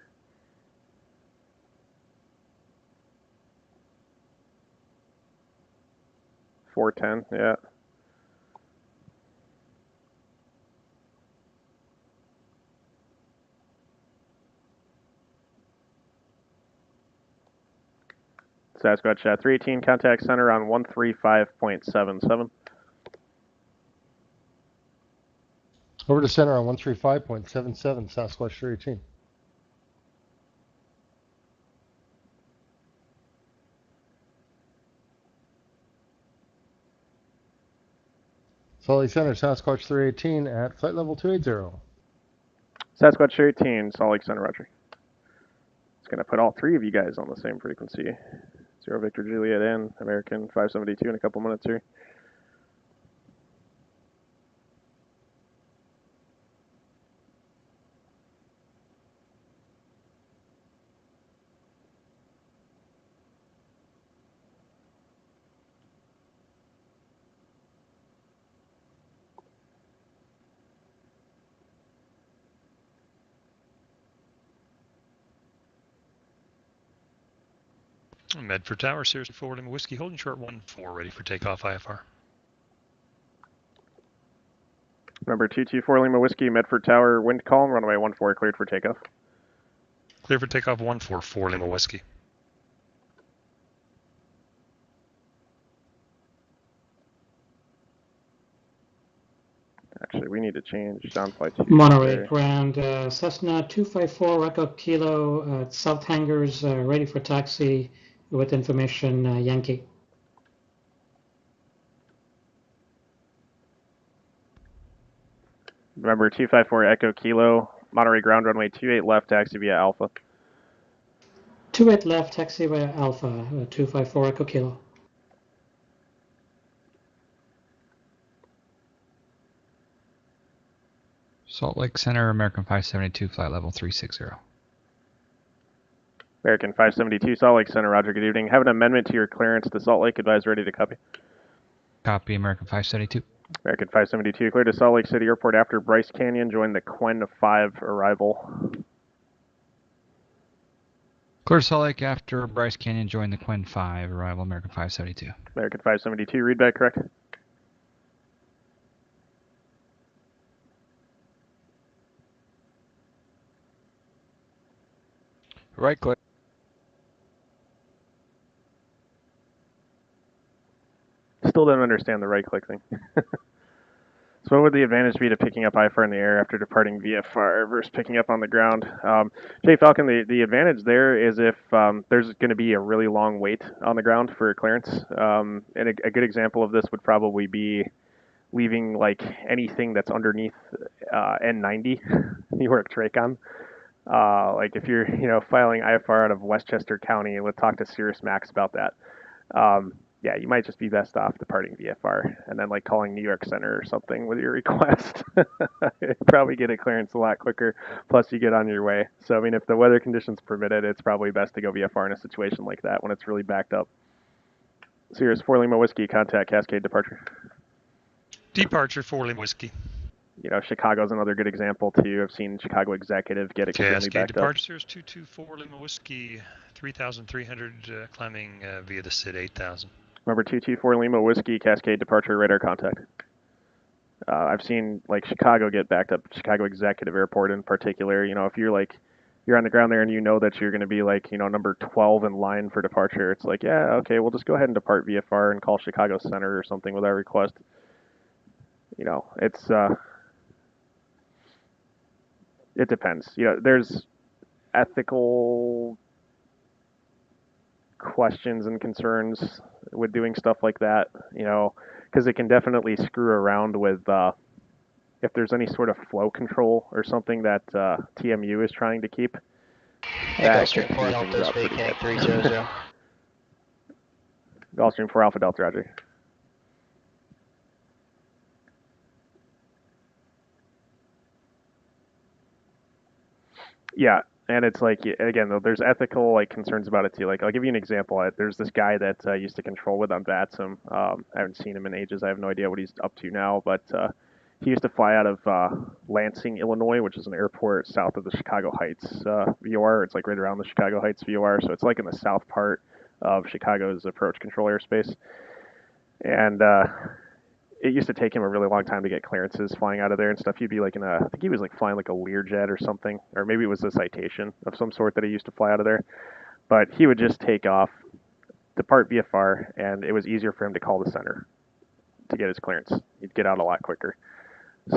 .410, yeah. Sasquatch 318, contact center on 135.77. Over to center on 135.77, Sasquatch 318. Salt Lake Center, Sasquatch 318 at flight level 280. Sasquatch 318, Salt Lake Center, Roger. It's going to put all three of you guys on the same frequency. 0 Victor Juliet in, American 572 in a couple minutes here. Medford Tower, Sirius 4 Lima Whiskey, holding short 1-4, ready for takeoff IFR. Number 224 Lima Whiskey, Medford Tower, wind calm, runway 14 cleared for takeoff. Clear for takeoff 144 Lima Whiskey. Actually, we need to change John Flight 2. Monterey ground, Cessna 254 Echo Kilo at South Hangars, ready for taxi with information Yankee. Remember 254 Echo Kilo, Monterey ground, runway 28 left, taxi via Alpha. 28 left, taxi via Alpha, 254 Echo Kilo. Salt Lake Center, American 572, flight level 360. American 572, Salt Lake Center, Roger, good evening. Have an amendment to your clearance to Salt Lake, advise ready to copy. Copy, American 572. American 572, clear to Salt Lake City Airport after Bryce Canyon, join the Quen 5 arrival. Clear to Salt Lake after Bryce Canyon, join the Quen 5 arrival, American 572. American 572, read back correct? Right click. Still don't understand the right click thing. So what would the advantage be to picking up IFR in the air after departing VFR versus picking up on the ground? Jay Falcon, the advantage there is if there's going to be a really long wait on the ground for clearance. And a good example of this would probably be leaving like anything that's underneath N90, New York TRACON. Like if you're filing IFR out of Westchester County, let's talk to Cirrus Max about that. Yeah, you might just be best off departing VFR and then like calling New York Center or something with your request. You'd probably get a clearance a lot quicker, plus you get on your way. So I mean, if the weather conditions permit it, it's probably best to go VFR in a situation like that when it's really backed up. Sirius 4 Lima Whiskey, contact Cascade departure. Departure 4 Lima Whiskey. Chicago's another good example too. I've seen Chicago executive get extremely backed departure, Sirius 224 Lima Whiskey, 3,300 climbing via the SID 8,000. Number 224 Lima Whiskey, Cascade departure, radar contact. I've seen like Chicago get backed up, Chicago Executive Airport in particular. If you're like you're on the ground there and you know that you're going to be like, number 12 in line for departure. It's like, yeah, okay, we'll just go ahead and depart VFR and call Chicago Center or something with our request. It's it depends. There's ethical questions and concerns with doing stuff like that, because it can definitely screw around with if there's any sort of flow control or something that TMU is trying to keep. Gulfstream 4 Delta is vacating 300. Gulfstream 4 Alpha Delta, Roger. Yeah, and it's like, again, though, there's ethical concerns about it too. Like, I'll give you an example. There's this guy that I used to control with on VATSIM. I haven't seen him in ages. I have no idea what he's up to now, but he used to fly out of Lansing, Illinois, which is an airport south of the Chicago Heights VOR. It's like right around the Chicago Heights VOR, so it's like in the south part of Chicago's approach control airspace. And it used to take him a really long time to get clearances flying out of there and stuff. He'd be like I think he was like flying like a Learjet or something, or maybe it was a Citation of some sort that he used to fly out of there. But he would just take off, depart VFR, and it was easier for him to call the center to get his clearance. He'd get out a lot quicker.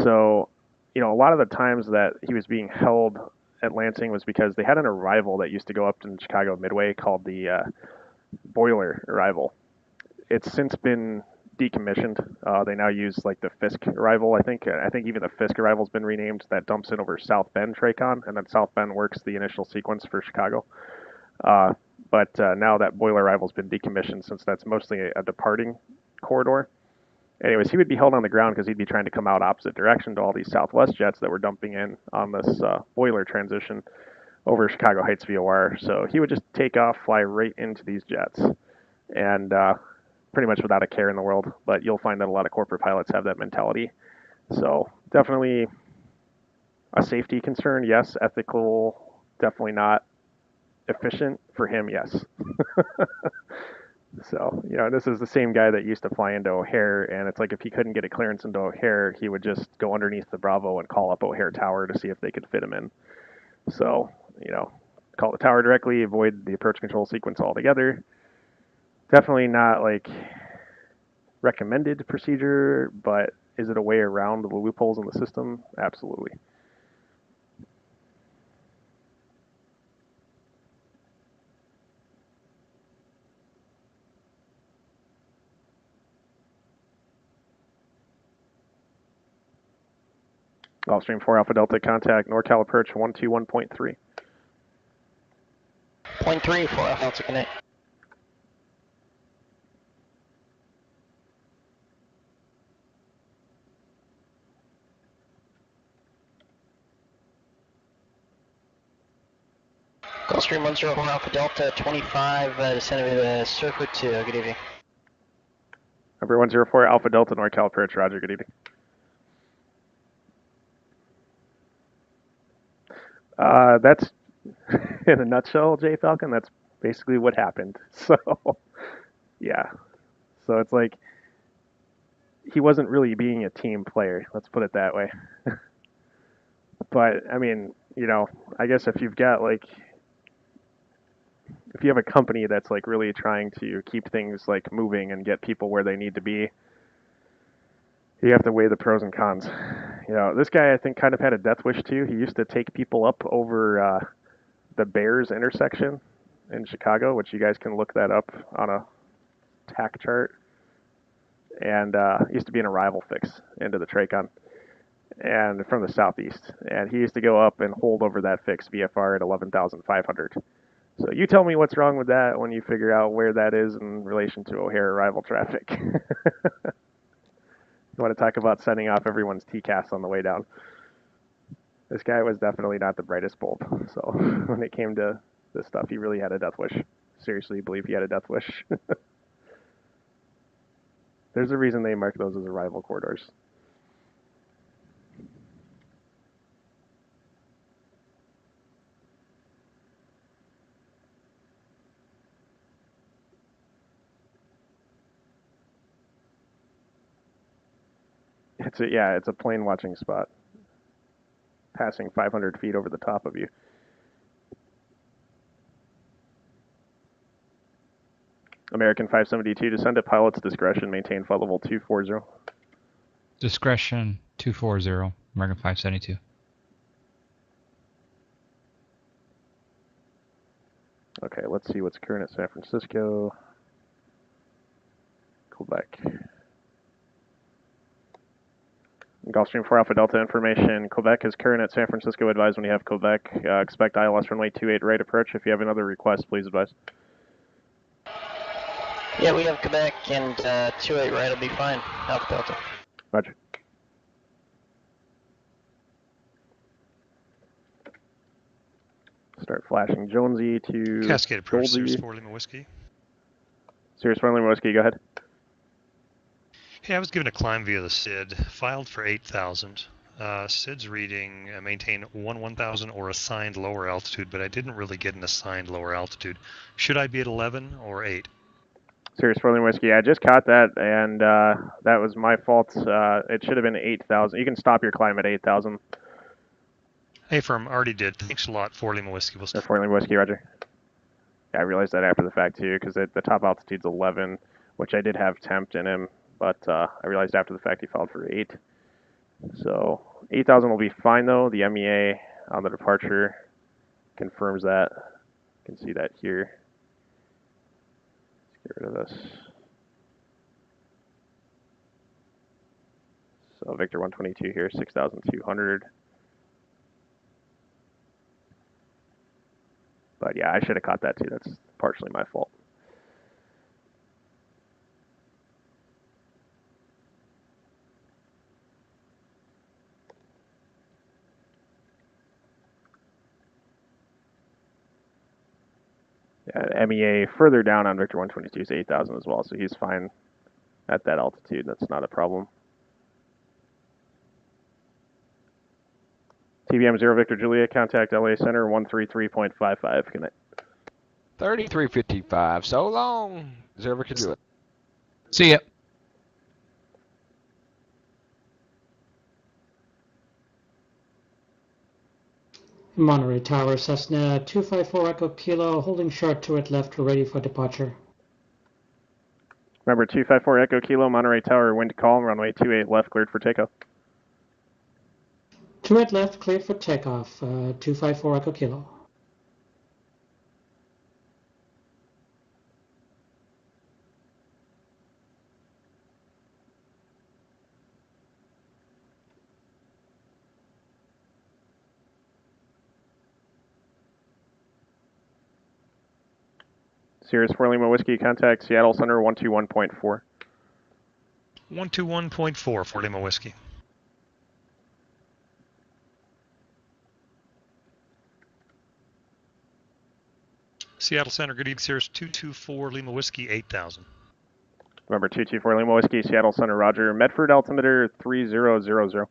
So, a lot of the times that he was being held at Lansing was because they had an arrival that used to go up in Chicago Midway called the Boiler Arrival. It's since been decommissioned. They now use like the Fisk arrival, I think. I think even the Fisk arrival's been renamed. That dumps in over South Bend Tracon, and then South Bend works the initial sequence for Chicago. But now that Boiler arrival's been decommissioned since that's mostly a departing corridor. Anyways, he would be held on the ground because he'd be trying to come out opposite direction to all these Southwest jets that were dumping in on this Boiler transition over Chicago Heights VOR. So he would just take off, fly right into these jets, and pretty much without a care in the world. But you'll find that a lot of corporate pilots have that mentality. So definitely a safety concern, yes. Ethical, definitely not. Efficient for him, yes. So, this is the same guy that used to fly into O'Hare, and it's like if he couldn't get a clearance into O'Hare, he would just go underneath the Bravo and call up O'Hare Tower to see if they could fit him in. So, call the tower directly, avoid the approach control sequence altogether. Definitely not recommended procedure, but is it a way around the loopholes in the system? Absolutely. Gulfstream 4 Alpha Delta, contact NorCal approach 121.3. 0.3 for Alpha Delta connect. Gulfstream 104 Alpha Delta 25, descending to circle 2. Good evening. Number 104 Alpha Delta NorCal approach, roger, good evening. That's, in a nutshell, Jay Falcon, that's basically what happened. So, yeah. So it's like, he wasn't really being a team player, let's put it that way. But, I mean, I guess if you've got, if you have a company that's, really trying to keep things, moving and get people where they need to be, you have to weigh the pros and cons. This guy, I think, kind of had a death wish, too. He used to take people up over the Bears intersection in Chicago, which you guys can look that up on a TAC chart. And used to be an arrival fix into the Tracon, and from the southeast. And he used to go up and hold over that fix VFR at 11,500. So you tell me what's wrong with that when you figure out where that is in relation to O'Hare arrival traffic. You want to talk about sending off everyone's TCAS on the way down. This guy was definitely not the brightest bulb. So when it came to this stuff, he really had a death wish. Seriously believe he had a death wish. There's a reason they mark those as arrival corridors. It's a plane watching spot, passing 500 feet over the top of you. American 572, descend at pilot's discretion, maintain flight level 240. Discretion 240, American 572. Okay, let's see what's current at San Francisco. Quebec. Gulfstream 4 Alpha Delta information. Quebec is current at San Francisco. Advise when you have Quebec. Expect ILS runway 28 right approach. If you have another request, please advise. Yeah, we have Quebec and 28 right will be fine. Alpha Delta. Roger. Start flashing Jonesy to Cascade approach, Goldie. Sirius 4 Lima Whiskey. Sirius 4 Lima Whiskey, go ahead. Hey, I was given a climb via the SID, filed for 8,000. SID's reading maintain 1,000 or assigned lower altitude, but I didn't really get an assigned lower altitude. Should I be at 11 or 8? Sirius 4 Lima Whiskey, I just caught that, and that was my fault. It should have been 8,000. You can stop your climb at 8,000. Hey, firm, already did. Thanks a lot, 4 Lima Whiskey. 4 Lima Whiskey, roger. Yeah, I realized that after the fact, too, because the top altitude's 11, which I did have temp in him, but I realized after the fact he filed for 8. So 8,000 will be fine, though. The MEA on the departure confirms that. You can see that here. Let's get rid of this. So Victor 122 here, 6,200. But yeah, I should have caught that too. That's partially my fault. Yeah, MEA further down on Victor 122 is 8,000 as well, so he's fine at that altitude. That's not a problem. TBM 0 Victor Julia, contact LA Center 133.55. Good night. 3355. So long. Zero Victor Julia. See ya. Monterey Tower, Cessna 254 Echo Kilo, holding short turret left, ready for departure. Remember 254 Echo Kilo, Monterey Tower, wind calm, runway 28 left, cleared for takeoff. Turret left, cleared for takeoff, 254 Echo Kilo. Sirius 4 Lima Whiskey, contact Seattle Center 121.4. 121.4 for Lima Whiskey. Seattle Center, good evening, Sirius 224 Lima Whiskey, 8,000. Remember 224 Lima Whiskey, Seattle Center, roger. Medford altimeter 3000.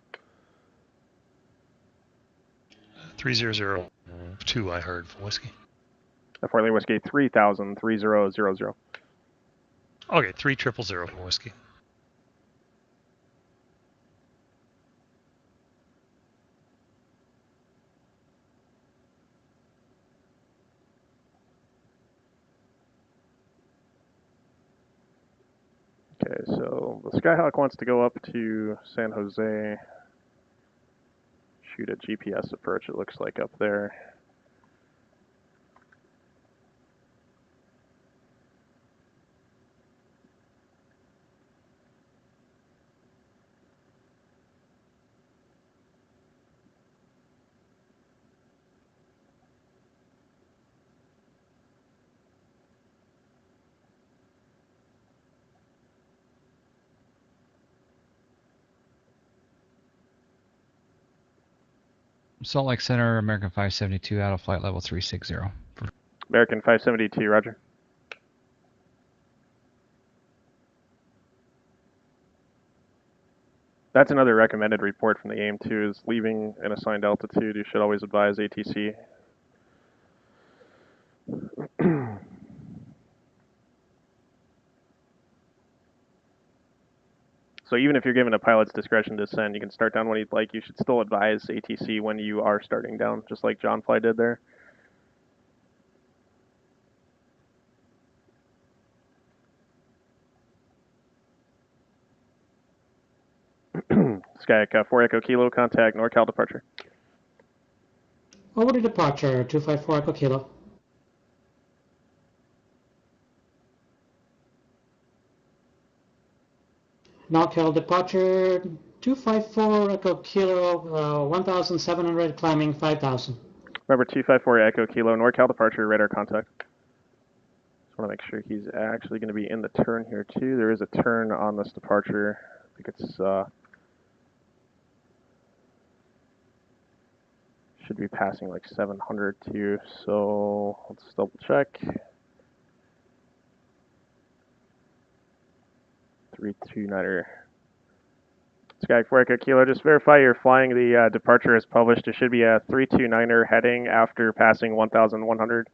3002, I heard, for Whiskey. 4 Lima Whiskey 3000, 3000. Okay, 3000 for Whiskey. Okay, so the Skyhawk wants to go up to San Jose. Shoot a GPS approach, it looks like, up there. Salt Lake Center, American 572, out of flight level 360. American 572, roger. That's another recommended report from the AIM-2 is leaving an assigned altitude. You should always advise ATC. So even if you're given a pilot's discretion to descend, you can start down when you'd like. You should still advise ATC when you are starting down, just like John Fly did there. Skyek 4 Echo Kilo, contact NorCal departure. Over to departure, 254 Echo Kilo. NorCal departure, 254 Echo Kilo, 1,700, climbing 5,000. Remember 254 Echo Kilo, NorCal departure, radar contact. Just want to make sure he's actually going to be in the turn here too. There is a turn on this departure. I think it's should be passing like 700 too. So let's double check. 329er. Sky 4 Echo Kilo, just verify you're flying the departure as published. It should be a 329er heading after passing 1,100.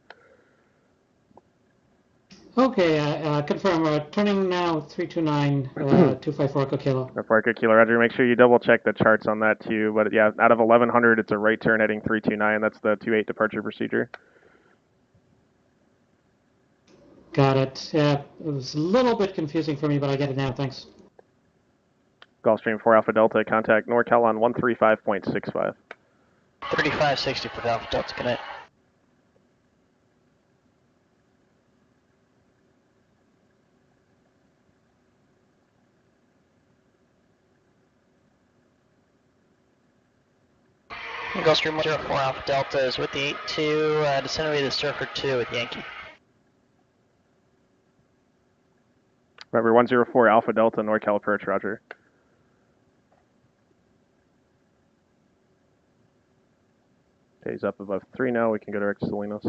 Okay, confirm. Turning now, 329, 254 Echo Kilo. 4 Echo Kilo, Roger. Make sure you double check the charts on that too. But yeah, out of 1,100, it's a right turn heading 329. That's the 28 departure procedure. Got it. Yeah, it was a little bit confusing for me, but I get it now. Thanks. Gulfstream 4 Alpha Delta, contact NorCal on 135.65. 3560 for Alpha Delta, good night. Gulfstream 04 Alpha Delta is with the 82, descending away to Surfer 2 with Yankee. Remember 104 Alpha Delta, NorCal approach, Roger. Okay, he's up above 3 now. We can go direct to Salinas.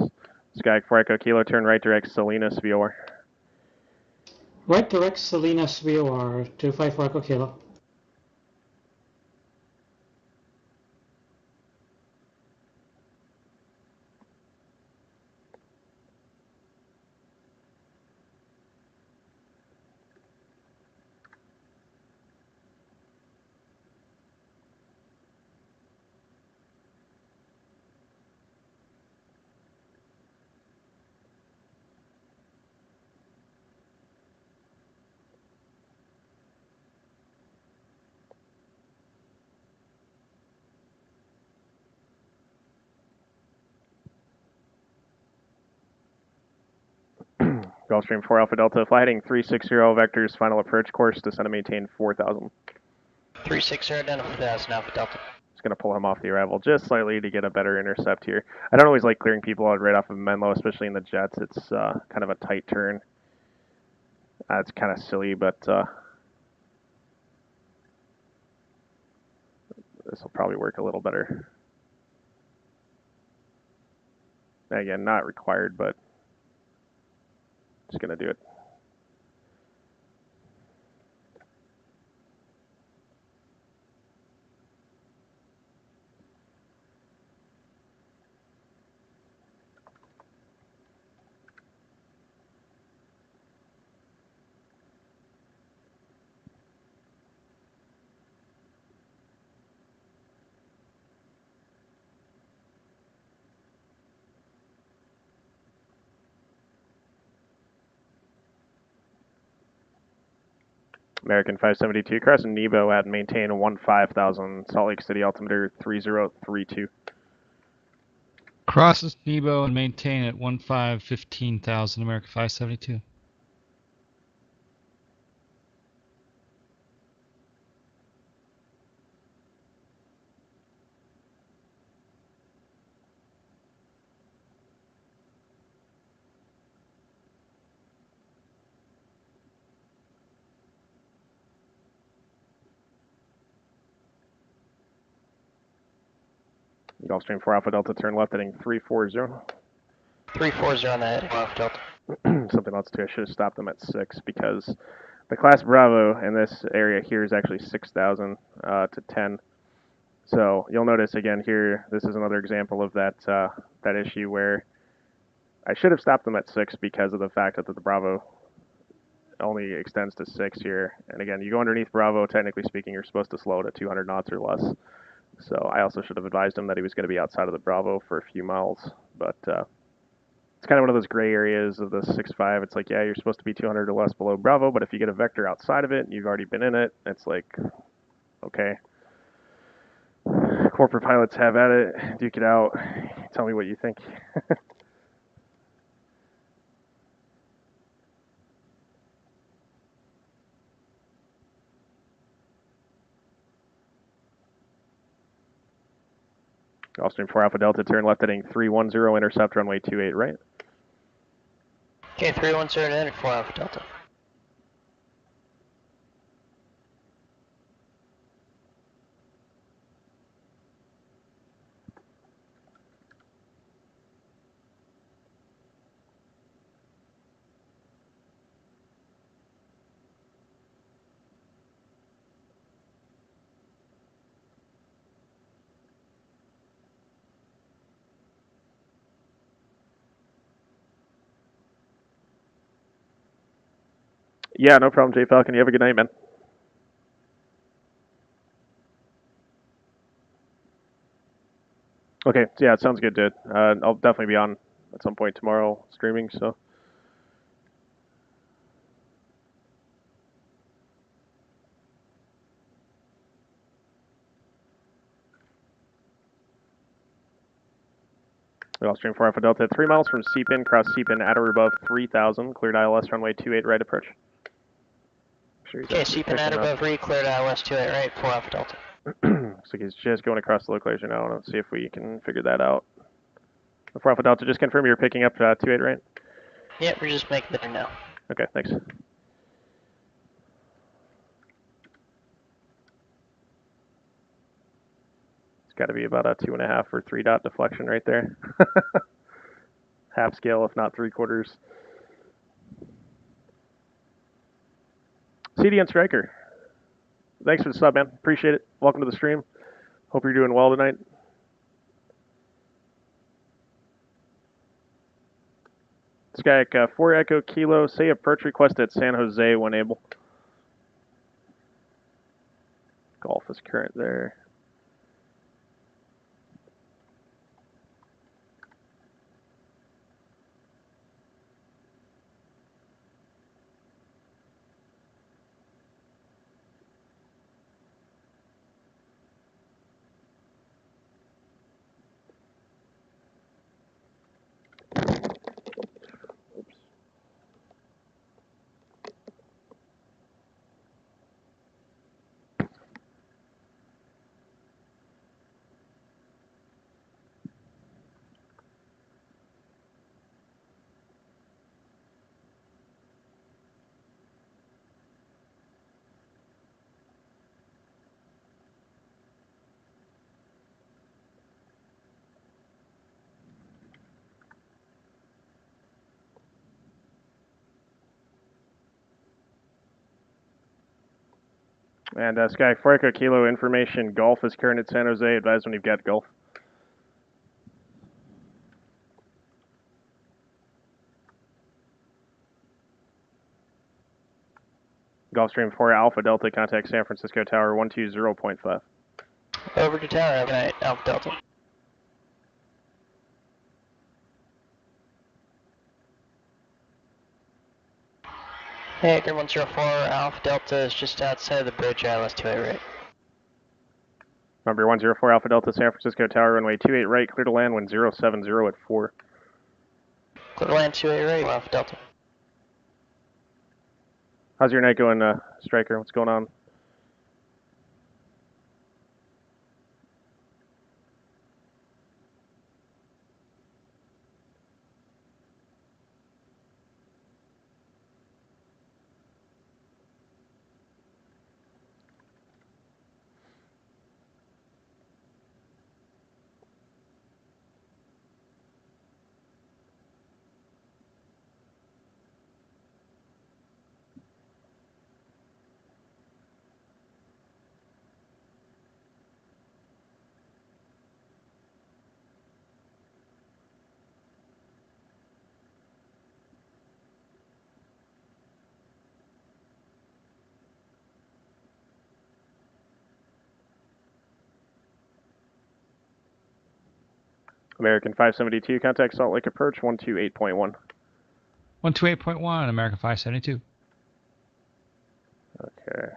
Sky 4 Echo Kilo, turn right direct Salinas, VOR. Right direct Salinas VOR, 254 Echo Kilo. Gulfstream 4 Alpha Delta, fly heading 360 vectors, final approach course, descend and maintain 4,000. 360 down to 4,000 Alpha Delta. Just going to pull him off the arrival just slightly to get a better intercept here. I don't always like clearing people out right off of Menlo, especially in the jets. It's kind of a tight turn. It's kind of silly, but this will probably work a little better. Again, not required, but just going to do it. American 572, crossing Nebo at maintain 15,000, Salt Lake City altimeter 3032. Crosses Nebo and maintain at 15,000, American 572. Gulfstream 4 Alpha Delta, turn left heading 340. 340 on the heading, Alpha Delta. Something else too, I should have stopped them at 6 because the class Bravo in this area here is actually 6,000 to 10. So you'll notice again here, this is another example of that that issue where I should have stopped them at 6 because of the fact that the Bravo only extends to 6 here. And again, you go underneath Bravo, technically speaking, you're supposed to slow to 200 knots or less. So I also should have advised him that he was going to be outside of the Bravo for a few miles. But it's kind of one of those gray areas of the 6.5. It's like, yeah, you're supposed to be 200 or less below Bravo, but if you get a vector outside of it and you've already been in it, it's like, Okay. Corporate pilots have at it. Duke it out. Tell me what you think. Gulfstream 4 Alpha Delta, turn left heading 310, intercept runway 28 right. Okay, 310 to enter 4 Alpha Delta. Yeah, no problem, J Falcon. You have a good night, man. Okay, yeah, it sounds good, dude. I'll definitely be on at some point tomorrow streaming, so. Gulfstream 4 Alpha Delta, 3 miles from Seepin, cross Seepin at or above 3,000, cleared ILS runway 28 right approach. Sure Okay, Seepin at or above 3, cleared ILS 28 right, 4 Alpha Delta. Looks like he's just going across the localizer now. Let's see if we can figure that out. 4 Alpha Delta, just confirm you're picking up 28 right? Yep, we're just making the turn now. Okay, thanks. It's got to be about a 2.5 or 3 dot deflection right there. Half scale, if not 3/4. CDN Striker. Thanks for the sub, man. Appreciate it. Welcome to the stream. Hope you're doing well tonight. Skyek 4 Echo Kilo, say approach request at San Jose when able. Golf is current there. And Sky 4 Echo Kilo information. Golf is current at San Jose. Advise when you've got Golf. Gulfstream 4 Alpha Delta, contact San Francisco Tower 120.5. Over to tower, have a night, Alpha Delta. Hey, 104 Alpha Delta is just outside of the bridge, ILS 28 right. Number 104 Alpha Delta, San Francisco Tower, runway 28 right, clear to land, wind 070 at 4. Clear to land 28 right, Alpha Delta. How's your night going, Striker? What's going on? American 572, contact Salt Lake approach 128.1. 128.1, American 572. Okay.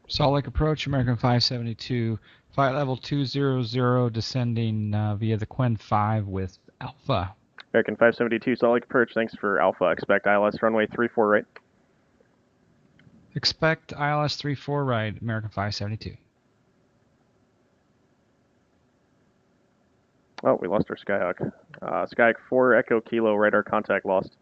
Salt Lake approach, American 572. Flight level 200, descending via the Quen 5 with Alpha. American 572, Salt Lake approach. Thanks for Alpha. Expect ILS runway 34 right. Expect ILS 34 right, American 572. Oh, we lost our Skyhawk. Skyhawk 4 Echo Kilo radar contact lost.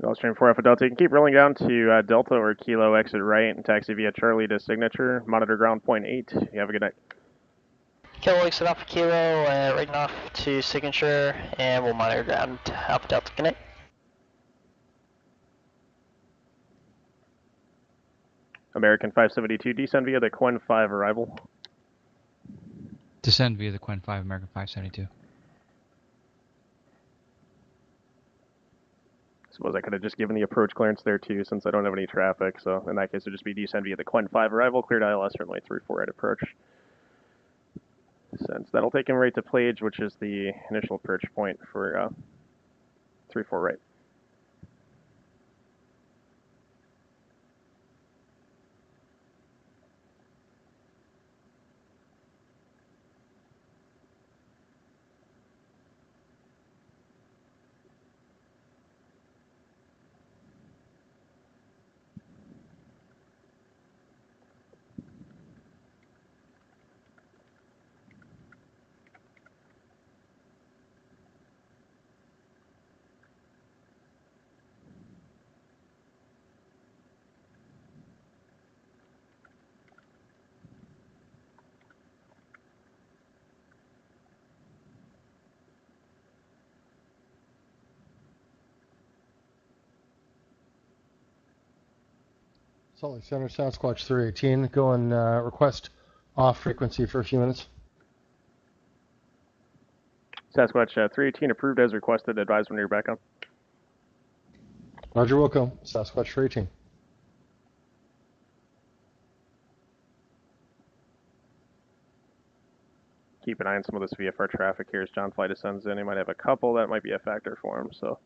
Gulfstream 4 Alpha Delta, you can keep rolling down to Delta or Kilo, exit right, and taxi via Charlie to signature. Monitor ground point 8. You have a good night. Kilo exit Alpha Kilo, right off to signature, and we'll monitor ground Alpha Delta. Good night. American 572, descend via the Quen 5 arrival. Descend via the Quen 5, American 572. Suppose I could have just given the approach clearance there too, since I don't have any traffic. So in that case, it would just be descend via the Quen 5 arrival, cleared ILS runway 34 right approach. Descends. That'll take him right to Plage, which is the initial approach point for 34 right. Salt Lake Center, Sasquatch 318. Go and request off frequency for a few minutes. Sasquatch 318 approved as requested. Advise when you're back on. Roger Wilco, Sasquatch 318. Keep an eye on some of this VFR traffic here as John Fly descends in. He might have a couple. That might be a factor for him. So.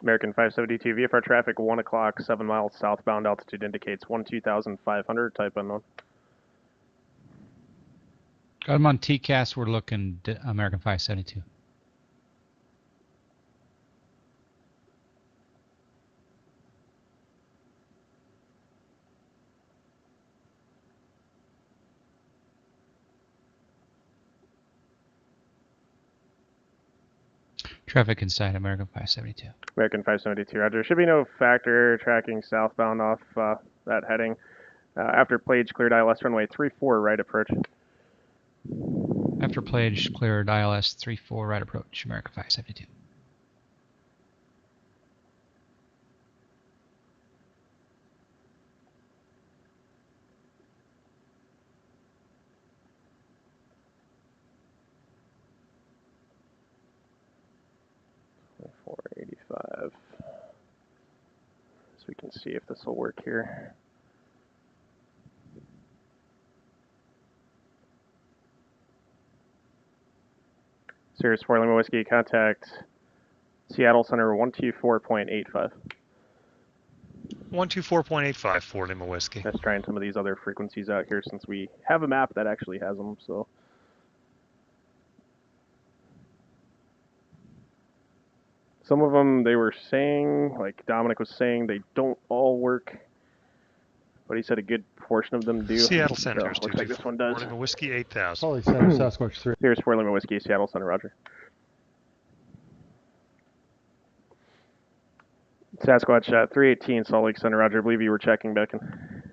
American 572, VFR traffic 1 o'clock, 7 miles southbound, altitude indicates 12,500, type unknown. Got him on TCAS, we're looking American 572. Traffic inside American 572. American 572, roger. Should be no factor tracking southbound off that heading. After Plage cleared ILS runway 34 right approach. After Plage cleared ILS 34 right approach, American 572. .485. So we can see if this will work here. Sirius 4 Lima Whiskey, contact Seattle Center 124.85. 124.85 for Lima Whiskey. Let's trying some of these other frequencies out here since we have a map that actually has them, so. Some of them, they were saying, like Dominic was saying, they don't all work, but he said a good portion of them do. Seattle Center. So looks like this one does. Lima Whiskey 8000. Holly Center, Sasquatch 3. Here's 4 Lima Whiskey, Seattle Center, roger. Sasquatch 318, Salt Lake Center, roger. I believe you were checking, Beacon.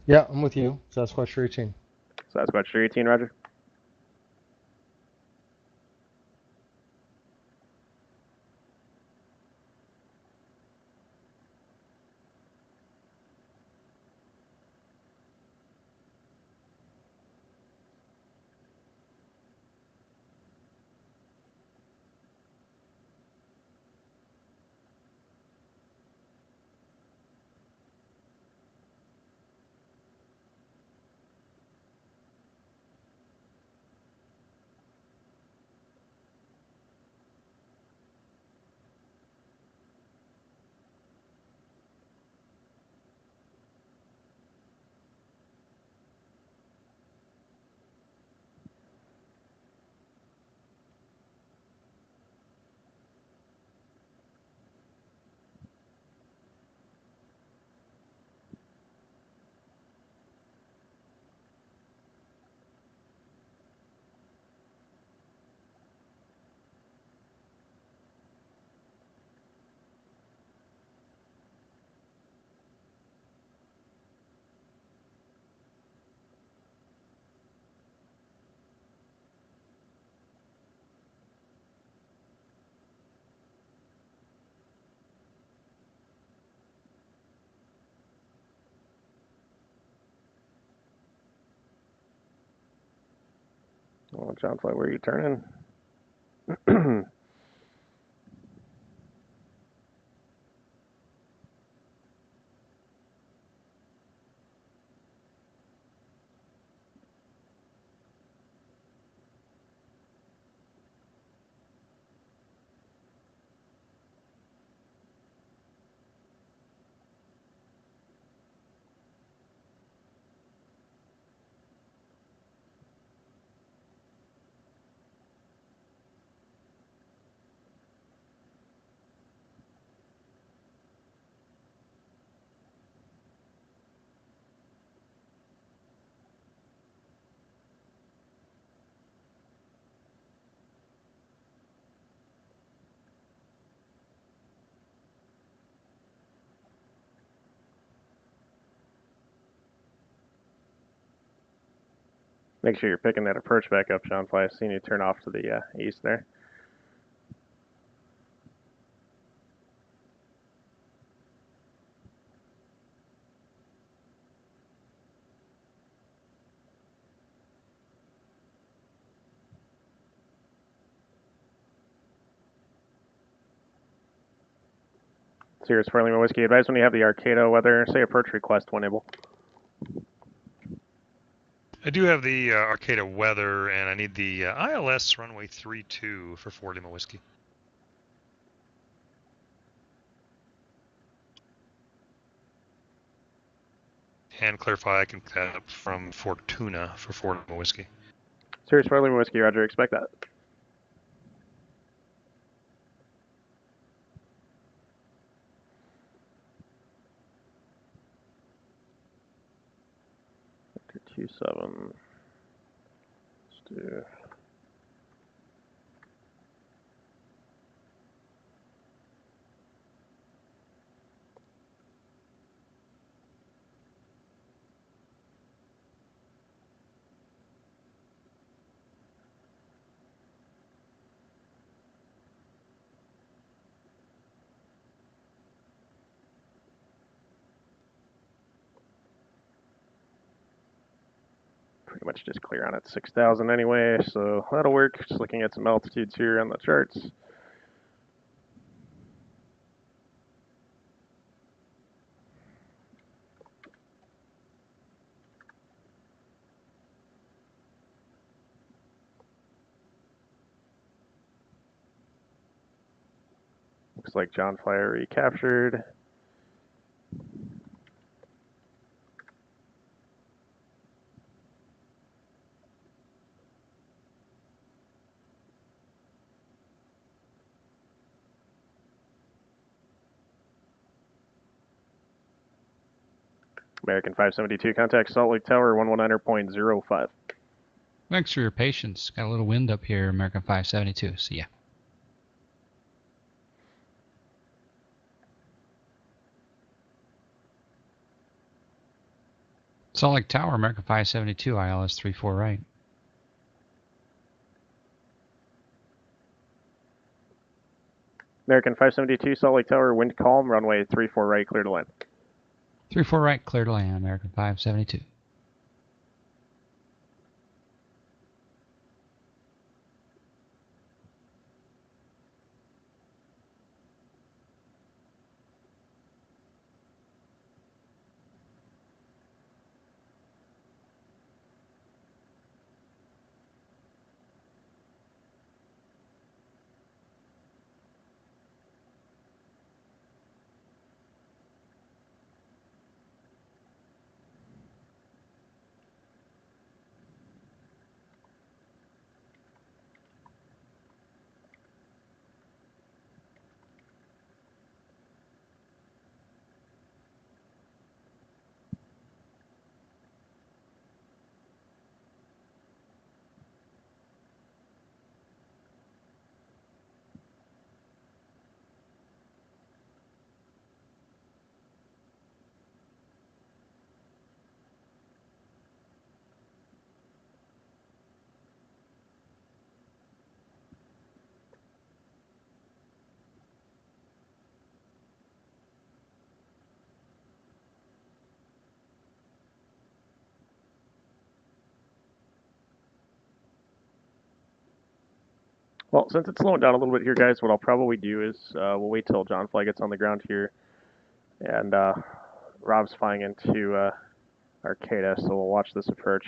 Yeah, I'm with you. Sasquatch 318. Sasquatch 318, roger. Oh, John Fly, where are you turning? Make sure you're picking that approach back up, John Fly. I've seen you turn off to the east there. Sirius 4 Lima Whiskey, advise when you have the Arcado weather, say approach request when able. I do have the Arcata weather, and I need the ILS runway 32 for 4 Lima Whiskey. And clarify, I can pick that up from Fortuna for Fort Lima Whiskey. Sirius 4 Lima Whiskey, Roger, expect that. Victor 27. Let's do. Pretty much just clear on at 6,000 anyway, so that'll work. Just looking at some altitudes here on the charts. Looks like John Flyer recaptured. American 572, contact Salt Lake Tower 119.05. Thanks for your patience. Got a little wind up here, American 572. See ya. Salt Lake Tower, American 572, ILS 34 right. American 572, Salt Lake Tower, wind calm, runway 34 right, clear to land. 34 right, clear to land, American 572. Well, since it's slowing down a little bit here, guys, what I'll probably do is we'll wait till John Fly gets on the ground here, and Rob's flying into Arcata, so we'll watch this approach.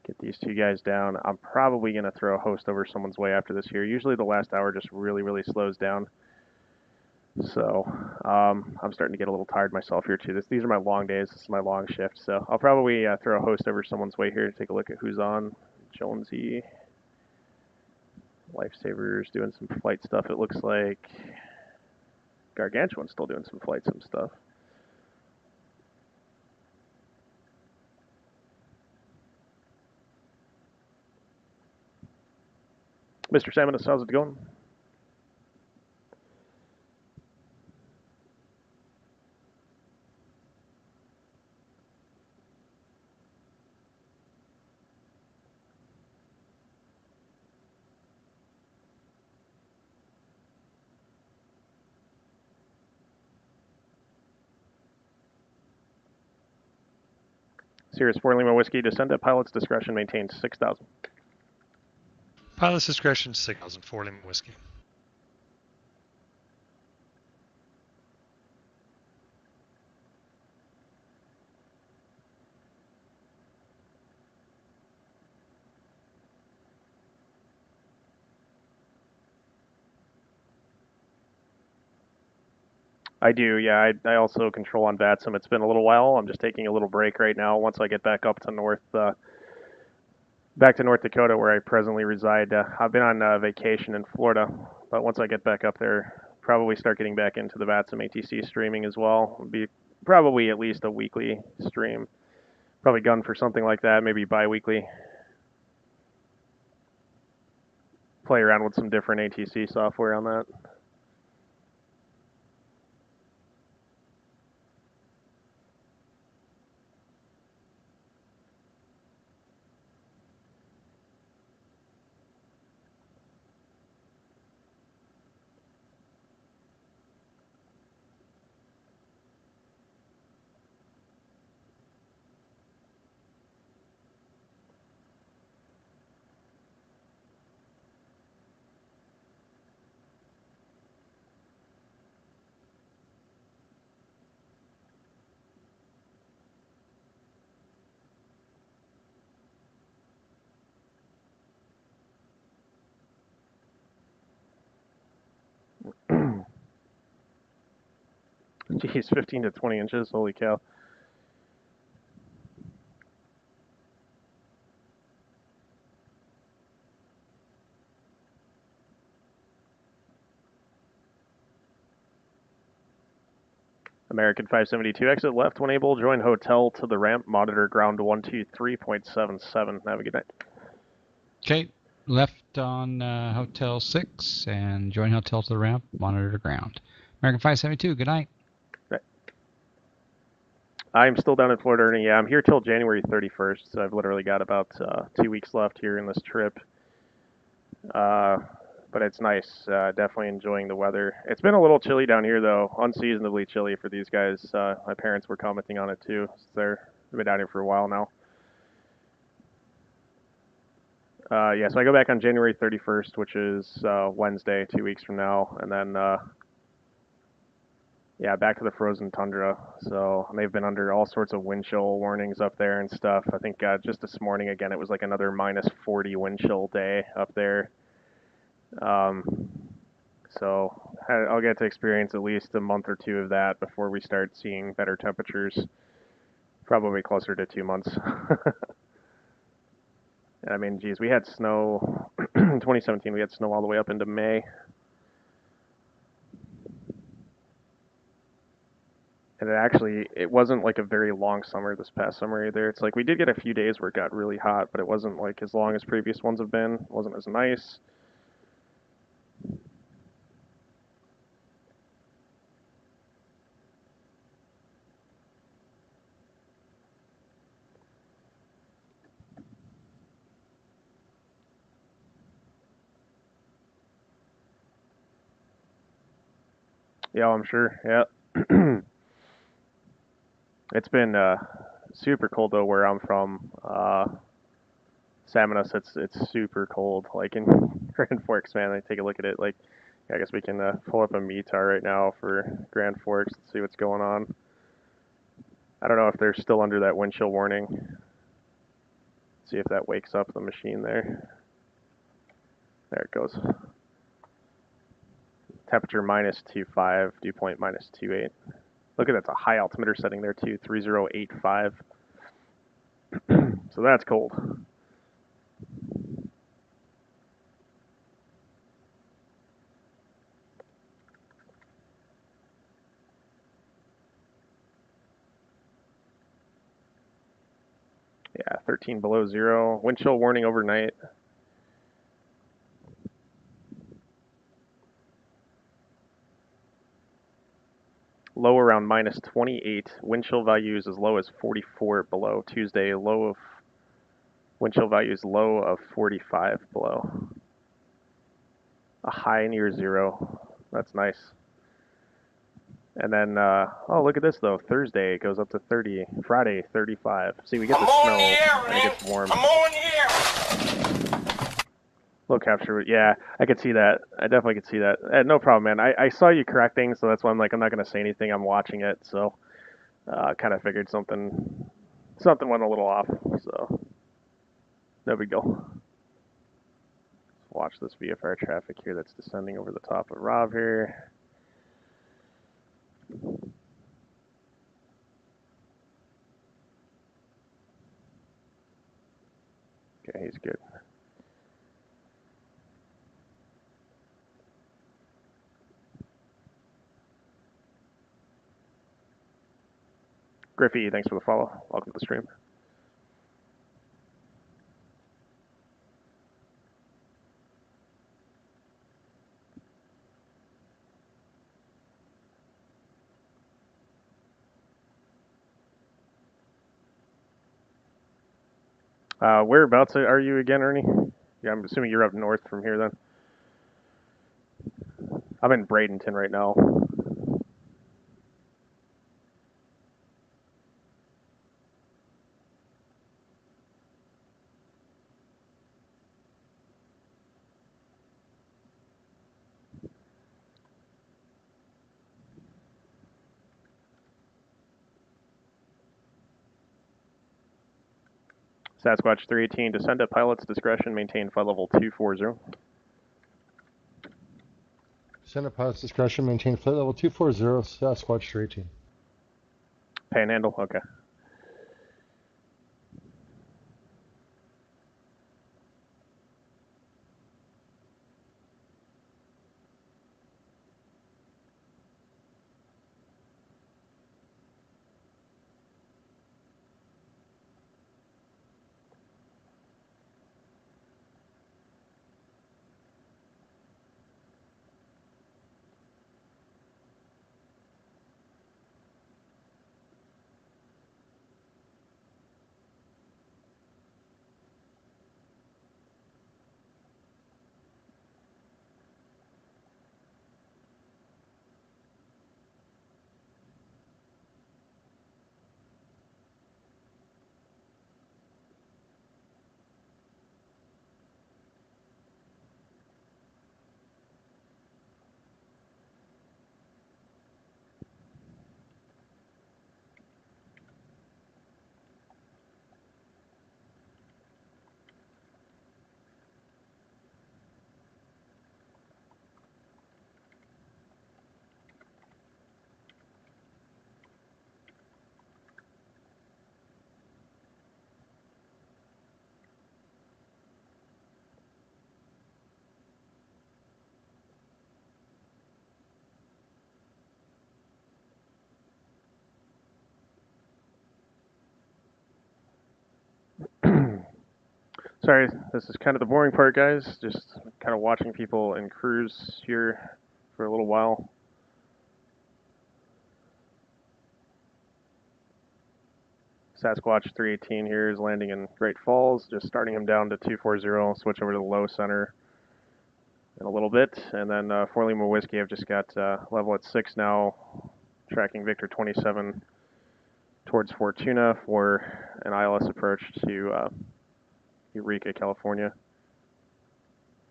Get these two guys down. I'm probably going to throw a host over someone's way after this here. Usually the last hour just really, really slows down. So I'm starting to get a little tired myself here, too. These are my long days. This is my long shift. So I'll probably throw a host over someone's way here to take a look at who's on. Jonesy. Lifesavers doing some flight stuff, it looks like. Gargantuan's still doing some stuff. Mr. Salmonus, how's it going? Sirius 4 Lima Whiskey, descend at pilot's discretion, maintain 6,000. Pilot's discretion, 6,000, Fort Lima Whiskey. I do, yeah. I also control on VATSIM. It's been a little while. I'm just taking a little break right now. Once I get back up to back to North Dakota, where I presently reside. I've been on vacation in Florida, but once I get back up there, probably start getting back into the VATSIM ATC streaming as well. It'll be probably at least a weekly stream. Probably gun for something like that, maybe bi-weekly. Play around with some different ATC software on that. Geez, 15 to 20 inches. Holy cow. American 572, exit left when able. Join hotel to the ramp. Monitor ground 123.77. Have a good night. Okay, left on Hotel 6 and join hotel to the ramp. Monitor to ground. American 572, good night. Right. I'm still down in Florida, Ernie. Yeah, I'm here till January 31st, so I've literally got about 2 weeks left here in this trip. But it's nice. Definitely enjoying the weather. It's been a little chilly down here, though. Unseasonably chilly for these guys. My parents were commenting on it, too. They've been down here for a while now. Yeah, so I go back on January 31st, which is Wednesday, 2 weeks from now. And then, yeah, back to the frozen tundra. So they've been under all sorts of wind chill warnings up there and stuff. I think just this morning, again, it was like another minus 40 wind chill day up there. So I'll get to experience at least a month or two of that before we start seeing better temperatures. Probably closer to 2 months. I mean, geez, we had snow, 2017, we had snow all the way up into May. And it wasn't like a very long summer this past summer either. It's like we did get a few days where it got really hot, but it wasn't like as long as previous ones have been. It wasn't as nice. Yeah, I'm sure. Yeah. It's been super cold though where I'm from. Salmonus, it's super cold. Like in Grand Forks, man. I take a look at it. Like, I guess we can pull up a METAR right now for Grand Forks and see what's going on. I don't know if they're still under that wind chill warning. See if that wakes up the machine there. There it goes. Temperature minus 2.5, dew point minus 2.8. Look at that, it's a high altimeter setting there too, 3085. So that's cold. Yeah, 13 below zero. Wind chill warning overnight. Low around minus 28. Wind chill values as low as 44 below. Tuesday, low of wind chill values low of 45 below. A high near zero. That's nice. And then, oh, look at this though. Thursday it goes up to 30. Friday, 35. See, we get the snow and it gets warm. I'm on here. Low capture, yeah, I could see that. I definitely could see that. No problem, man. I saw you correcting, so that's why I'm like, I'm not going to say anything. I'm watching it, so kind of figured something went a little off, so no big deal. Watch this VFR traffic here that's descending over the top of Rob here. Okay, he's good. Griffey, thanks for the follow. Welcome to the stream. Whereabouts are you again, Ernie? Yeah, I'm assuming you're up north from here then. I'm in Bradenton right now. Sasquatch 318, descend at pilot's discretion, maintain flight level 240. Senate pilot's discretion, maintain flight level 240, Sasquatch 318. Panhandle, okay. Sorry, this is kind of the boring part, guys. Just kind of watching people in cruise here for a little while. Sasquatch 318 here is landing in Great Falls, just starting him down to 240, switch over to the low center in a little bit. And then 4 Lima Whiskey, I've just got level at 6 now, tracking Victor 27 towards Fortuna for an ILS approach to Eureka, California,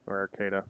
or Arcata.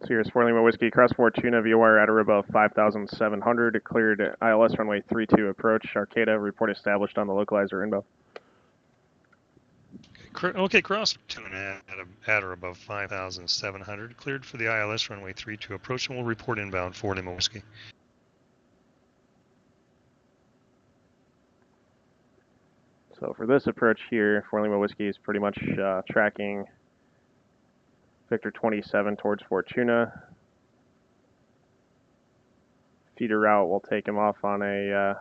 Sirius 4 Lima Whiskey, cross Fortuna, VOR at or above 5,700, cleared ILS runway 32 approach, Arcata, report established on the localizer inbound. Okay, cross Fortuna at or above 5,700, cleared for the ILS runway 32 approach, and we'll report inbound 4 Lima Whiskey. So for this approach here, 4 Lima Whiskey is pretty much tracking Victor 27 towards Fortuna. Feeder route will take him off on a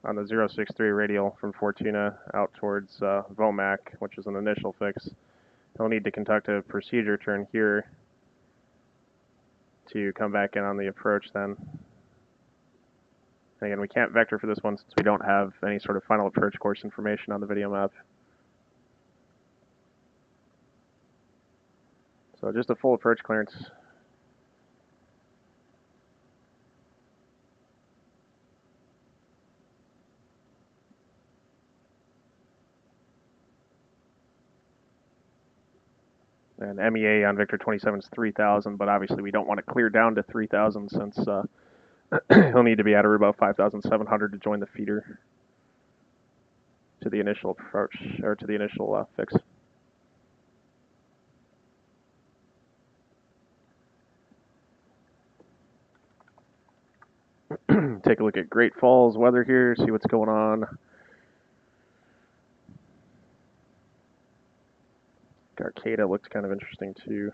on the 063 radial from Fortuna out towards Vomac, which is an initial fix. He'll need to conduct a procedure turn here to come back in on the approach then. Again, we can't vector for this one since we don't have any sort of final approach course information on the video map. So just a full approach clearance. And MEA on Victor 27 is 3,000, but obviously we don't want to clear down to 3,000 since he'll need to be at or about 5,700 to join the feeder to the initial approach, or to the initial fix. Take a look at Great Falls weather here, see what's going on. Arcata looks kind of interesting too.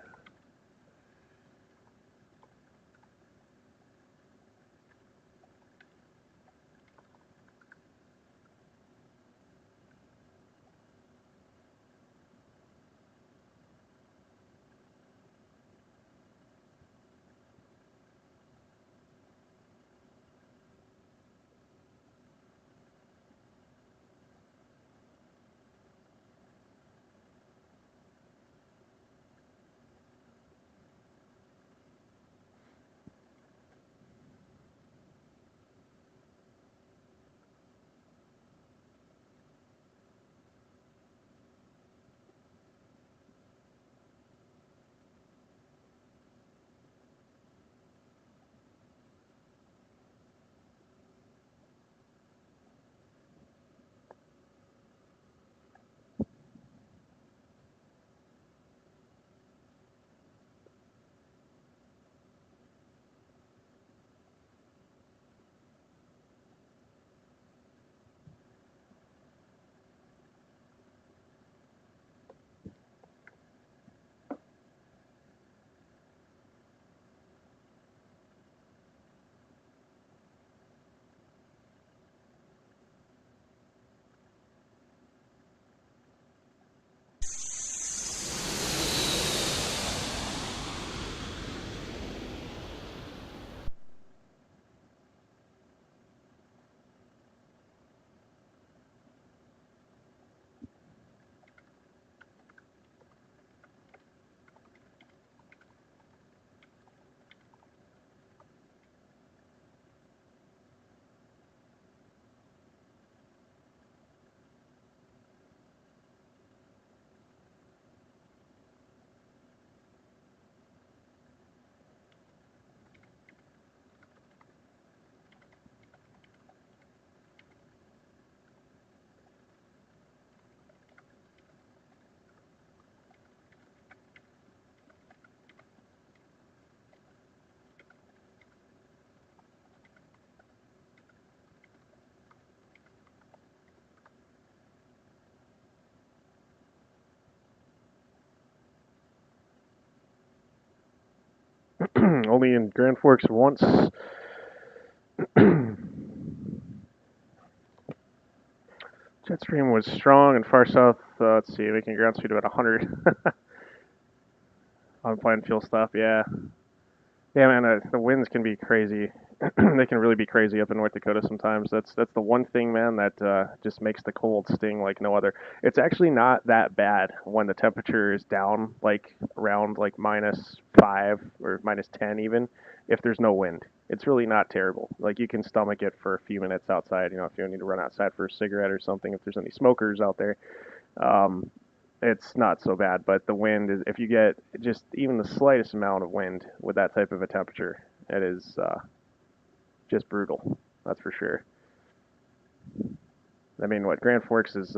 Only in Grand Forks once. Jetstream was strong and far south. Let's see, making ground speed about 100. Unplanned fuel stop, yeah. Yeah, man, the winds can be crazy. They can really be crazy up in North Dakota sometimes. That's the one thing, man, that just makes the cold sting like no other. It's actually not that bad when the temperature is down, like around like -5 or -10 even, if there's no wind. It's really not terrible. Like you can stomach it for a few minutes outside. You know, if you need to run outside for a cigarette or something. If there's any smokers out there. It's not so bad, but the wind is, if you get just even the slightest amount of wind with that type of a temperature, it is just brutal. That's for sure. I mean, what Grand Forks is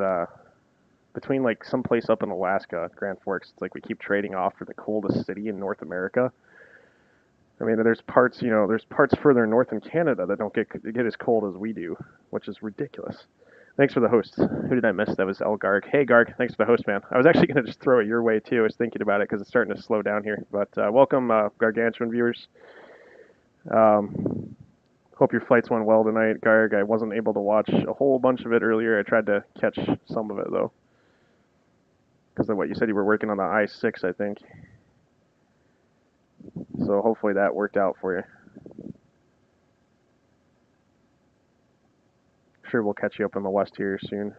between like someplace up in Alaska, Grand Forks. It's like we keep trading off for the coldest city in North America. I mean, there's parts further north in Canada that don't get as cold as we do, which is ridiculous. Thanks for the host. Who did I miss? That was El Garg. Hey, Garg. Thanks for the host, man. I was actually going to just throw it your way, too. I was thinking about it because it's starting to slow down here. But welcome, Gargantuan viewers. Hope your flights went well tonight, Garg. I wasn't able to watch a whole bunch of it earlier. I tried to catch some of it, though. Because of what you said, you were working on the I-6, I think. So hopefully that worked out for you. Sure, we'll catch you up in the west here soon.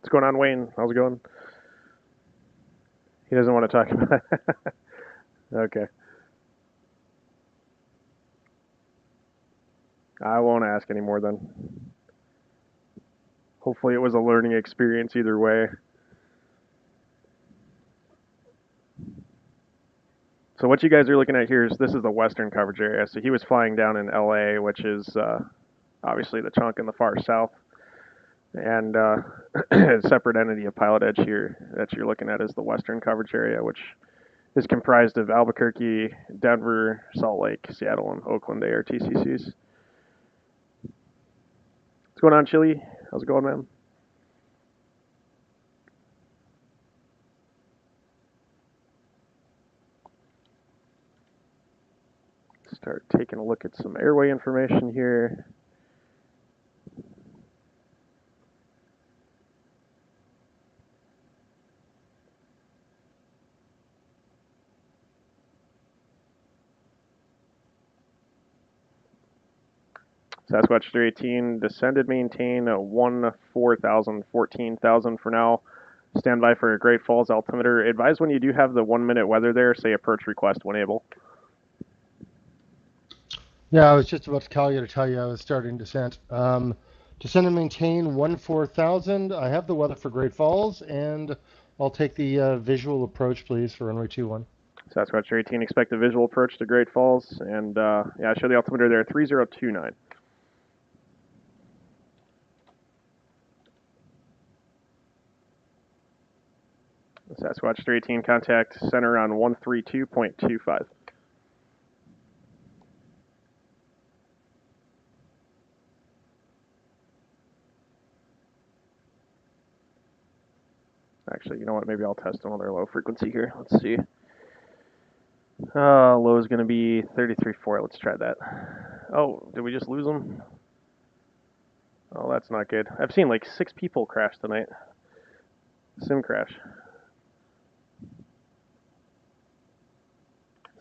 What's going on, Wayne? How's it going? He doesn't want to talk about it. Okay. I won't ask anymore then. Hopefully it was a learning experience either way. So what you guys are looking at here is this is the western coverage area. So he was flying down in LA, which is obviously the chunk in the far south. And a separate entity of PilotEdge here that you're looking at is the western coverage area, which is comprised of Albuquerque, Denver, Salt Lake, Seattle, and Oakland ARTCCs. What's going on, Chili? How's it going, man? Start taking a look at some airway information here. Sasquatch 318, descended, maintain 4,000, 14,000 for now. Stand by for a Great Falls altimeter. Advise when you do have the 1 minute weather there, say approach request when able. Yeah, I was just about to call you to tell you I was starting descent. Descend and maintain 14,000. I have the weather for Great Falls, and I'll take the visual approach, please, for runway 21. Sasquatch 318, expect a visual approach to Great Falls, and yeah, I show the altimeter there, 3029. Sasquatch 318, contact center on 132.25. Actually, you know what? Maybe I'll test another low frequency here. Let's see. Low is going to be 33.4. Let's try that. Oh, did we just lose them? Oh, that's not good. I've seen like 6 people crash tonight. Sim crash.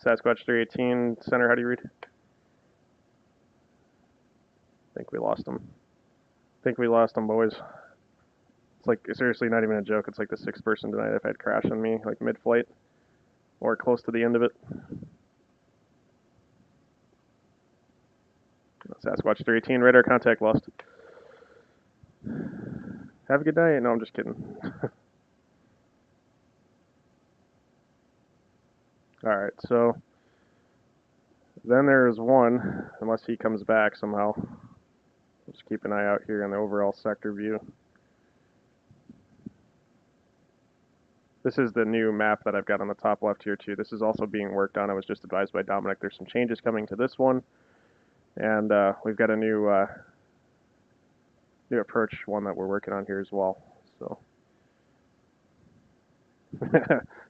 Sasquatch 318, center, how do you read? I think we lost them. Boys. It's like, seriously, not even a joke. It's like the 6th person tonight I've had crash on me, like mid-flight, or close to the end of it. Sasquatch 318, radar contact lost. Have a good night. No, I'm just kidding. Alright, so then there's one, unless he comes back somehow. Just keep an eye out here on the overall sector view. This is the new map that I've got on the top left here too. This is also being worked on. I was just advised by Dominic there's some changes coming to this one. And we've got a new approach one that we're working on here as well. So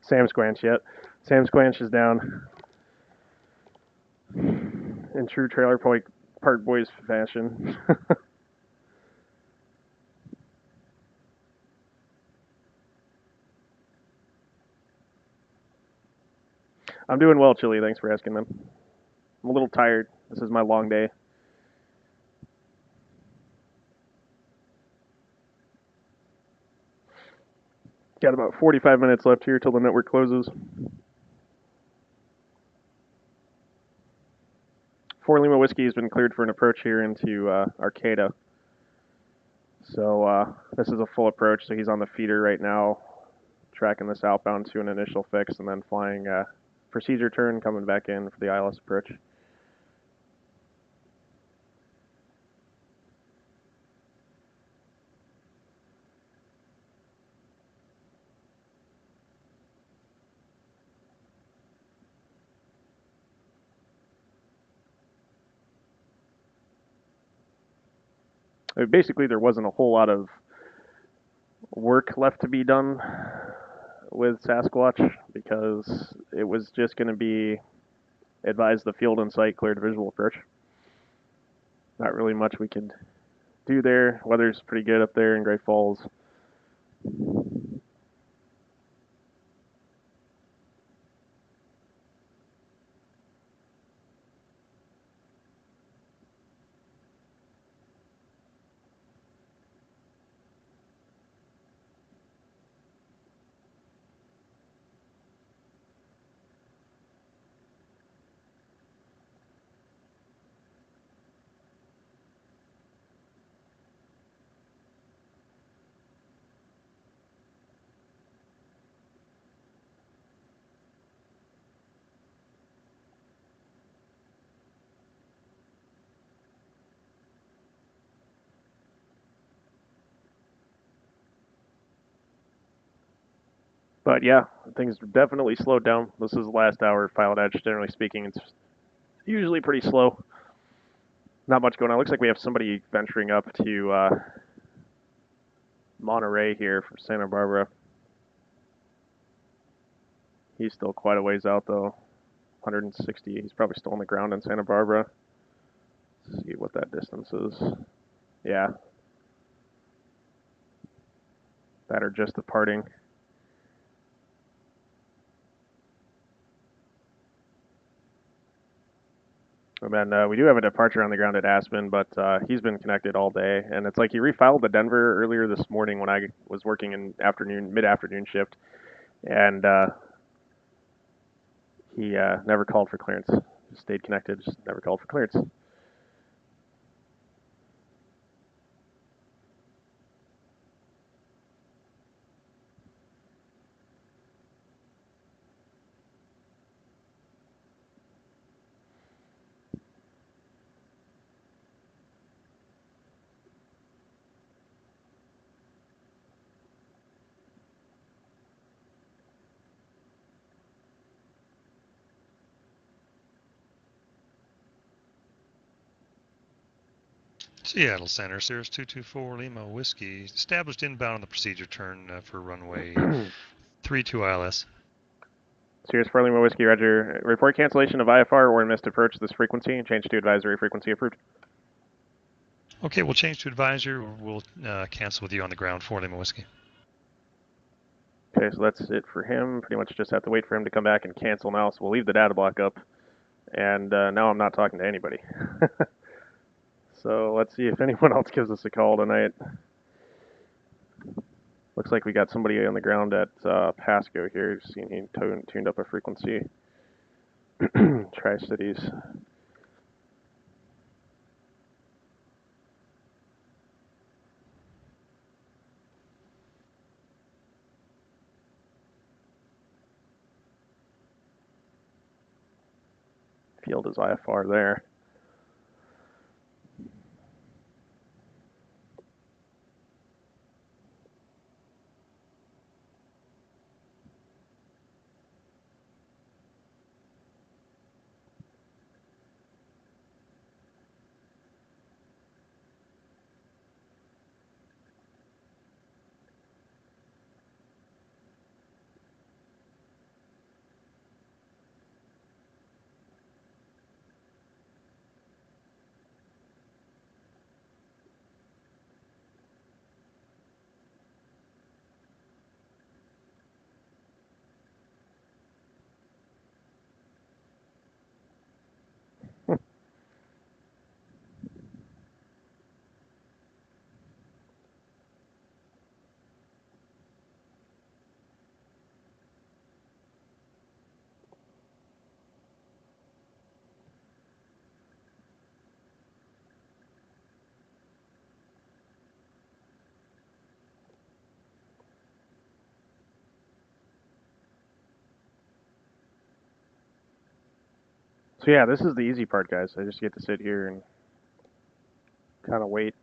Sam Squanch, yet. Sam Squanch is down. In true Trailer Park Boys fashion. I'm doing well, Chili. Thanks for asking, man. I'm a little tired. This is my long day. Got about 45 minutes left here till the network closes. 4 Lima Whiskey has been cleared for an approach here into Arcata. So this is a full approach, so he's on the feeder right now, tracking this outbound to an initial fix, and then flying procedure turn, coming back in for the ILS approach. basically there wasn't a whole lot of work left to be done with Sasquatch because it was just going to be advise the field and site cleared visual approach. Not really much we could do there. Weather's pretty good up there in Great Falls. But yeah, things definitely slowed down. This is the last hour of PilotEdge. Generally speaking, it's usually pretty slow. Not much going on. Looks like we have somebody venturing up to Monterey here from Santa Barbara. He's still quite a ways out though. 160. He's probably still on the ground in Santa Barbara. Let's see what that distance is. Yeah. That or just departing. And then we do have a departure on the ground at Aspen, but he's been connected all day. And it's like he refiled the Denver earlier this morning when I was working in mid-afternoon shift. And he never called for clearance. Just stayed connected, just never called for clearance. Seattle Center, Cirrus 224 Lima Whiskey, established inbound on the procedure turn for runway 32 ILS. Cirrus 4 Lima Whiskey, Roger. Report cancellation of IFR or missed approach this frequency and change to advisory frequency approved. Okay, we'll change to advisor. We'll cancel with you on the ground for Lima Whiskey. Okay, so that's it for him. Pretty much just have to wait for him to come back and cancel now. So we'll leave the data block up. And now I'm not talking to anybody. So let's see if anyone else gives us a call tonight. Looks like we got somebody on the ground at Pasco here. Seen he tuned up a frequency. Tri-Cities. Field is IFR there. So yeah, this is the easy part, guys. I just get to sit here and kind of wait.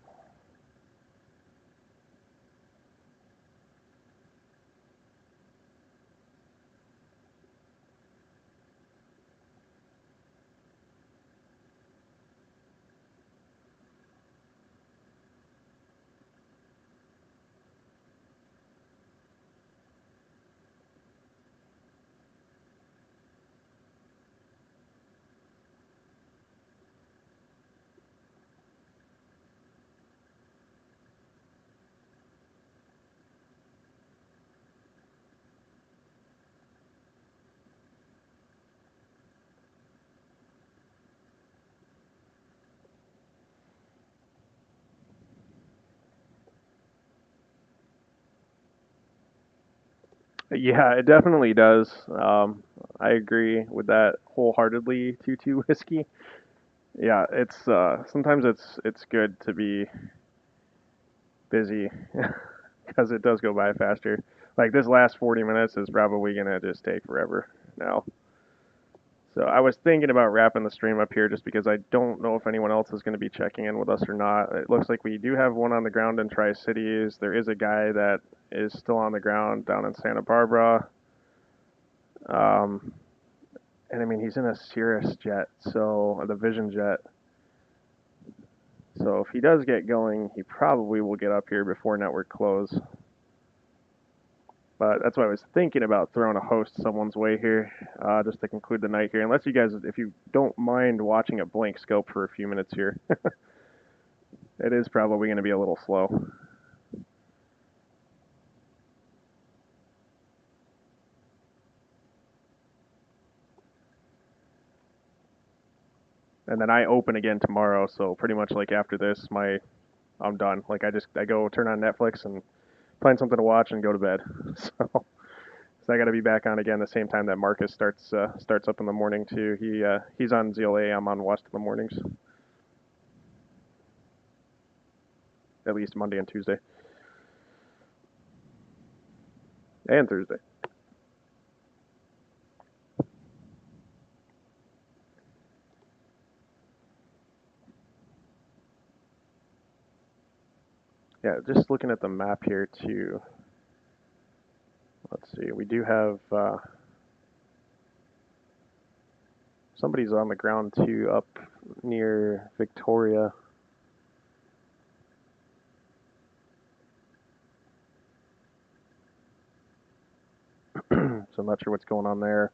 Yeah, it definitely does. I agree with that wholeheartedly. 2-2 whiskey. Yeah, it's sometimes it's good to be busy because it does go by faster. Like this last 40 minutes is probably gonna just take forever now. So I was thinking about wrapping the stream up here just because I don't know if anyone else is going to be checking in with us or not. It looks like we do have one on the ground in Tri-Cities. There is a guy that is still on the ground down in Santa Barbara. And I mean, he's in a Cirrus jet, so the Vision jet. So if he does get going, he probably will get up here before network close. But that's why I was thinking about throwing a host someone's way here, just to conclude the night here. Unless you guys, if you don't mind watching a blank scope for a few minutes here. It is probably going to be a little slow. And then I open again tomorrow, so pretty much like after this, I'm done. Like I go turn on Netflix and find something to watch and go to bed. So I got to be back on again the same time that Marcus starts up in the morning too. He's on ZLA. I'm on West in the mornings. At least Monday and Tuesday. And Thursday. Yeah, just looking at the map here too. Let's see. We do have somebody's on the ground too up near Victoria. So I'm not sure what's going on there.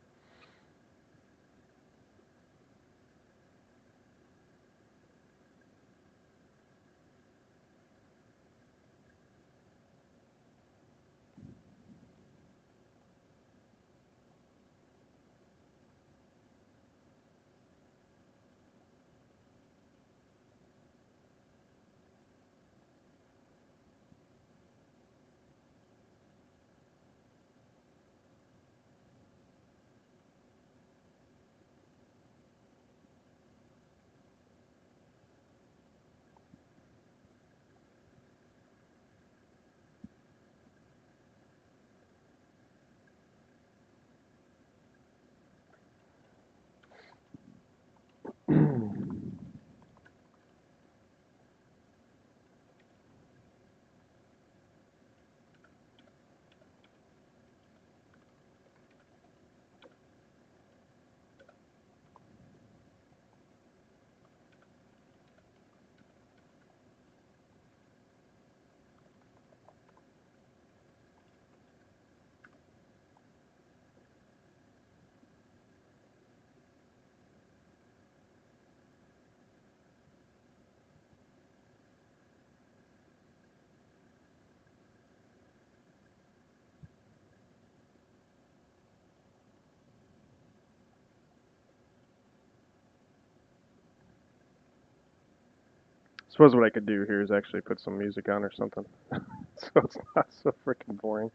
Suppose what I could do here is actually put some music on or something, so it's not so freaking boring.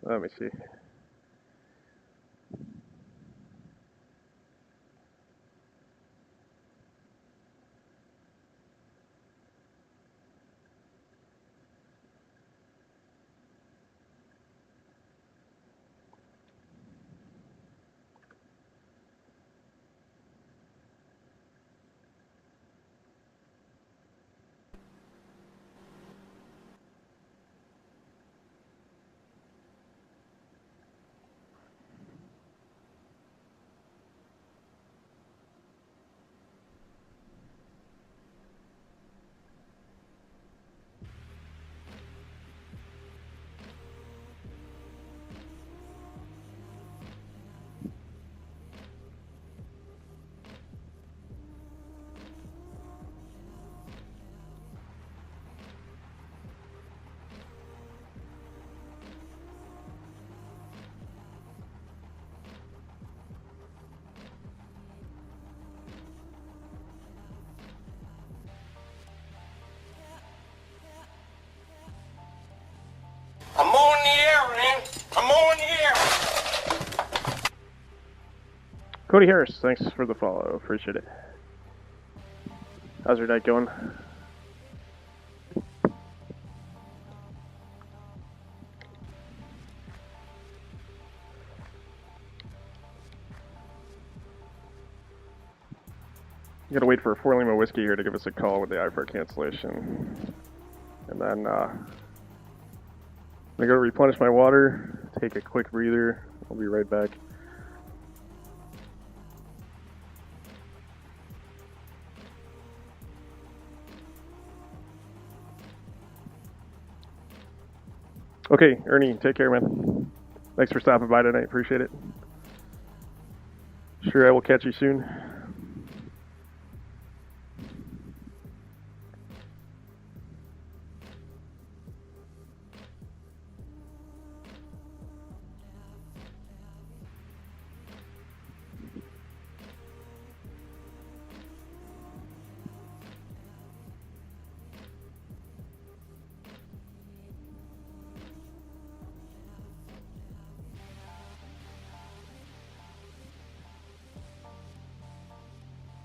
Let me see. Cody Harris, thanks for the follow. Appreciate it. How's your night going? You gotta wait for a 4 Lima Whiskey here to give us a call with the IFR cancellation. And then, I'm gonna go replenish my water, take a quick breather. I'll be right back. Okay, Ernie, take care, man. Thanks for stopping by tonight. Appreciate it. Sure, I will catch you soon.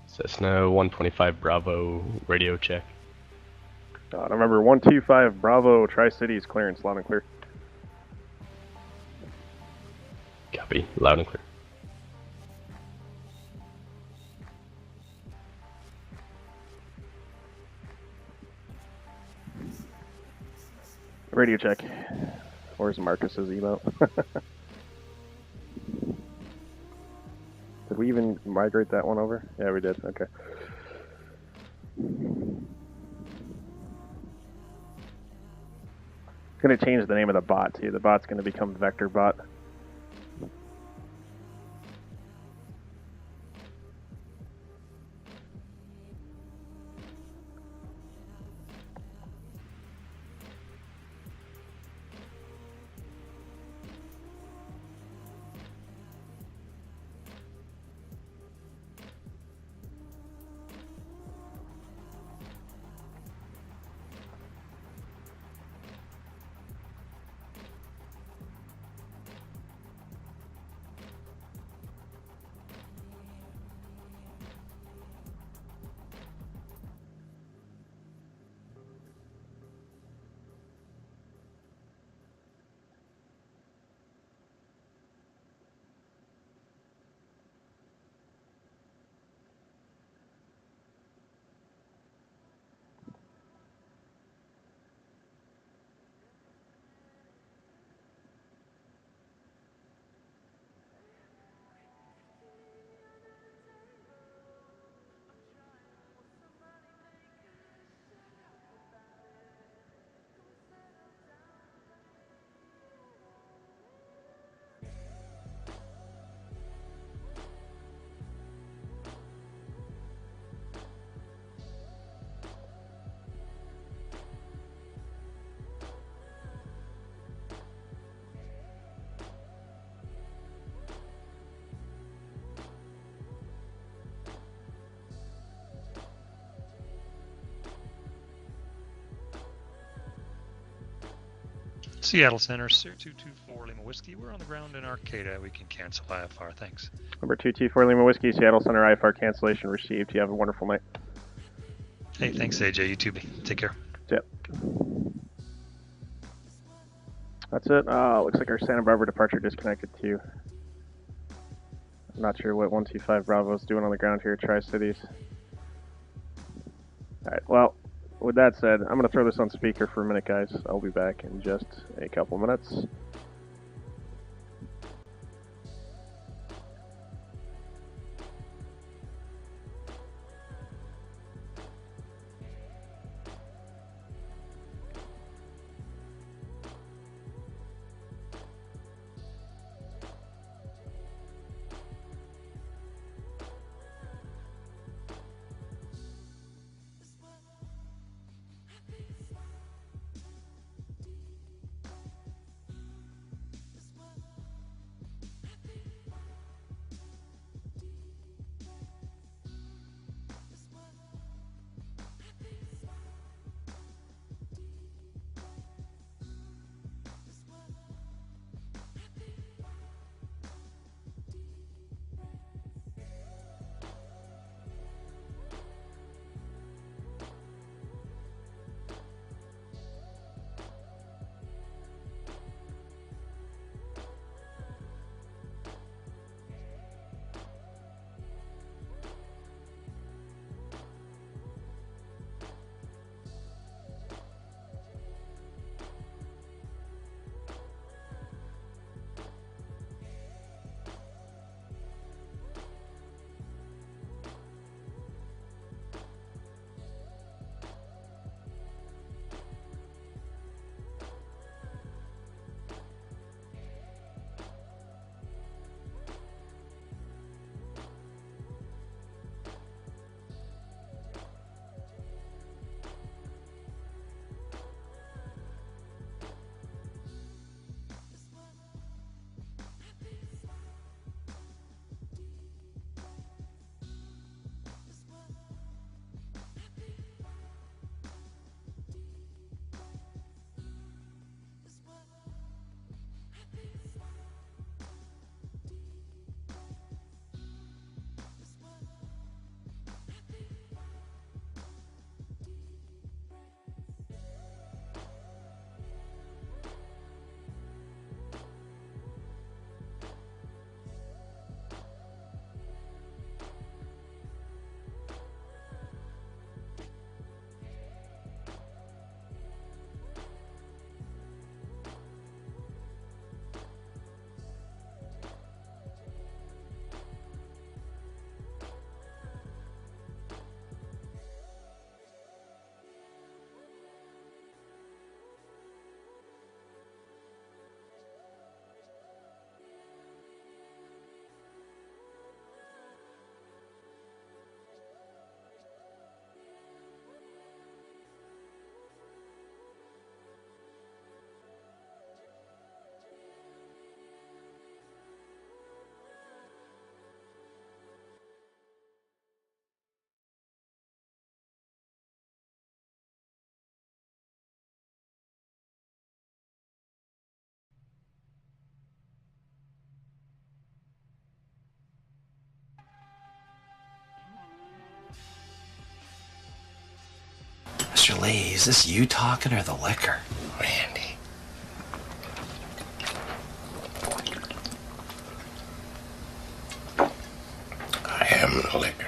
Cessna 125 Bravo radio check. November 125 Bravo Tri-Cities clearance, loud and clear. Copy, loud and clear. Radio check. Where's Marcus's email? Did we even migrate that one over? Yeah, we did. Okay. Gonna change the name of the bot too. The bot's gonna become Vector Bot. Seattle Center, 224 Lima Whiskey. We're on the ground in Arcata. We can cancel IFR. Thanks. Number 224 Lima Whiskey, Seattle Center IFR cancellation received. You have a wonderful night. Hey, thanks, AJ. You too. Take care. Yep. That's it. Looks like our Santa Barbara departure disconnected too. I'm not sure what 125 Bravo's doing on the ground here at Tri-Cities. Alright, well, with that said, I'm going to throw this on speaker for a minute, guys. I'll be back in just a couple minutes. Lee, is this you talking or the liquor? Randy. I am the liquor.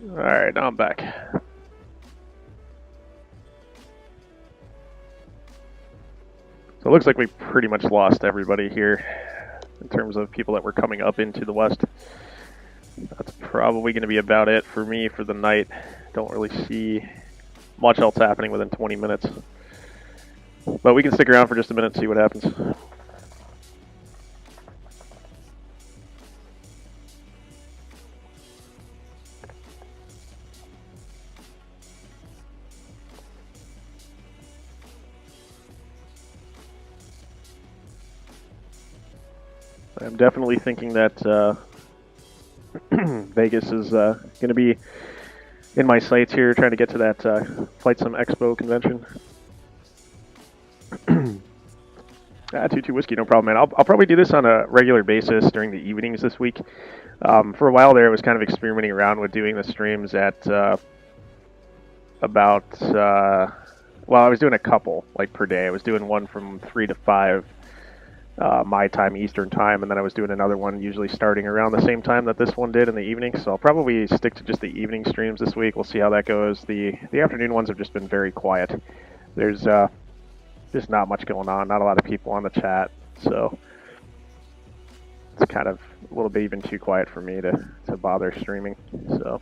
Alright, now I'm back. So it looks like we pretty much lost everybody here in terms of people that were coming up into the west. That's probably going to be about it for me for the night. Don't really see much else happening within 20 minutes. But we can stick around for just a minute and see what happens. I'm definitely thinking that Vegas is going to be in my sights here, trying to get to that Flight Sim Expo convention. 22 whiskey, no problem, man. I'll probably do this on a regular basis during the evenings this week. For a while there, I was kind of experimenting around with doing the streams at about, well, I was doing a couple, like, per day. I was doing one from 3 to 5 my time, Eastern time, and then I was doing another one usually starting around the same time that this one did in the evening. So I'll probably stick to just the evening streams this week. We'll see how that goes. The afternoon ones have just been very quiet. There's just not much going on, not a lot of people on the chat, so it's kind of a little bit even too quiet for me to bother streaming. So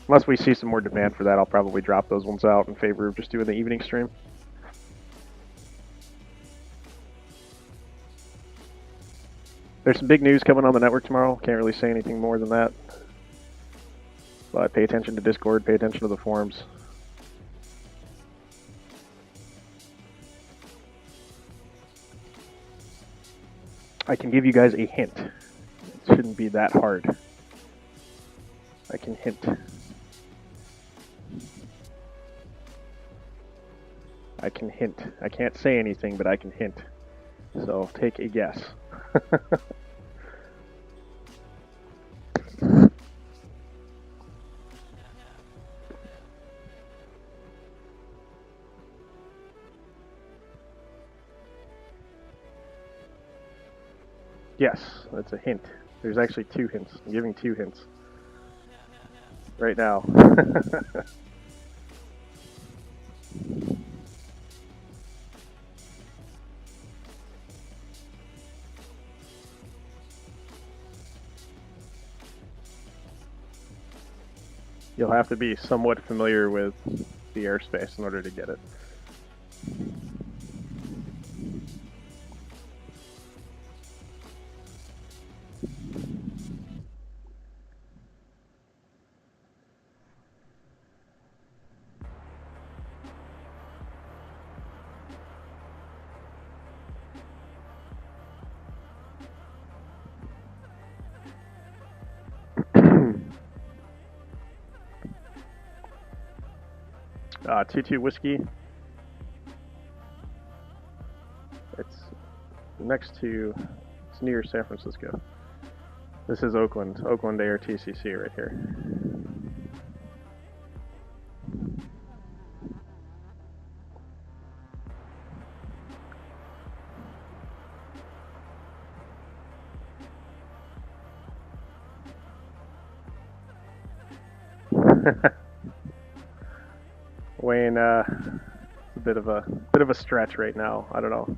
unless we see some more demand for that, I'll probably drop those ones out in favor of just doing the evening stream. There's some big news coming on the network tomorrow. Can't really say anything more than that. But pay attention to Discord, pay attention to the forums. I can give you guys a hint. It shouldn't be that hard. I can hint. I can hint. I can't say anything, but I can hint. So take a guess. Yes, that's a hint. There's actually 2 hints. I'm giving 2 hints. Right now. You'll have to be somewhat familiar with the airspace in order to get it. T2 whiskey. It's next to, it's near San Francisco. This is Oakland Air TCC right here. Wayne, it's a bit of a stretch right now. I don't know.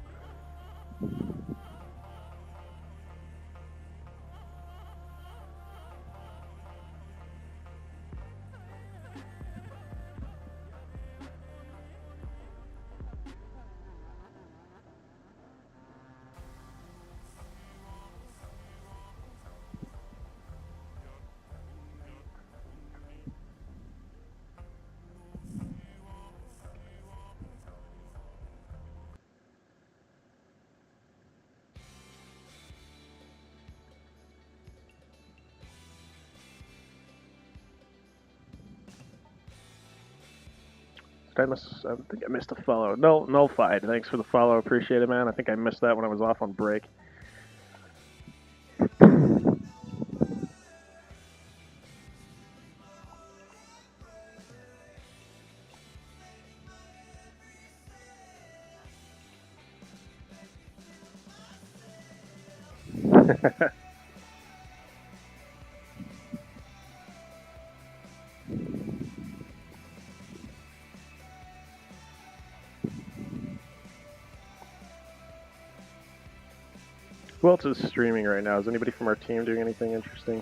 I think I missed a follow. No, nullified. Thanks for the follow. Appreciate it, man. I think I missed that when I was off on break. Who else is streaming right now? Is anybody from our team doing anything interesting?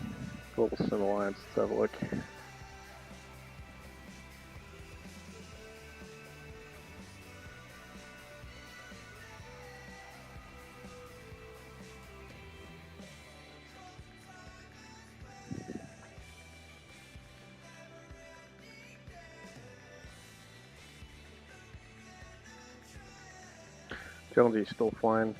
Global Sim Alliance, let's have a look. Jonesy's still flying.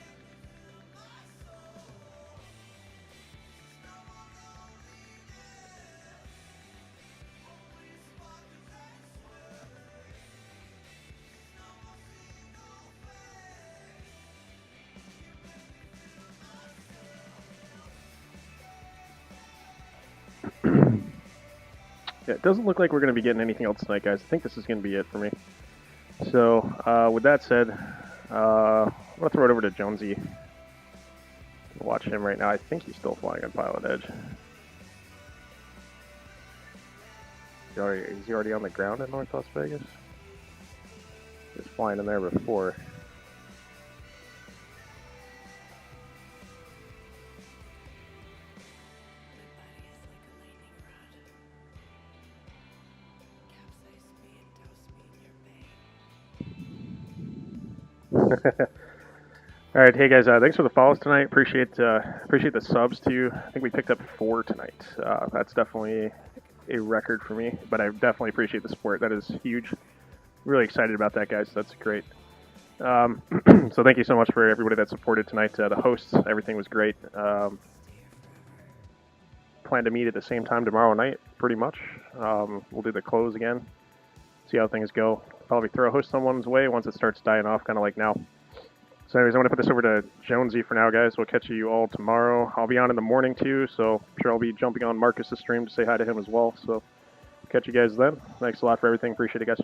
Yeah, it doesn't look like we're going to be getting anything else tonight, guys. I think this is going to be it for me. So, with that said, I'm going to throw it over to Jonesy. Watch him right now. I think he's still flying on PilotEdge. Is he already on the ground in North Las Vegas? He was flying in there before. All right, hey guys, thanks for the follows tonight. Appreciate the subs too. I think we picked up 4 tonight. That's definitely a record for me, but I definitely appreciate the support. That is huge. Really excited about that, guys. That's great. So thank you so much for everybody that supported tonight. The hosts, everything was great. Plan to meet at the same time tomorrow night, pretty much. We'll do the close again. See how things go. Probably throw a host someone's way once it starts dying off, kind of like now. So anyways, I'm going to put this over to Jonesy for now, guys. We'll catch you all tomorrow. I'll be on in the morning, too, so I'm sure I'll be jumping on Marcus's stream to say hi to him as well. So catch you guys then. Thanks a lot for everything. Appreciate it, guys.